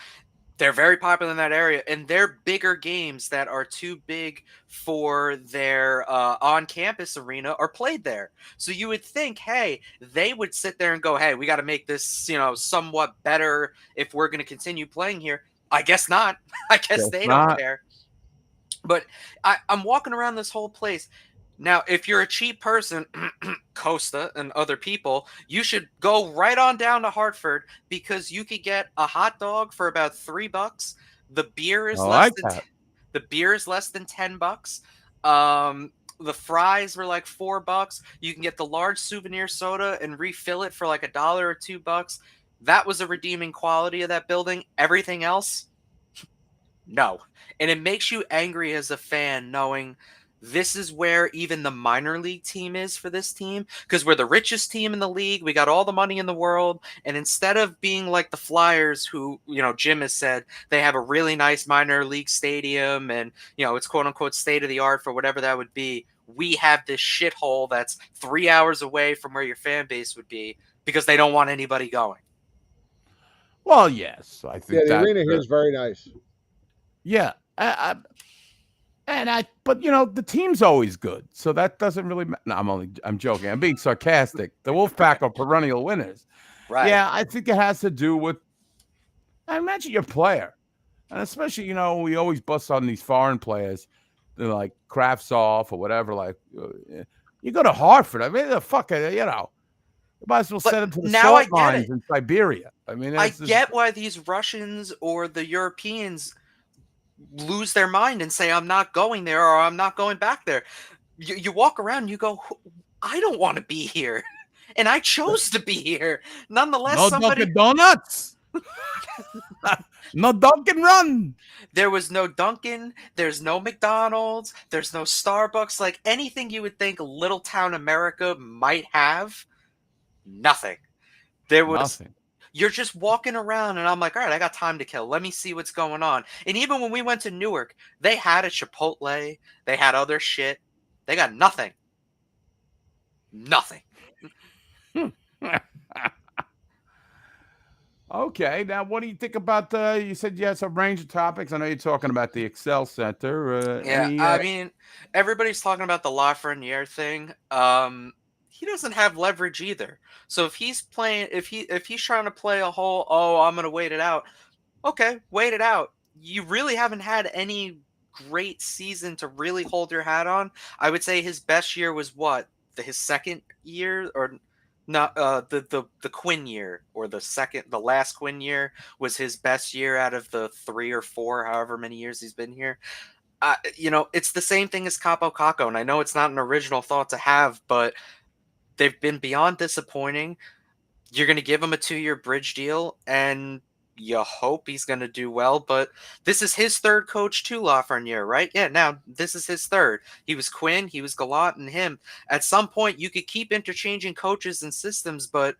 Speaker 16: They're very popular in that area, and their bigger games that are too big for their on-campus arena are played there. So you would think, hey, they would sit there and go, hey, we got to make this, somewhat better if we're going to continue playing here. I guess not. I guess they don't care. But I'm walking around this whole place. Now, if you're a cheap person, Costa and other people, you should go right on down to Hartford because you could get a hot dog for about $3. The beer is the beer is less than $10. The fries were like $4. You can get the large souvenir soda and refill it for like $1 or $2. That was a redeeming quality of that building. Everything else, no. And it makes you angry as a fan knowing this is where even the minor league team is for this team, because we're the richest team in the league. We got all the money in the world. And instead of being like the Flyers, who, Jim has said they have a really nice minor league stadium and, it's quote unquote state of the art for whatever that would be. We have this shithole that's 3 hours away from where your fan base would be because they don't want anybody going.
Speaker 8: Well, yes, I think
Speaker 7: the arena here is very nice.
Speaker 8: Yeah. But the team's always good, so that doesn't really matter. No, I'm joking. I'm being sarcastic. The Wolfpack are perennial winners.
Speaker 16: Right.
Speaker 8: Yeah, I think it has to do with, I imagine, your player. And especially, we always bust on these foreign players, they're like Kravtsov or whatever. Like, you go to Hartford. I mean, you might as well send them to the salt mines in Siberia. I mean,
Speaker 16: I get why these Russians or the Europeans lose their mind and say, I'm not going there or I'm not going back there. You walk around and you go, I don't want to be here. And I chose to be here. Nonetheless,
Speaker 8: no Dunkin' Donuts. No Dunkin' Run.
Speaker 16: There was no Dunkin'. There's no McDonald's. There's no Starbucks. Like anything you would think little town America might have. Nothing. There was
Speaker 8: nothing.
Speaker 16: You're just walking around, and I'm like, all right, I got time to kill. Let me see what's going on. And even when we went to Newark, they had a Chipotle. They had other shit. They got nothing. Nothing.
Speaker 8: Okay, now what do you think about you said you had some range of topics. I know you're talking about the Excel Center.
Speaker 16: I mean, everybody's talking about the Lafreniere thing. He doesn't have leverage either. So if he's playing, if he's trying to play a whole, I'm going to wait it out. Okay, wait it out. You really haven't had any great season to really hold your hat on. I would say his best year was what? His second year or Not the Quinn year, or the last Quinn year was his best year out of the 3 or 4, however many years he's been here. It's the same thing as Capo Caco, and I know it's not an original thought to have, but they've been beyond disappointing. You're going to give him a 2-year bridge deal, and you hope he's going to do well. But this is his third coach too, Lafreniere, right? Yeah, now this is his third. He was Quinn, he was Gallant, and him. At some point, you could keep interchanging coaches and systems, but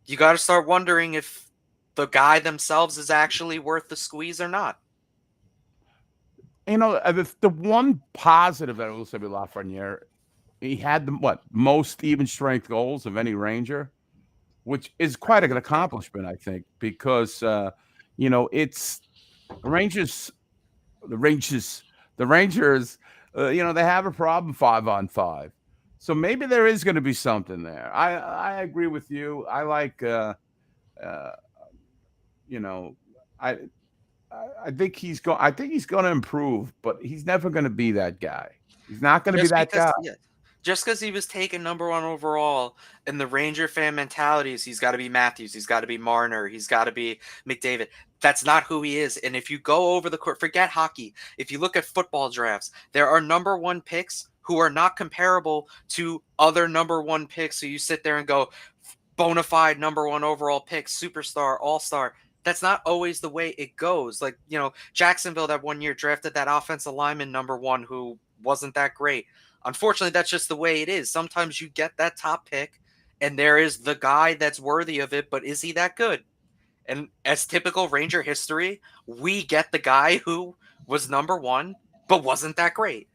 Speaker 16: you got to start wondering if the guy themselves is actually worth the squeeze or not.
Speaker 8: The one positive that I will say with Lafreniere, he had the most even strength goals of any Ranger, which is quite an accomplishment, I think, because it's Rangers. The Rangers, they have a problem 5-on-5. So maybe there is going to be something there. I agree with you. I like, I think he's going. I think he's going to improve, but he's never going to be that guy. He's not going to be that guy.
Speaker 16: Just because he was taken number 1 overall, and the Ranger fan mentality is he's got to be Matthews, he's got to be Marner, he's got to be McDavid. That's not who he is. And if you go over the court, forget hockey. If you look at football drafts, there are number 1 picks who are not comparable to other number 1 picks. So you sit there and go, bona fide number 1 overall pick, superstar, all-star. That's not always the way it goes. Like, Jacksonville that one year drafted that offensive lineman number 1 who wasn't that great. Unfortunately, that's just the way it is. Sometimes you get that top pick, and there is the guy that's worthy of it, but is he that good? And as typical Ranger history, we get the guy who was number 1, but wasn't that great.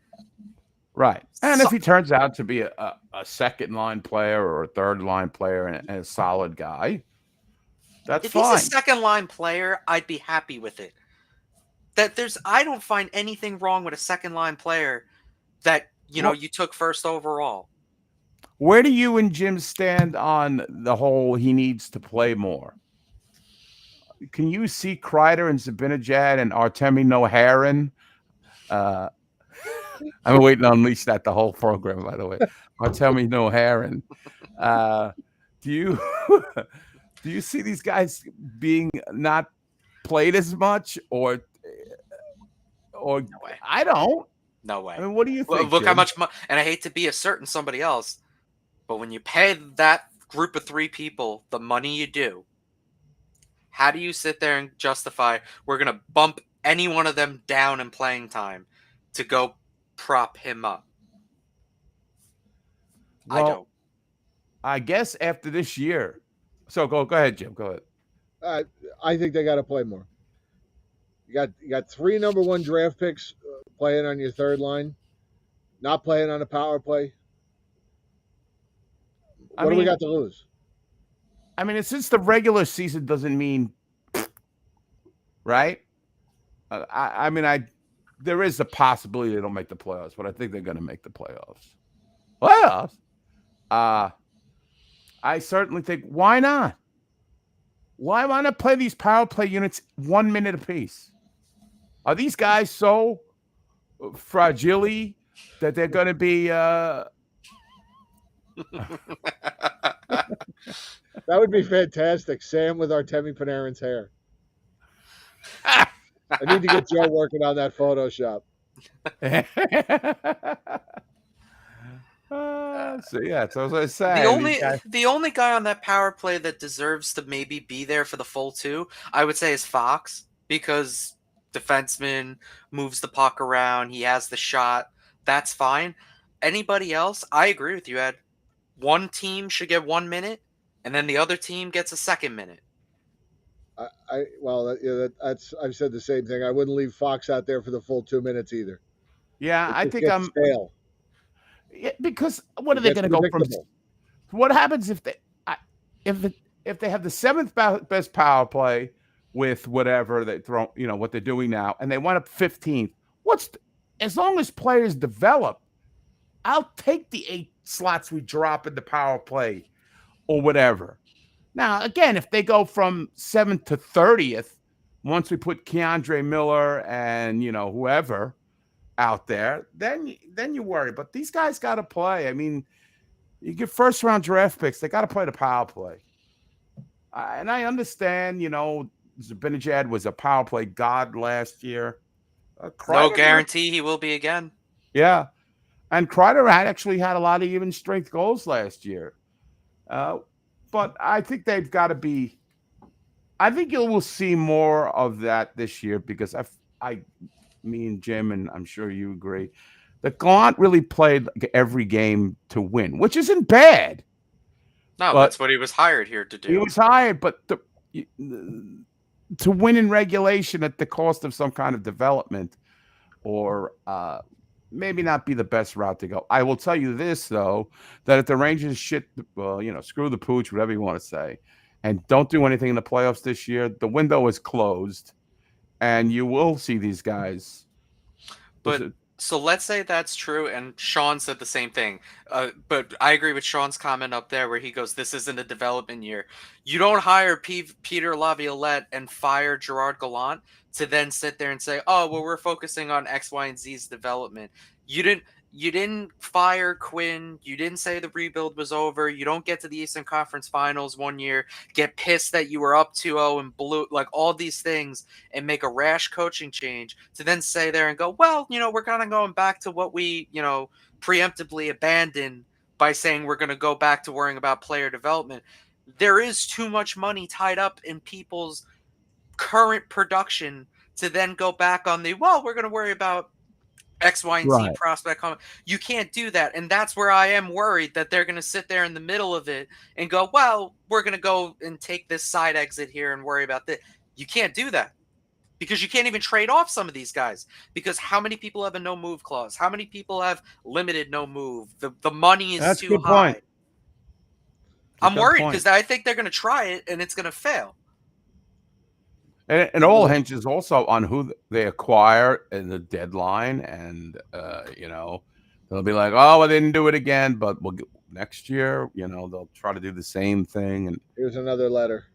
Speaker 8: Right. And if he turns out to be a second-line player or a third-line player and a solid guy, that's fine.
Speaker 16: If he's a second-line player, I'd be happy with it. I don't find anything wrong with a second-line player that you took first overall.
Speaker 8: Where do you and Jim stand on the whole he needs to play more? Can you see Kreider and Zibanejad and Artemi Noharin? I'm waiting to unleash that the whole program, by the way. Artemi Noharin. Do you see these guys being not played as much, or
Speaker 16: No way.
Speaker 8: I don't.
Speaker 16: No way.
Speaker 8: I mean, what do you think?
Speaker 16: Look how
Speaker 8: Jim?
Speaker 16: much money, and I hate to be a certain somebody else, but when you pay that group of 3 people the money you do, how do you sit there and justify we're going to bump any one of them down in playing time to go prop him up?
Speaker 8: Well,
Speaker 16: I don't.
Speaker 8: I guess after this year. So go ahead, Jim. Go ahead.
Speaker 7: I think they got to play more. You got 3 number 1 draft picks playing on your third line, not playing on a power play. What do we got to lose?
Speaker 8: I mean, since the regular season doesn't mean, right? There is a possibility they don't make the playoffs, but I think they're going to make the playoffs. I certainly think, why not? Why not play these power play units 1 minute apiece? Are these guys so fragile that they're going to be?
Speaker 7: That would be fantastic. Sam with Artemi Panarin's hair. I need to get Joe working on that Photoshop.
Speaker 8: So yeah, so as I say,
Speaker 16: the only guy on that power play that deserves to maybe be there for the full 2, I would say, is Fox, because defenseman moves the puck around, he has the shot. That's fine. Anybody else, I agree with you, Ed. One team should get 1 minute, and then the other team gets a second minute.
Speaker 7: I've said the same thing. I wouldn't leave Fox out there for the full 2 minutes either.
Speaker 8: Yeah, I think I'm
Speaker 7: stale.
Speaker 8: Yeah, because what are they going to go from? What happens if they have the 7th best power play with whatever they throw, what they're doing now, and they wind up 15th? As long as players develop, I'll take the 8 slots we drop in the power play or whatever. Now, again, if they go from 7th to 30th, once we put Keandre Miller and whoever out there, then you worry. But these guys got to play. I mean, You get first round draft picks. They got to play the power play. And I understand, Zibanejad was a power play god last year.
Speaker 16: No
Speaker 8: Kreider-
Speaker 16: guarantee he will be again.
Speaker 8: Yeah. And Kreider actually had a lot of even strength goals last year. But I think they've got to be. I think you will see more of that this year because me and Jim, and I'm sure you agree, that Gallant really played like every game to win, which isn't bad.
Speaker 16: No,
Speaker 8: But
Speaker 16: that's what he was hired here to do.
Speaker 8: he was hired, but to win in regulation at the cost of some kind of development, or maybe not be the best route to go. I will tell you this though, that if the Rangers screw the pooch, whatever you want to say, and don't do anything in the playoffs this year, the window is closed, and you will see these guys.
Speaker 16: But so let's say that's true, and Sean said the same thing. But I agree with Sean's comment up there where he goes, "This isn't a development year." You don't hire Peter Laviolette and fire Gerard Gallant to then sit there and say, "Oh, well, we're focusing on X, Y, and Z's development." You didn't fire Quinn. You didn't say the rebuild was over. You don't get to the Eastern Conference Finals one year, get pissed that you were up 2-0 and blew like all these things, and make a rash coaching change to then say there and go, well, we're kind of going back to what we, preemptively abandoned by saying we're going to go back to worrying about player development. There is too much money tied up in people's current production to then go back on we're going to worry about X, Y, and Z prospect. You can't do that. And that's where I am worried that they're going to sit there in the middle of it and go, well, we're going to go and take this side exit here and worry about this. You can't do that because you can't even trade off some of these guys, because how many people have a no move clause? How many people have limited no move? The money is too high. I'm worried because I think they're going to try it and it's going to fail.
Speaker 8: And it all hinges also on who they acquire in the deadline, and they'll be like, "Oh, well, they didn't do it again, but next year, they'll try to do the same thing." And
Speaker 7: here's another letter.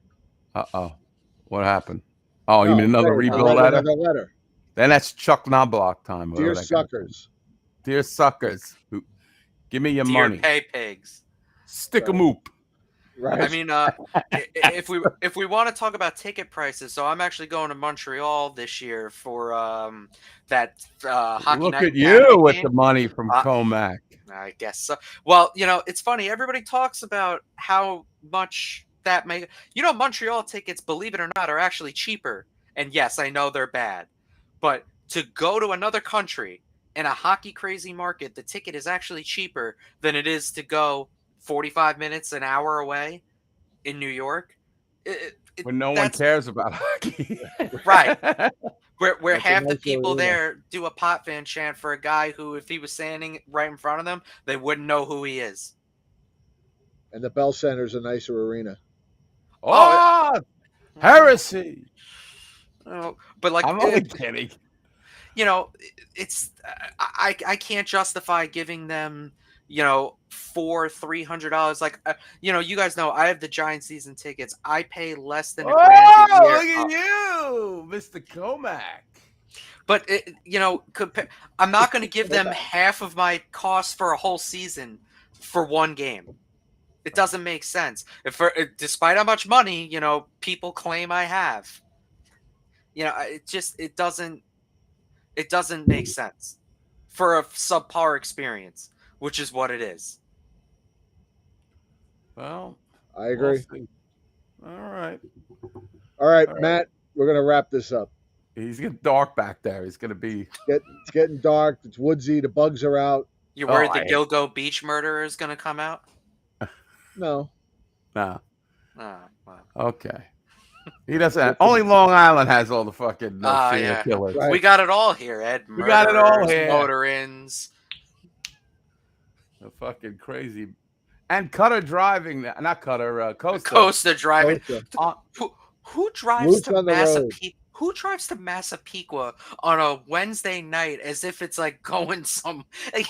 Speaker 8: What happened? Oh, you mean another rebuild letter?
Speaker 7: Another letter.
Speaker 8: Then that's Chuck Knobloch time.
Speaker 7: Dear suckers,
Speaker 8: dear suckers, give me your
Speaker 16: Dear
Speaker 8: money.
Speaker 16: pay pigs,
Speaker 8: stick 'em oop.
Speaker 7: Right.
Speaker 16: I mean, if we want to talk about ticket prices, so I'm actually going to Montreal this year for that hockey
Speaker 8: Look
Speaker 16: night.
Speaker 8: at you with
Speaker 16: game.
Speaker 8: the money from Comac.
Speaker 16: I guess so. Well, it's funny. Everybody talks about how much that may. Montreal tickets, believe it or not, are actually cheaper. And yes, I know they're bad, but to go to another country in a hockey crazy market, the ticket is actually cheaper than it is to go 45 minutes, an hour away in New York.
Speaker 8: When no one cares about hockey.
Speaker 16: Right. Where half the people there do a pot fan chant for a guy who, if he was standing right in front of them, they wouldn't know who he is.
Speaker 7: And the Bell Center's a nicer arena.
Speaker 8: Oh, heresy.
Speaker 16: Oh, but like,
Speaker 8: I'm only kidding.
Speaker 16: It's I can't justify giving them $300. Like, you guys know I have the Giant season tickets. I pay less than $1,000 a year.
Speaker 8: Look at you, Mr. Comac.
Speaker 16: But I'm not going to give them half of my cost for a whole season for one game. It doesn't make sense. Despite how much money people claim I have, it doesn't make sense for a subpar experience, which is what it is.
Speaker 8: Well,
Speaker 7: I agree.
Speaker 8: All right,
Speaker 7: Matt, we're gonna wrap this up.
Speaker 8: He's getting dark back there. He's gonna be.
Speaker 7: It's getting dark. It's woodsy. The bugs are out.
Speaker 16: You're worried the Gilgo Beach murderer is gonna come out?
Speaker 7: No.
Speaker 8: No.
Speaker 16: Oh, wow.
Speaker 8: Okay. He doesn't. Only Long Island has all the fucking serial killers.
Speaker 16: Right. We got it all here, Ed.
Speaker 8: We got it all
Speaker 16: Murderers,
Speaker 8: here.
Speaker 16: Motor-ins.
Speaker 8: The fucking crazy. And Cutter driving. Not Cutter. Costa.
Speaker 16: Costa driving. Who drives
Speaker 7: Roots
Speaker 16: to
Speaker 7: on the road.
Speaker 16: Who drives to Massapequa on a Wednesday night as if it's like going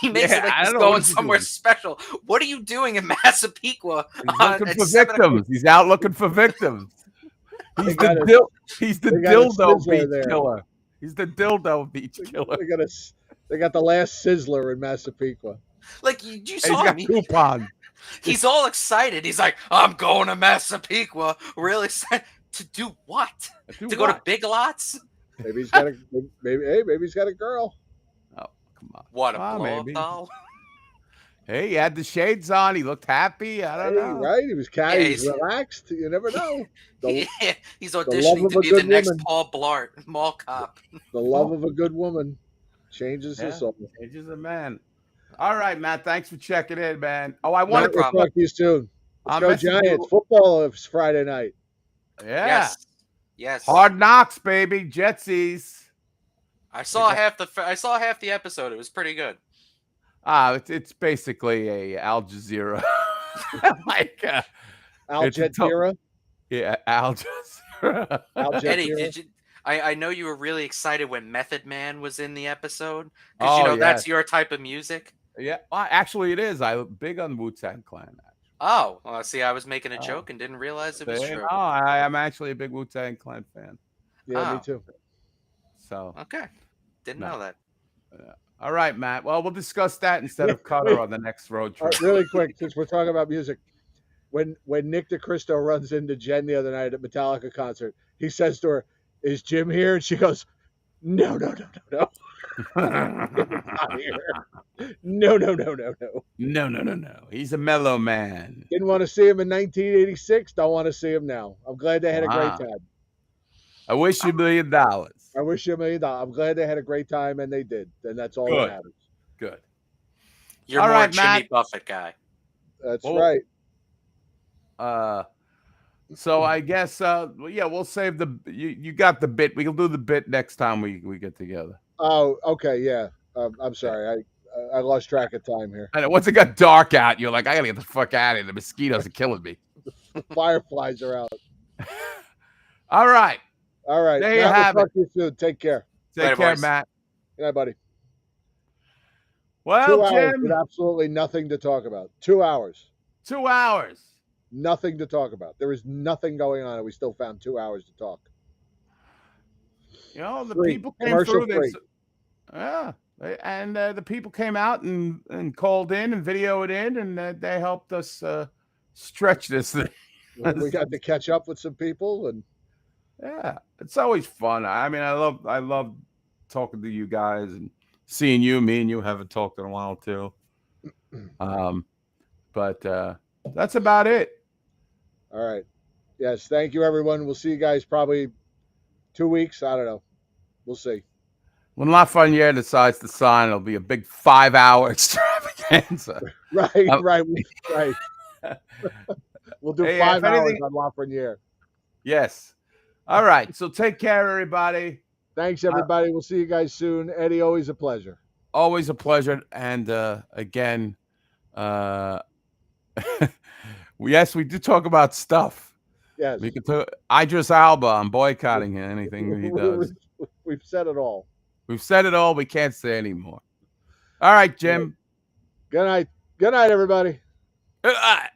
Speaker 16: he makes it like he's going somewhere special. What are you doing in Massapequa?
Speaker 8: He's looking for victims. He's out looking for victims. He's the dildo beach killer. He's the dildo beach killer.
Speaker 7: They got the last sizzler in Massapequa.
Speaker 16: Like you saw
Speaker 8: got
Speaker 16: me.
Speaker 8: coupon.
Speaker 16: He's all excited. He's like, I'm going to Massapequa. Really excited. To do what? To go to Big Lots?
Speaker 7: Maybe he's got a maybe he's got a girl.
Speaker 8: Oh, come on.
Speaker 16: What, a
Speaker 8: Well,
Speaker 16: blow-up
Speaker 8: maybe.
Speaker 16: doll?
Speaker 8: Hey, he had the shades on. He looked happy. I don't know.
Speaker 7: Right? He was
Speaker 16: Yeah,
Speaker 7: he was relaxed. You never know.
Speaker 16: He's
Speaker 7: love
Speaker 16: auditioning
Speaker 7: of
Speaker 16: to
Speaker 7: a
Speaker 16: be the
Speaker 7: good
Speaker 16: next
Speaker 7: woman.
Speaker 16: Paul Blart, Mall Cop.
Speaker 7: The love of a good woman changes
Speaker 8: Yeah,
Speaker 7: his soul.
Speaker 8: changes a man. All right, Matt. Thanks for checking in, man. Oh, I wanted
Speaker 7: Matt, we'll talk to you soon. Let's
Speaker 8: I'll
Speaker 7: go
Speaker 8: message you-
Speaker 7: Giants. Football is Friday night.
Speaker 8: Yeah.
Speaker 16: Yes.
Speaker 8: Hard knocks, baby. Jetsies.
Speaker 16: I saw half the episode. It was pretty good.
Speaker 8: It's basically a Al Jazeera. like
Speaker 7: Al
Speaker 8: it's a
Speaker 7: Jazeera.
Speaker 8: Yeah, Al Jazeera.
Speaker 16: Eddie, did you? I know you were really excited when Method Man was in the episode
Speaker 8: Oh,
Speaker 16: because that's
Speaker 8: yes.
Speaker 16: your type of music.
Speaker 8: Yeah, well, actually, it is. I'm big on Wu-Tang Clan.
Speaker 16: Oh, well, see, I was making a joke and didn't realize it was true.
Speaker 8: No, I'm actually a big Wu-Tang Clan fan.
Speaker 7: Yeah, me too.
Speaker 8: So
Speaker 16: okay, didn't know that.
Speaker 8: All right, Matt. Well, we'll discuss that instead of Cutter on the next road trip.
Speaker 7: Really quick, since we're talking about music, when Nick DeCristo runs into Jen the other night at Metallica concert, he says to her, "Is Jim here?" And she goes, "No, no, no, no, no." Not here. No.
Speaker 8: No. He's a mellow man.
Speaker 7: Didn't want to see him in 1986. Don't want to see him now. I'm glad they had a
Speaker 8: Wow.
Speaker 7: great time.
Speaker 8: I wish you $1 million.
Speaker 7: I wish you $1 million. I'm glad they had a great time, and they did. And that's all that
Speaker 8: Good.
Speaker 7: matters.
Speaker 8: Good.
Speaker 16: You're
Speaker 8: All
Speaker 16: more
Speaker 8: right,
Speaker 16: Jimmy
Speaker 8: Matt.
Speaker 16: Buffett guy.
Speaker 7: That's
Speaker 8: Well,
Speaker 7: right.
Speaker 8: So I guess yeah, we'll save the you got the bit. We'll do the bit next time we get together.
Speaker 7: Oh, okay, yeah. I'm sorry. I lost track of time here.
Speaker 8: I know once it got dark out, you're like, I gotta get the fuck out of here. The mosquitoes are killing me.
Speaker 7: The fireflies are out.
Speaker 8: All right.
Speaker 7: All right.
Speaker 8: There you
Speaker 7: Matt,
Speaker 8: have
Speaker 7: we'll
Speaker 8: it.
Speaker 7: talk to you soon. Take care.
Speaker 8: Take care, Matt.
Speaker 7: Good night, buddy.
Speaker 8: Well,
Speaker 7: 2 hours
Speaker 8: Jim.
Speaker 7: with absolutely nothing to talk about. 2 hours.
Speaker 8: 2 hours.
Speaker 7: Nothing to talk about. There was nothing going on, and we still found 2 hours to talk.
Speaker 8: You know, the
Speaker 7: Free.
Speaker 8: people came
Speaker 7: Commercial
Speaker 8: through.
Speaker 7: free.
Speaker 8: And the people came out and called in and videoed in, and they helped us stretch this thing.
Speaker 7: We got to catch up with some people, and
Speaker 8: yeah, it's always fun. I mean, I love talking to you guys and seeing you. Me and you haven't talked in a while too. But that's about it.
Speaker 7: all right. Yes, thank you, everyone. We'll see you guys probably 2 weeks. I don't know. We'll see.
Speaker 8: When Lafreniere decides to sign, it'll be a big 5-hour extravaganza.
Speaker 7: Right. We'll do
Speaker 8: Hey,
Speaker 7: 5
Speaker 8: if
Speaker 7: hours
Speaker 8: anything-
Speaker 7: on Lafreniere.
Speaker 8: Yes. All right. So take care, everybody.
Speaker 7: Thanks, everybody. We'll see you guys soon. Eddie, always a pleasure.
Speaker 8: Always a pleasure. And again, yes, we do talk about stuff.
Speaker 7: Yes.
Speaker 8: We can talk Idris Alba. I'm boycotting anything he does.
Speaker 7: We've said it all.
Speaker 8: We've said it all. We can't say anymore. All right, Jim.
Speaker 7: Good night. Good night, everybody.
Speaker 8: Good night.